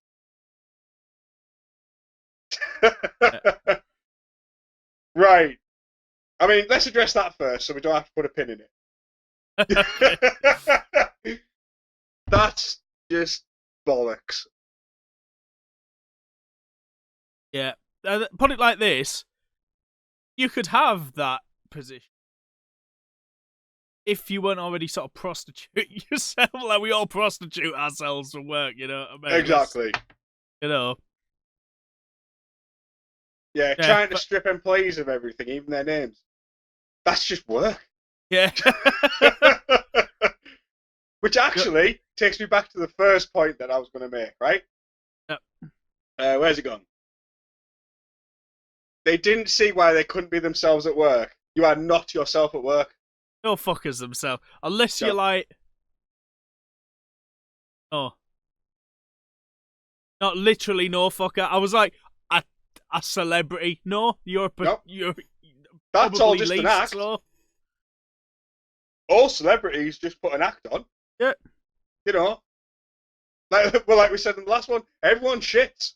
Right. I mean, let's address that first so we don't have to put a pin in it. That's just bollocks. Yeah. Put it like this. You could have that position if you weren't already sort of prostituting yourself. Like, we all prostitute ourselves for work, you know what I mean? Exactly. You know. Yeah, trying to strip employees of everything, even their names. That's just work. Yeah. Which actually takes me back to the first point that I was going to make, right? Yep. Where's it gone? They didn't see why they couldn't be themselves at work. You are not yourself at work. No fuckers themselves. Unless you're like... Oh. Not literally no fucker. I was like, a celebrity. No, you're... Nope. You're That's all just an act. So. All celebrities just put an act on. Yeah. You know? Like we said in the last one, everyone shits.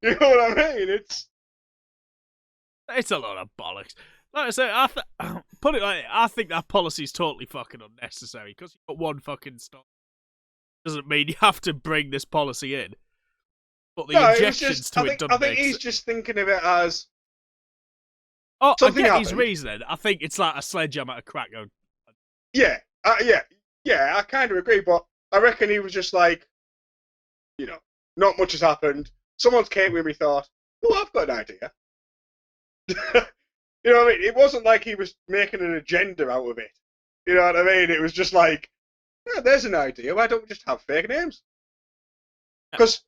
You know what I mean? It's a lot of bollocks. Like I say, put it like I think that policy's totally fucking unnecessary because you've got one fucking stop. Doesn't mean you have to bring this policy in. But the objections to it doesn't I think he's just thinking of it as. Oh, I get happened. his reasoning. I think it's like a sledgehammer at a crack going. Yeah, I kind of agree, but I reckon he was just like, you know, not much has happened. Someone's came with me, thought, oh, I've got an idea. You know what I mean? It wasn't like he was making an agenda out of it. You know what I mean? It was just like, yeah, there's an idea. Why don't we just have fake names? Because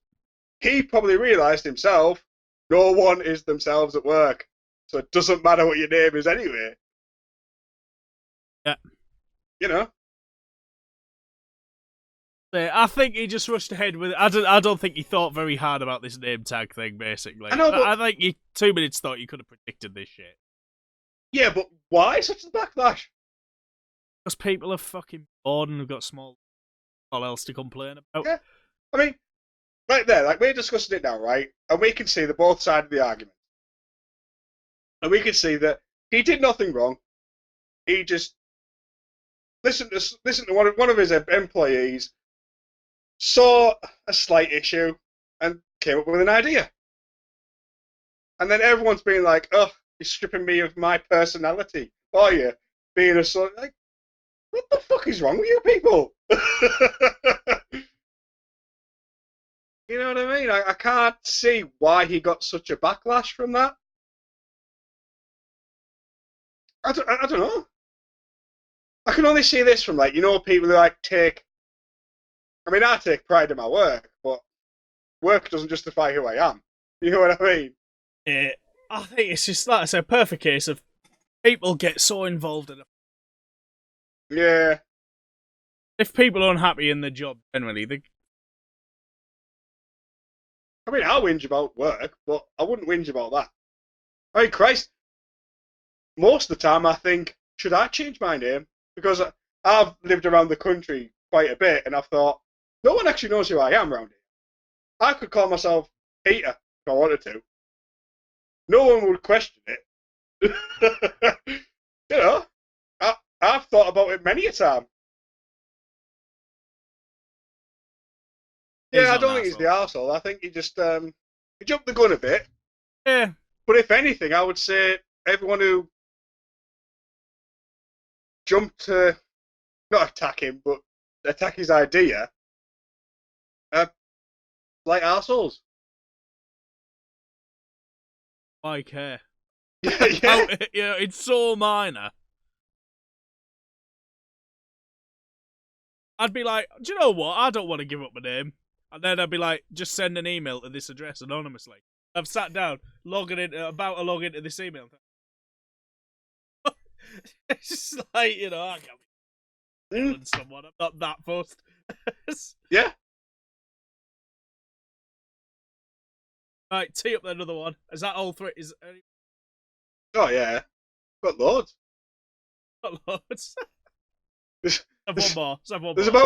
he probably realised himself, no one is themselves at work. So it doesn't matter what your name is anyway. Yeah. You know? I think he just rushed ahead with it. I don't think he thought very hard about this name tag thing, basically. I know, but... I think he 2 minutes thought you could have predicted this shit. Yeah, but why such a backlash? Because people are fucking bored and have got small all else to complain about. Yeah. I mean, right there, like we're discussing it now, right? And we can see the both sides of the argument. And we can see that he did nothing wrong. He just listened to one of his employees, saw a slight issue, and came up with an idea. And then everyone's being like, oh, you're stripping me of my personality. Are you? Being a sort like, what the fuck is wrong with you people? You know what I mean? I can't see why he got such a backlash from that. I don't know. I can only see this from, like, you know, people who like take. I mean, I take pride in my work, but work doesn't justify who I am. You know what I mean? Yeah, I think it's just like I said, a perfect case of people get so involved in it. Yeah. If people are unhappy in their job, generally, I mean, I'll whinge about work, but I wouldn't whinge about that. I mean, Christ, most of the time I think, should I change my name? Because I've lived around the country quite a bit, and I've thought, no one actually knows who I am around here. I could call myself Peter if I wanted to. No one would question it. You know, I've thought about it many a time. Yeah, I don't think he's the arsehole. I think he just he jumped the gun a bit. Yeah. But if anything, I would say everyone who jumped to not attack him, but attack his idea, like arseholes. I care. Yeah. You know, it's so minor. I'd be like, do you know what? I don't want to give up my name. And then I'd be like, just send an email to this address anonymously. I've sat down, about to log into this email. It's just like, you know, I can't be killing someone. I'm not that fussed. Yeah. Right, tee up another one. Is that all three? Oh yeah. Got loads. Got loads. There's, Have there's, one more. Have one there's more.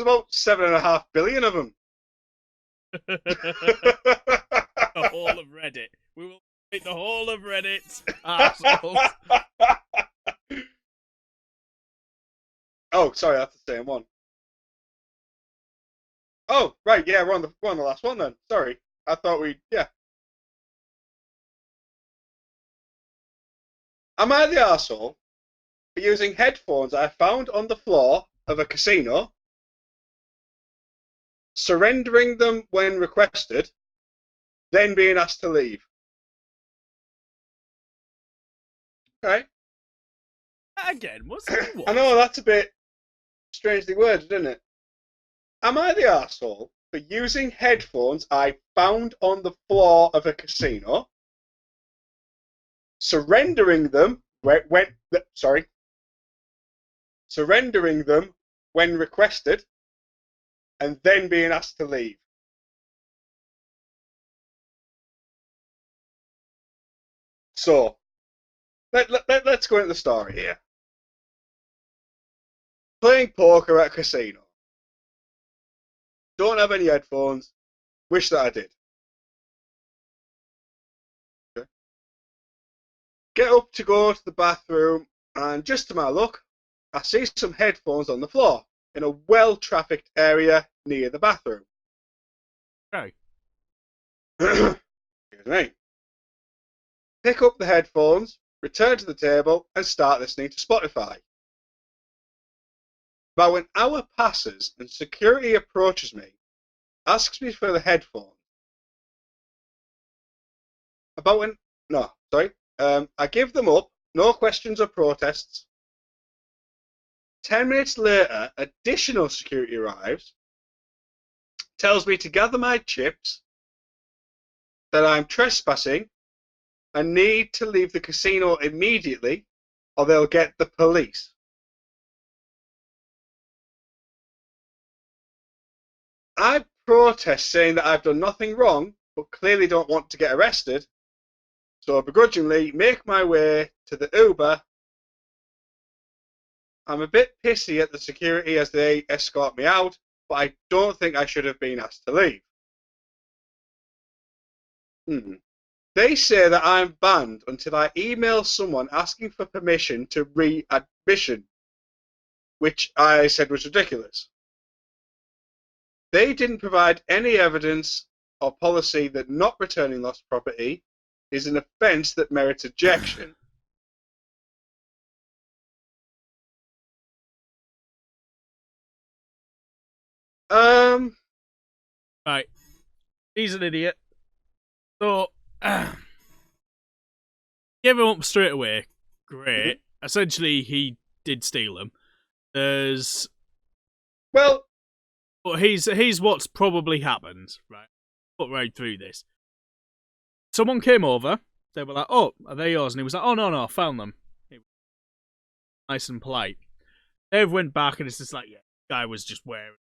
about 7.5 billion of them. The whole of Reddit. We will make the whole of Reddit arseholes. Oh, sorry, that's the same one. Oh, right, yeah, we're on the last one then. Sorry, I thought yeah. Am I the arsehole for using headphones I found on the floor of a casino, surrendering them when requested, then being asked to leave? Okay. Again, what's the I know that's a bit strangely worded, isn't it? Am I the arsehole for using headphones I found on the floor of a casino, surrendering them surrendering them when requested, and then being asked to leave? So, let's go into the story here. Playing poker at a casino. Don't have any headphones. Wish that I did. Okay. Get up to go to the bathroom, and just to my luck, I see some headphones on the floor in a well-trafficked area near the bathroom. Okay. Excuse me. Pick up the headphones, return to the table, and start listening to Spotify. About an hour passes and security approaches me, asks me for the headphones. I give them up, no questions or protests. 10 minutes later, additional security arrives, tells me to gather my chips, that I'm trespassing, and need to leave the casino immediately, or they'll get the police. I protest, saying that I've done nothing wrong, but clearly don't want to get arrested, so I begrudgingly make my way to the Uber. I'm a bit pissy at the security as they escort me out, but I don't think I should have been asked to leave. They say that I'm banned until I email someone asking for permission to readmission, which I said was ridiculous. They didn't provide any evidence or policy that not returning lost property is an offence that merits ejection. Right. He's an idiot. So, give him up straight away. Great. Essentially, he did steal them. Well, But he's what's probably happened, right? Put right through this. Someone came over. They were like, "Oh, are they yours?" And he was like, "Oh no, I found them." Nice and polite. They went back, and it's just like, "Yeah, the guy was just wearing."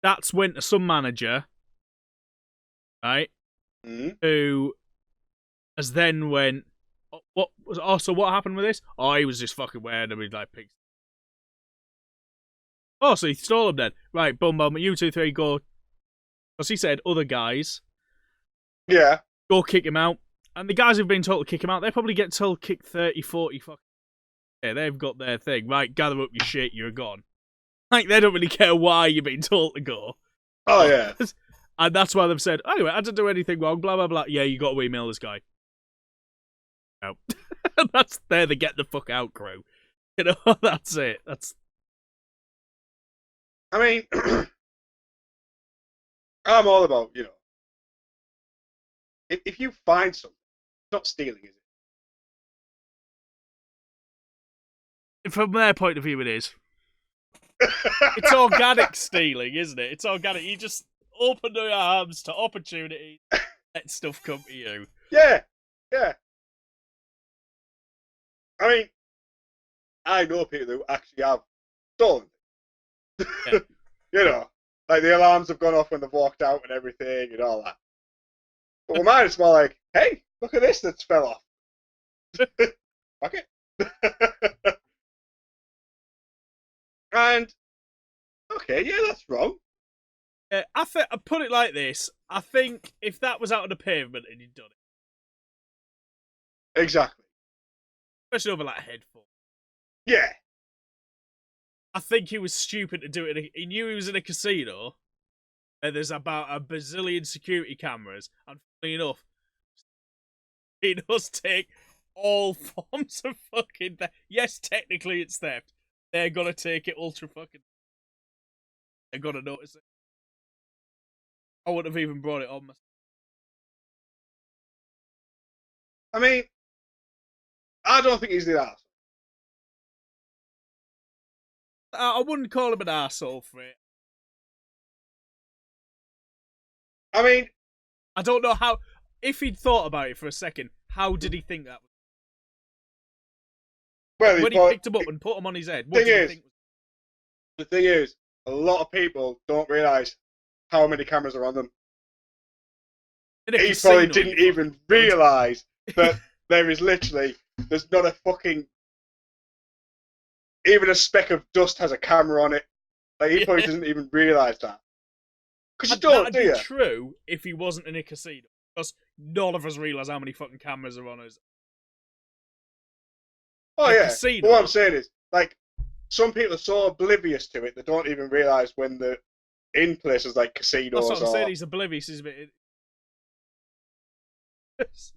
That's when some manager, right, who has then went, "What was? Oh, so what happened with this? Oh, he was just fucking wearing them. He's like pigs. Oh, so he stole them then, right? Boom, boom. You two, three, go." Because he said other guys. Yeah. Go kick him out. And the guys who've been told to kick him out, they probably get told kick 30, 40 fucking. Yeah, they've got their thing. Right, gather up your shit, you're gone. Like, they don't really care why you're being told to go. Oh, yeah. And that's why they've said, anyway, I didn't do anything wrong, blah, blah, blah. Yeah, you got to email this guy. No. They're the get the fuck out crew. You know, that's it. I mean, I'm all about, if you find something, it's not stealing, is it? From their point of view, it is. It's organic stealing, isn't it? It's organic. You just open your arms to opportunity, let stuff come to you. Yeah. I mean, I know people who actually have stolen things. Yeah. Like the alarms have gone off when they've walked out and everything and all that. But with mine, it's more like, hey, look at this that's fell off. Fuck it. And okay, yeah, that's wrong. I put it like this. I think if that was out on the pavement and he'd done it, Exactly. especially over like a headphone, Yeah. I think he was stupid to do it. He knew he was in a casino, and there's about a bazillion security cameras, and funny enough, he does take all forms of fucking theft. Yes, technically it's theft. They're gonna take it ultra fucking. They're gonna notice it. I wouldn't have even brought it on myself. I mean, I don't think he's the ass. I wouldn't call him an arsehole for it. I mean, I don't know how. If he'd thought about it for a second, how did he think that? well, When he picked him up and put him on his head, what did he think? The thing is, a lot of people don't realise how many cameras are on them. He probably didn't even realise that there is literally, there's not a fucking, even a speck of dust has a camera on it. Like, he probably doesn't even realise that. Because you don't, do you? That'd be true if he wasn't in a casino. Because none of us realise how many fucking cameras are on us. Oh, The yeah. casino. But what I'm saying is, like, some people are so oblivious to it, they don't even realise when they're in places like casinos. That's what I'm saying, he's oblivious. He's a bit.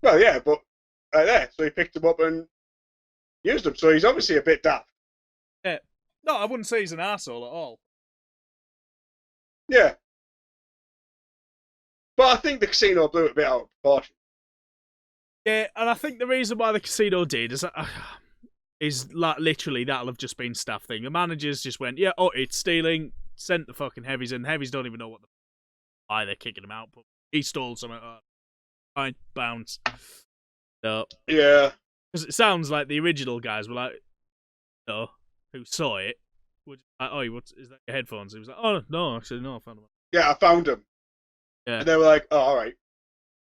Well, yeah, but there, so he picked them up and used them. So he's obviously a bit daft. Yeah. No, I wouldn't say he's an arsehole at all. Yeah. But I think the casino blew it a bit out of proportion. Yeah, and I think the reason why the casino did is like literally that'll have just been staff thing. The managers just went, yeah, oh, it's stealing. Sent the fucking heavies in. Heavies don't even know why they're kicking him out. But he stole something. Fine, bounce. No. Yeah. Because it sounds like the original guys were like, no, who saw it, were like, oh, is that your headphones? He was like, oh, no, actually, no, I found them. Yeah, I found them. Yeah. And they were like, oh, all right.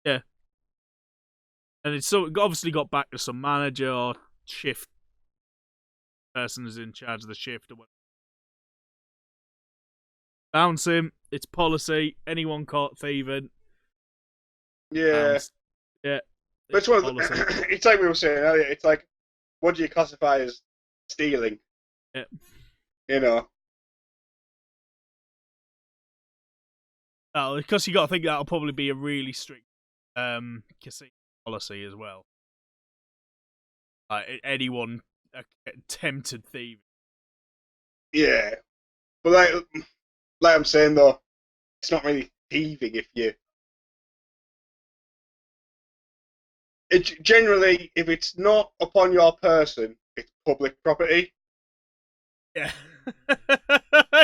Yeah. And it obviously got back to some manager or shift person who's in charge of the shift or whatever. Bounce him. It's policy. Anyone caught thieving. Yeah. Bounce. Yeah. But it's one of the, it's like we were saying earlier. It's like, what do you classify as stealing? Yeah. You know. Oh, because you got to think that'll probably be a really strict casino policy as well. Like anyone attempted thieving. Yeah. But like I'm saying though, it's not really thieving if you. Generally, if it's not upon your person, it's public property. Yeah.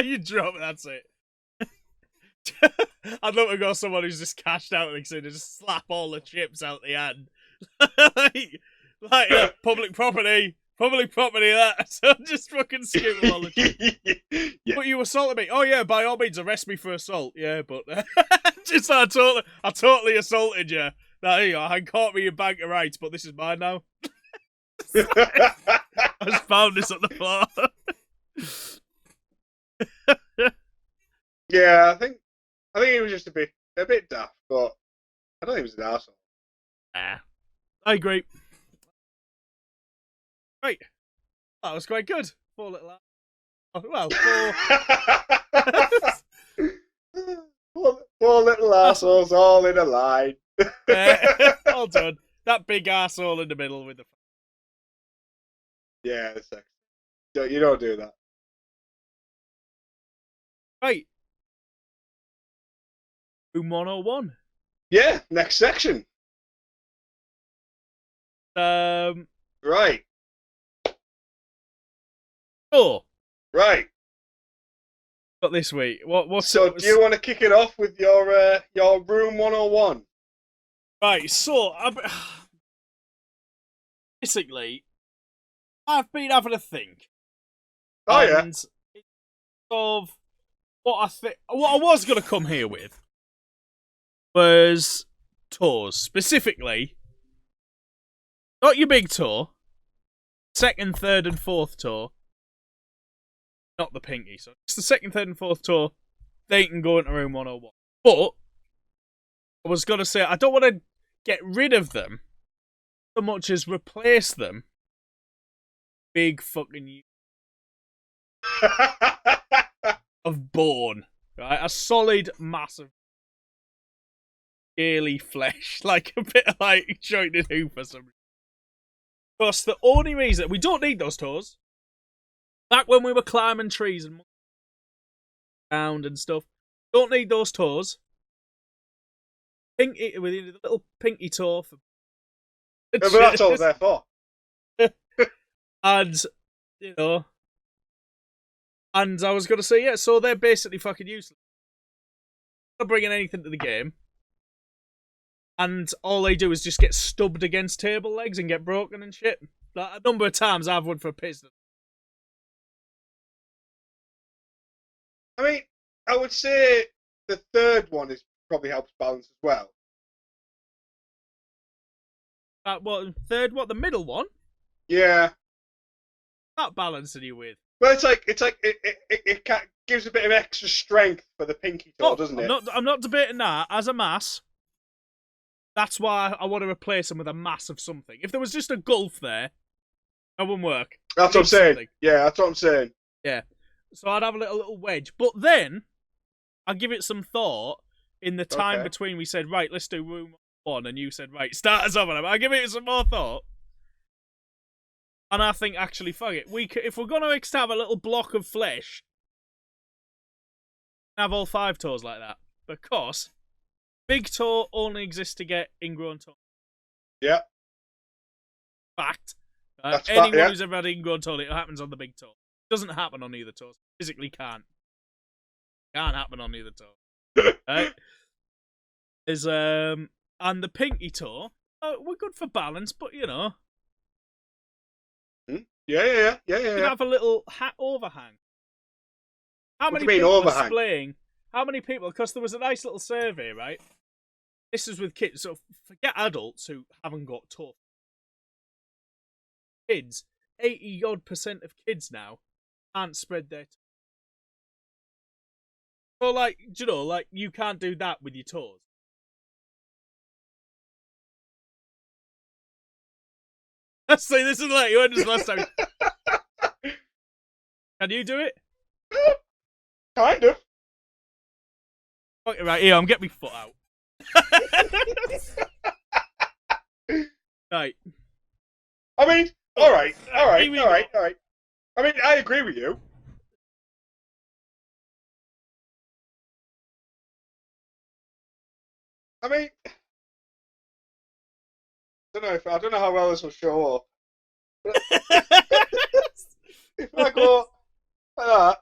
You drop it, that's it. I'd love to go someone who's just cashed out and just slap all the chips out the hand. like public property, that. So just fucking skip all the chips. Yeah. But you assaulted me. Oh yeah, by all means, arrest me for assault. Yeah, but just I totally assaulted you. Now here you go. I caught me in bank of rights, but this is mine now. I just found this on the floor. Yeah, I think he was just a bit daft, but I don't think he was an arsehole. I agree. Right. That was quite good. 4 little... well, 4... Four little assholes all in a line. All done. That big arsehole in the middle with the... Yeah, that's sexy. You don't do that. Right. Room 101. Yeah, next section. Right. Oh. Right. Got this week. What's so? Do you want to kick it off with your room 101? Right. So, basically, I've been having a think. Oh yeah. And of what I was going to come here with was tours, specifically not your big tour, second, third, and fourth tour. not the pinky. So it's the second, third, and fourth toe. They can go into room 101. But I was gonna say I don't want to get rid of them so much as replace them. Big fucking of bone, right? A solid, massive, scaly flesh, like a bit like jointed hoof or something. Because the only reason we don't need those toes. Back when we were climbing trees and around and stuff, don't need those toes. Pinky with a little pinky toe for. Yeah, but that's all they're for. And you know, and I was gonna say yeah, so they're basically fucking useless. Not bringing anything to the game, and all they do is just get stubbed against table legs and get broken and shit. Like, a number of times I've won for a piston. I mean, I would say the third one is probably helps balance as well. What third? What the middle one? Yeah. Not balancing you with. Well, it's like it gives a bit of extra strength for the pinky toe, doesn't it? I'm not debating that as a mass. That's why I want to replace them with a mass of something. If there was just a gulf there, that wouldn't work. That's what I'm saying. Yeah, that's what I'm saying. Yeah. So I'd have a little wedge. But then, I'll give it some thought in the time between we said, right, let's do room 1, and you said, right, start us off on them. I'll give it some more thought. And I think, actually, fuck it. If we're going to have a little block of flesh, have all 5 toes like that. Because big toe only exists to get ingrown toe. Yeah. Fact. Anyone who's ever had ingrown toe, it happens on the big toe. It doesn't happen on either toe. Physically can't. Can't happen on either toe. Right? And the pinky toe, we're good for balance, but you know. Yeah. You have a little hat overhang. How many do you mean, people overhang? are displaying? How many people? Because there was a nice little survey, right? This is with kids, so forget adults who haven't got toe. Kids, 80% of kids now can't spread their toes. So, like, you know, like, you can't do that with your toes. See, this is like you heard this last time. Can you do it? Kind of. Okay, right, here, I'm getting my foot out. Right. I mean, all right. I mean, I agree with you. I mean, I don't know how well this will show up. If I go like that,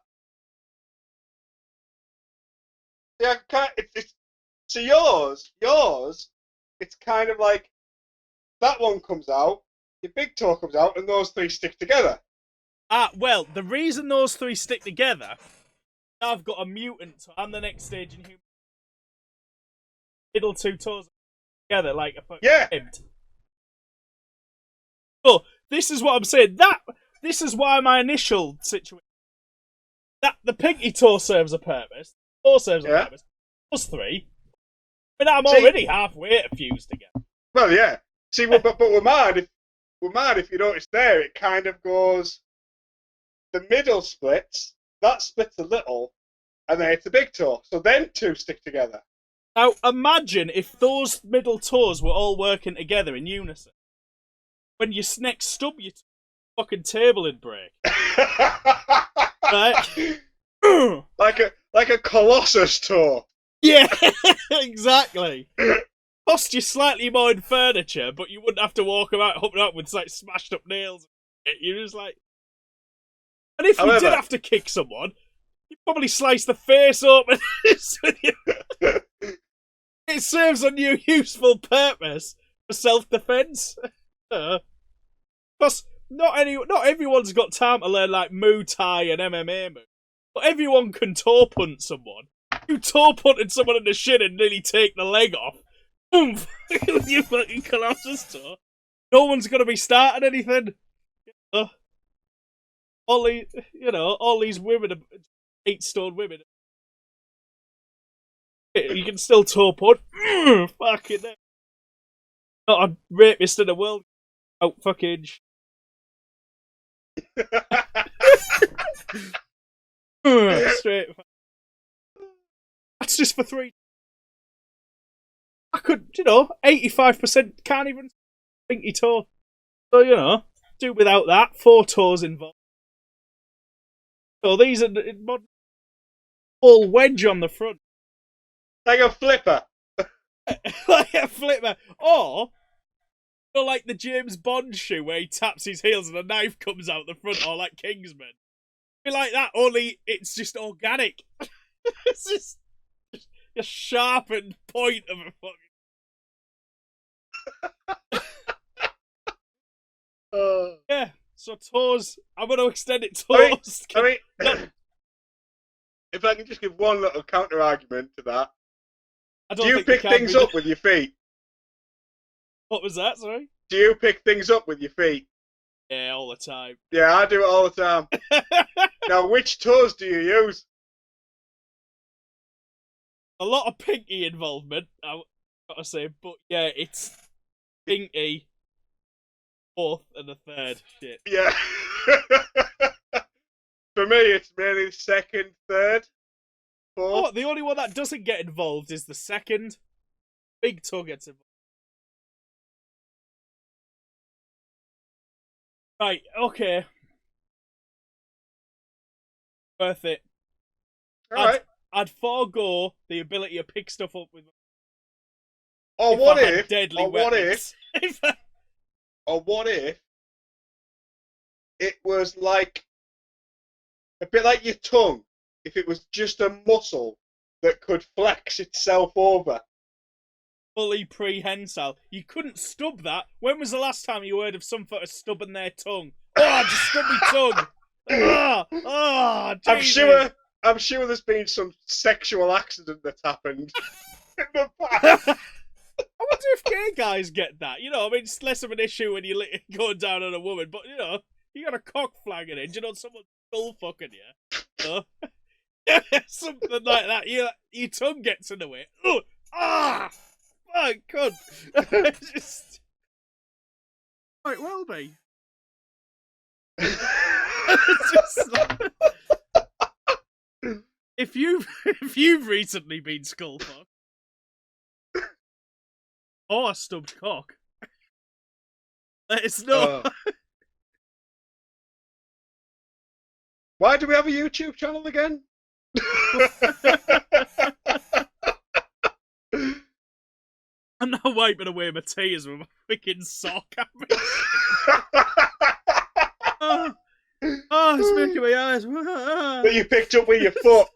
yeah, so yours, it's kind of like that one comes out, your big toe comes out, and those 3 stick together. Well, the reason those 3 stick together, I've got a mutant toe. I'm the next stage in human. Middle 2 toes together like a fucking pimped. So, this is what I'm saying. This is why my initial situation. That the pinky toe serves a purpose. Toe serves a purpose. Plus 3. I mean, I'm already halfway to fuse together. Well, yeah. See, but we're mad if you notice there. It kind of goes. The middle splits. That splits a little, and then it's a big toe. So then 2 stick together. Now, imagine if those middle toes were all working together in unison. When you next stub your fucking table would break. Right? like a colossus toe. Yeah, exactly. Cost you slightly more in furniture, but you wouldn't have to walk about hopping up with like smashed up nails. You're just like, and if you did have to kick someone, you'd probably slice the face open. It serves a new useful purpose for self-defense. Because not everyone's got time to learn like Muay Thai and MMA moves, but everyone can toe punt someone. You toe punted someone in the shin and nearly take the leg off. Boom! With your fucking colossus toe. No one's gonna be starting anything. all these, all these women, 8-stone women. You can still toe punch. Fucking hell. Not a rapist in the world. Oh, fucking. Straight. That's just for 3. I could, 85% can't even pinky toe. So, do without that. 4 toes involved. So these are full wedge on the front. Like a flipper. Like a flipper. Or, like the James Bond shoe where he taps his heels and a knife comes out the front, or like Kingsman. Be like that, only it's just organic. It's just a sharpened point of a fucking. Yeah, so toes. I'm going to extend it toes. I mean, if I can just give one little counter argument to that. Do you pick things up with your feet? What was that, sorry? Do you pick things up with your feet? Yeah, all the time. Yeah, I do it all the time. Now, which toes do you use? A lot of pinky involvement, I've got to say, but yeah, it's pinky, 4th and the 3rd. Shit. Yeah. For me, it's mainly 2nd, 3rd, 4th. Oh, the only one that doesn't get involved is the 2nd. Big toe gets involved. Right, okay. Worth it. Alright. I'd forego the ability to pick stuff up with. Or what if? Or what if it was like a bit like your tongue? If it was just a muscle that could flex itself over. Fully prehensile. You couldn't stub that. When was the last time you heard of some sort of stubbing their tongue? Oh, I just stubbed my tongue. I'm sure there's been some sexual accident that's happened in the past. I wonder if gay guys get that. It's less of an issue when you go down on a woman, but you got a cock flagging in. Someone's skull fucking you. Something like that. Your tongue gets in the way. My God. Just might well be. Just like... If you've recently been skull fucked, or a stubbed cock, let us know. Why do we have a YouTube channel again? I'm now wiping away my tears with my freaking sock. It's making my eyes. That you picked up with your foot.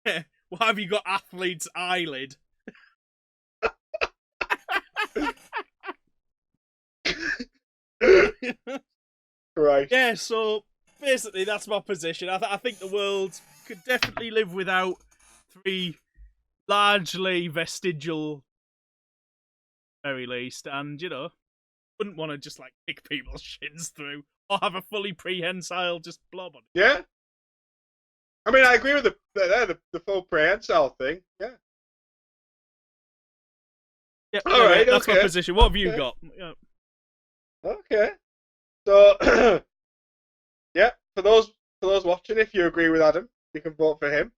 Yeah. Why have you got athlete's eyelid? Right. Yeah, so basically that's my position. I think the world could definitely live without 3 largely vestigial, very least, and wouldn't want to just like kick people's shins through or have a fully prehensile just blob on it. Yeah. I mean, I agree with the full prehensile thing. Yeah. Yeah. All right. That's okay. my position. What have you got? Yeah. Okay. So, yeah. For those watching, if you agree with Adam, you can vote for him.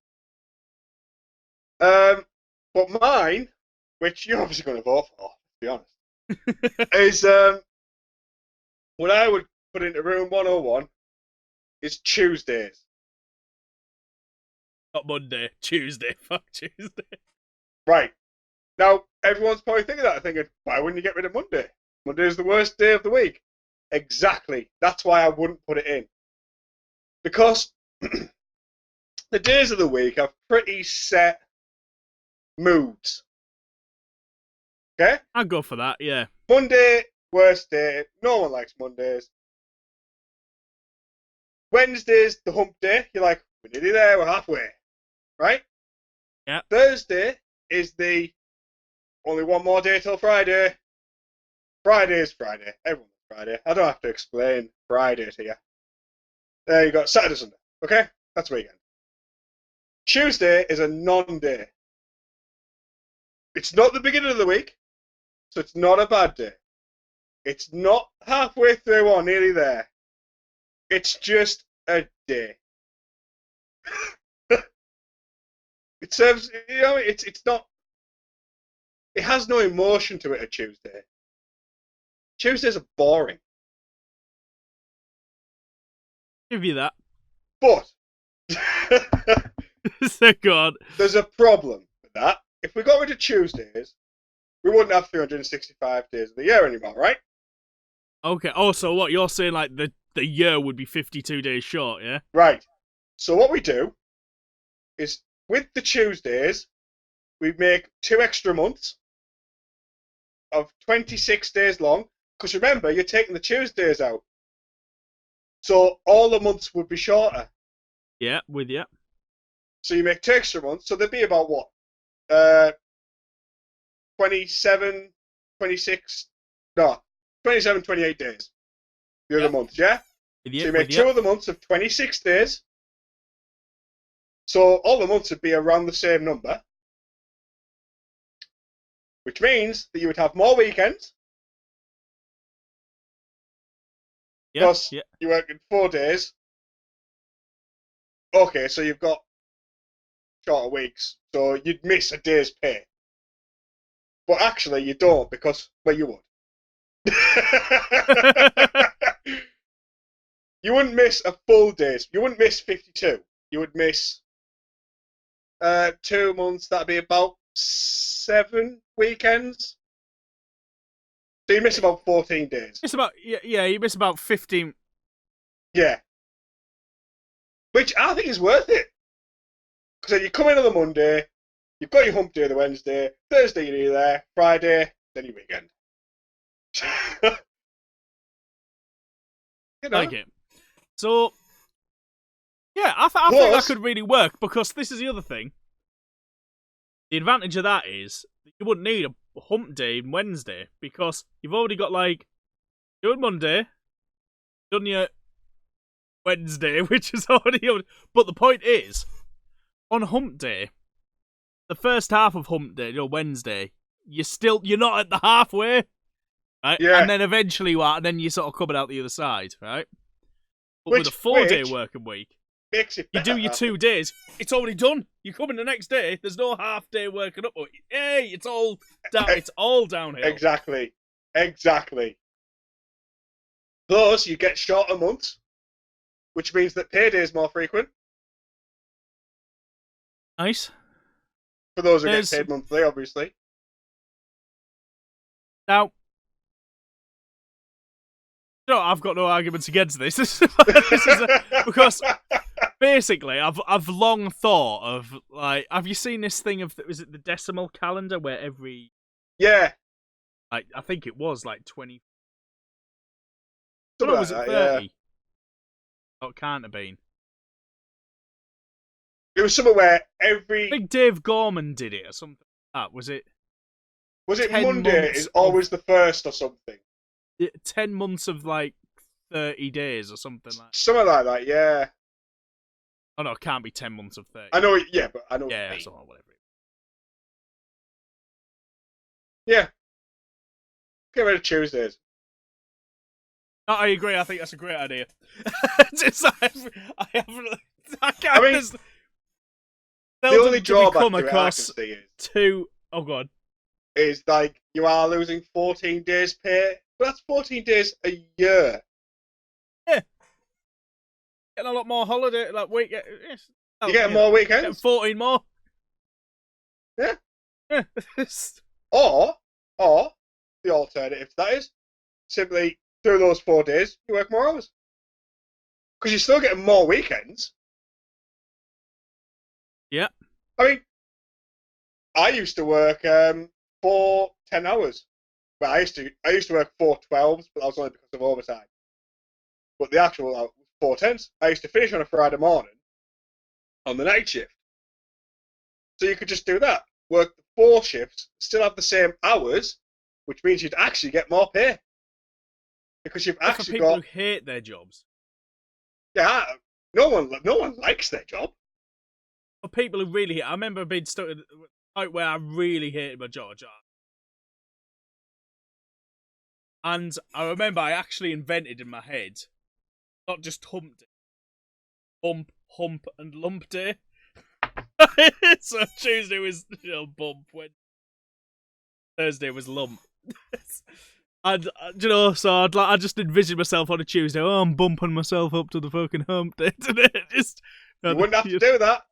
But mine, which you're obviously going to vote for, to be honest, is what I would put into room 101 is Tuesdays. Not Monday, Tuesday. Fuck Tuesday. Right. Now, everyone's probably thinking that. Thinking, why wouldn't you get rid of Monday? Monday is the worst day of the week. Exactly. That's why I wouldn't put it in. Because the days of the week have pretty set moods. Okay? I'd go for that, yeah. Monday, worst day. No one likes Mondays. Wednesday's the hump day. You're like, we're nearly there, we're halfway. Right? Yeah. Thursday is the only one more day till Friday. Friday is Friday. Everyone's Friday. I don't have to explain Friday to you. There you go. Saturday, Sunday. Okay? That's weekend. Tuesday is a non-day. It's not the beginning of the week, so it's not a bad day. It's not halfway through or nearly there. It's just a day. It serves, it's not. It has no emotion to it. A Tuesday. Tuesdays are boring. Give you that. But So God. there's a problem with that. If we got rid of Tuesdays, we wouldn't have 365 days of the year anymore, right? Okay. Oh, so what you're saying? Like the year would be 52 days short, yeah? Right. So what we do is with the Tuesdays, we make 2 extra months of 26 days long. Because remember, you're taking the Tuesdays out. So all the months would be shorter. Yeah, with you. So you make 2 extra months. So there'd be about what? 27, 26, no, 27, 28 days. The other months, yeah? With So you. you make 2 other months of 26 days. So all the months would be around the same number. Which means that you would have more weekends. Yeah. Plus, Yeah. you work in 4 days. Okay, so you've got shorter weeks. So you'd miss a day's pay. But actually, you don't because, well, you would. You wouldn't miss a full day's. You wouldn't miss 52. You would miss 2 months. That'd be about 7 weekends. So you miss about 14 days. It's about yeah. You miss about 15. Yeah. Which I think is worth it. Because then you come in on the Monday, you've got your hump day the Wednesday, Thursday you're nearly there, Friday, then your weekend. You know? Like it. So, yeah, I think that Plus- could really work because this is the other thing. The advantage of that is that you wouldn't need a hump day on Wednesday because you've already got like doing Monday, done your Wednesday, which is already. But the point is, on hump day, the first half of hump day, Wednesday, you're not at the halfway, right? Yeah. And then eventually, and then you sort of coming out the other side, right? But with a 4-day working week, Makes it you better. do your 2 days, it's already done. You come in the next day, there's no half day working up. Hey, it's all down. It's all downhill. Exactly. Plus, you get shorter months, which means that payday is more frequent Nice. for those who There's- get paid monthly, obviously. Now, I've got no arguments against this. Because basically, I've long thought of like, have you seen this thing of is it the decimal calendar where every Yeah. I think it was like 20. Something No, was like it that, 30? yeah. Oh, it can't have been. It was somewhere where I think Dave Gorman did it or something like that. Was it was it 10 Monday months is always the first or something? 10 months of like 30 days or something like that? Something like that, yeah. Oh no, it can't be 10 months of 30. I know it, yeah, but I know Yeah, what you that's mean. all, whatever. Yeah. Get rid of Tuesdays. No, I agree. I think that's a great idea. Just, I can't. I mean, there's The seldom only do we drawback come to it I can across see two. Oh god. is like you are losing 14 days pay, but that's 14 days a year. Getting a lot more holiday. Like week. Yes, You get more getting weekends, 14 more. Yeah. Yeah. or the alternative to that is simply through those 4 days you work more hours because you're still getting more weekends. Yeah. I mean, I used to work 4 10 hours. Well, I used to work 4 12s, but that was only because of overtime. But the actual 4 10s, I used to finish on a Friday morning on the night shift. So you could just do that, work the 4 shifts, still have the same hours, which means you'd actually get more pay because you've For actually people got. who hate their jobs. Yeah, no one likes their job. For people who really hate, I remember being stuck at the point where I really hated my job. And I remember I actually invented in my head, not just hump day, bump, hump, and lump day. So Tuesday was bump, when Thursday was lump. And so I just envisioned myself on a Tuesday. Oh, I'm bumping myself up to the fucking hump day today. Just You wouldn't have to do that.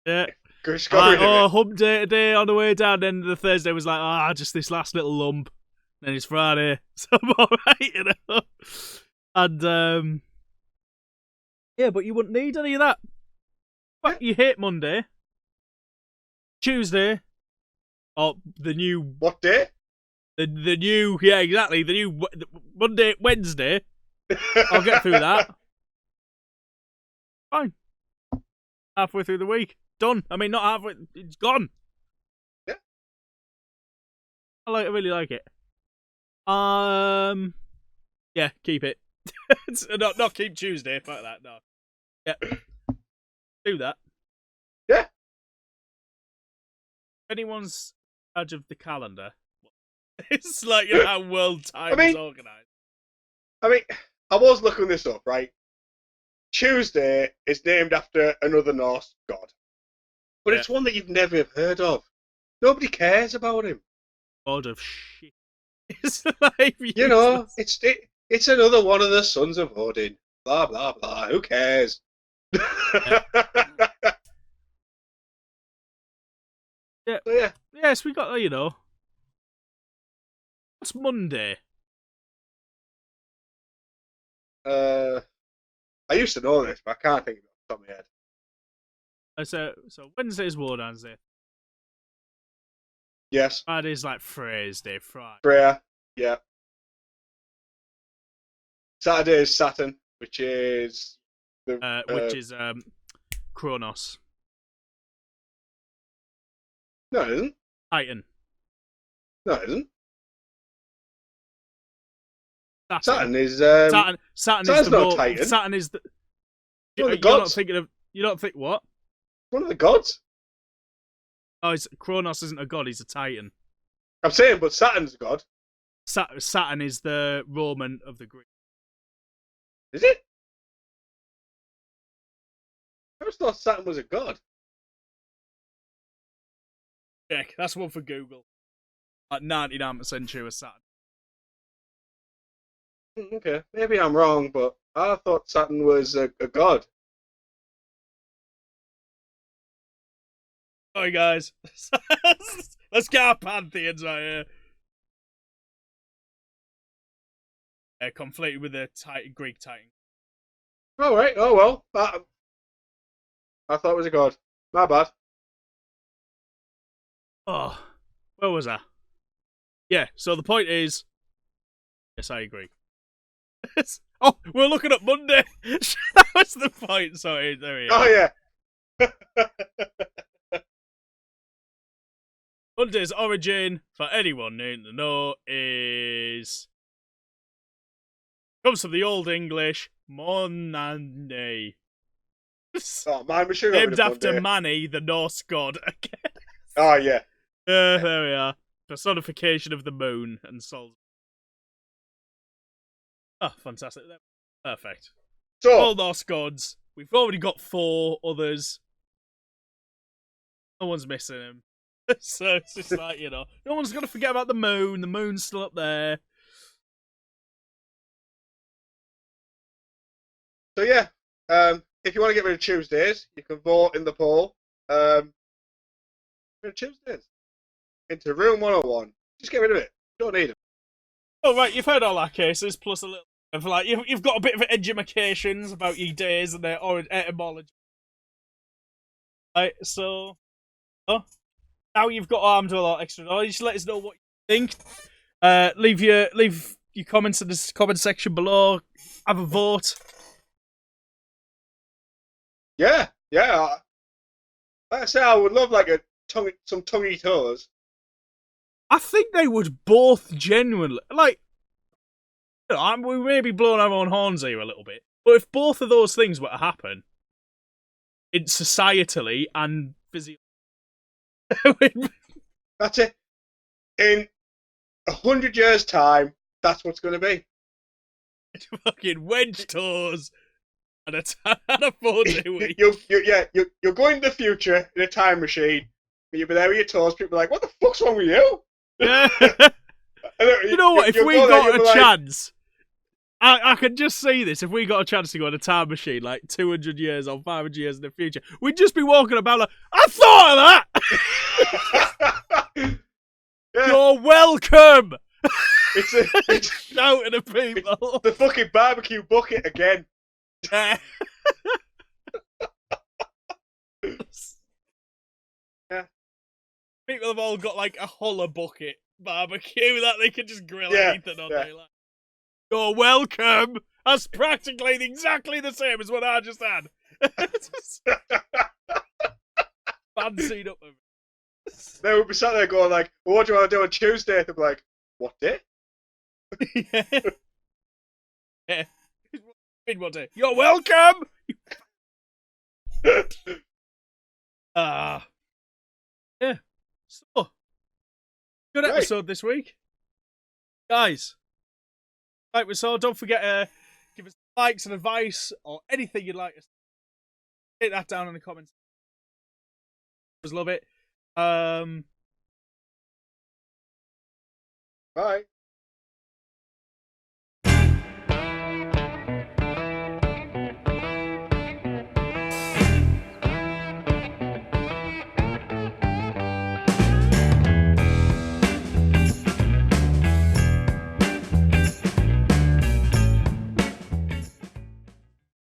Yeah. Just got rid of it. Hump day today on the way down. Then the Thursday was like, just this last little lump. Then it's Friday, so I'm alright, And yeah, but you wouldn't need any of that. But you hate Monday, Tuesday, or the new What day? the new exactly the new Monday, Wednesday. I'll get through that. Fine. Halfway through the week, done. I mean, not halfway. It's gone. Yeah. I really like it. Yeah, keep it. not keep Tuesday. Fuck that. No. Yeah. Do that. Yeah. If anyone's in charge of the calendar, it's like how world time is organised. I mean, I was looking this up, right? Tuesday is named after another Norse god, but it's one that you've never heard of. Nobody cares about him. God of shit. It's like, it's another one of the sons of Odin. Blah blah blah. Who cares? Yeah. Yeah. So, yeah. Yes, we got What's Monday? I used to know this, but I can't think of it off the top of my head. So Wednesday is War Dance Day. Yes. Friday's like Phrase Day. Friday. Freya. Yeah. Saturday is Saturn, which is which is Kronos. No, it isn't. Titan. No, it isn't. Saturn Saturn is Saturn Saturn's is the not Titan. Saturn is the. One of the You're not gods. thinking of. You don't think what? One of the gods. Oh, Kronos isn't a god. He's a Titan. I'm saying, but Saturn's a god. Saturn is the Roman of the Greek. Is it? I always thought Saturn was a god. Check. That's one for Google. Like 99% sure of Saturn. Okay, maybe I'm wrong, but I thought Saturn was a god. Sorry, guys. Let's get our pantheons right here. Conflated with the Greek Titan. All right. Oh well. I thought it was a god. My bad. Oh, where was I? Yeah. So the point is, yes, I agree. Oh, we're looking at Monday. That was the point. Sorry, there we are. Oh yeah. Monday's origin, for anyone needing to know, is comes from the Old English Monday. Oh man, we should Named after Mani, the Norse god. Oh yeah. There we are. Personification of the moon and Sol. Oh, fantastic. Perfect. So, all Norse gods. We've already got 4 others. No one's missing them. So it's just like, no one's going to forget about the moon. The moon's still up there. So yeah, if you want to get rid of Tuesdays, you can vote in the poll. Rid of Tuesdays into Room 101. Just get rid of it. Don't need them. Oh right, you've heard all our cases, plus a little of like you've got a bit of edumacations about your days and their etymology. Right, so now you've got armed with a lot extra knowledge. Just let us know what you think. Leave your comments in the comment section below. Have a vote. Yeah. Like I say, I would love like some tonguey toes. I think they would both genuinely we may be blowing our own horns here a little bit, But if both of those things were to happen, in societally and physically, That's it. In 100 years' time, that's what's going to be. fucking wedge toes and a 4-day week. You're going to the future in a time machine. You'll be there with your toes. People are like, "What the fuck's wrong with you?" Yeah. And You know what? If you'll we go there, got you'll a be like, chance, I can just see this. If we got a chance to go in a time machine like 200 years or 500 years in the future, we'd just be walking about like, I thought of that! yeah, You're welcome! it's Shouting at people. the fucking barbecue bucket again. Yeah. Yeah. People have all got like a holler bucket barbecue that they can just grill Yeah, anything on. yeah. Like, you're welcome. That's practically exactly the same as what I just had. Fancied up. They would be sat there going like, well, "What do you want to do on Tuesday?" They'd be like, "What day?" Yeah. Yeah. One day. You're welcome. Yeah. So, good Right. episode this week, guys. Like we saw, don't forget to give us likes and advice or anything you'd like us. Hit that down in the comments. Just love it. Bye.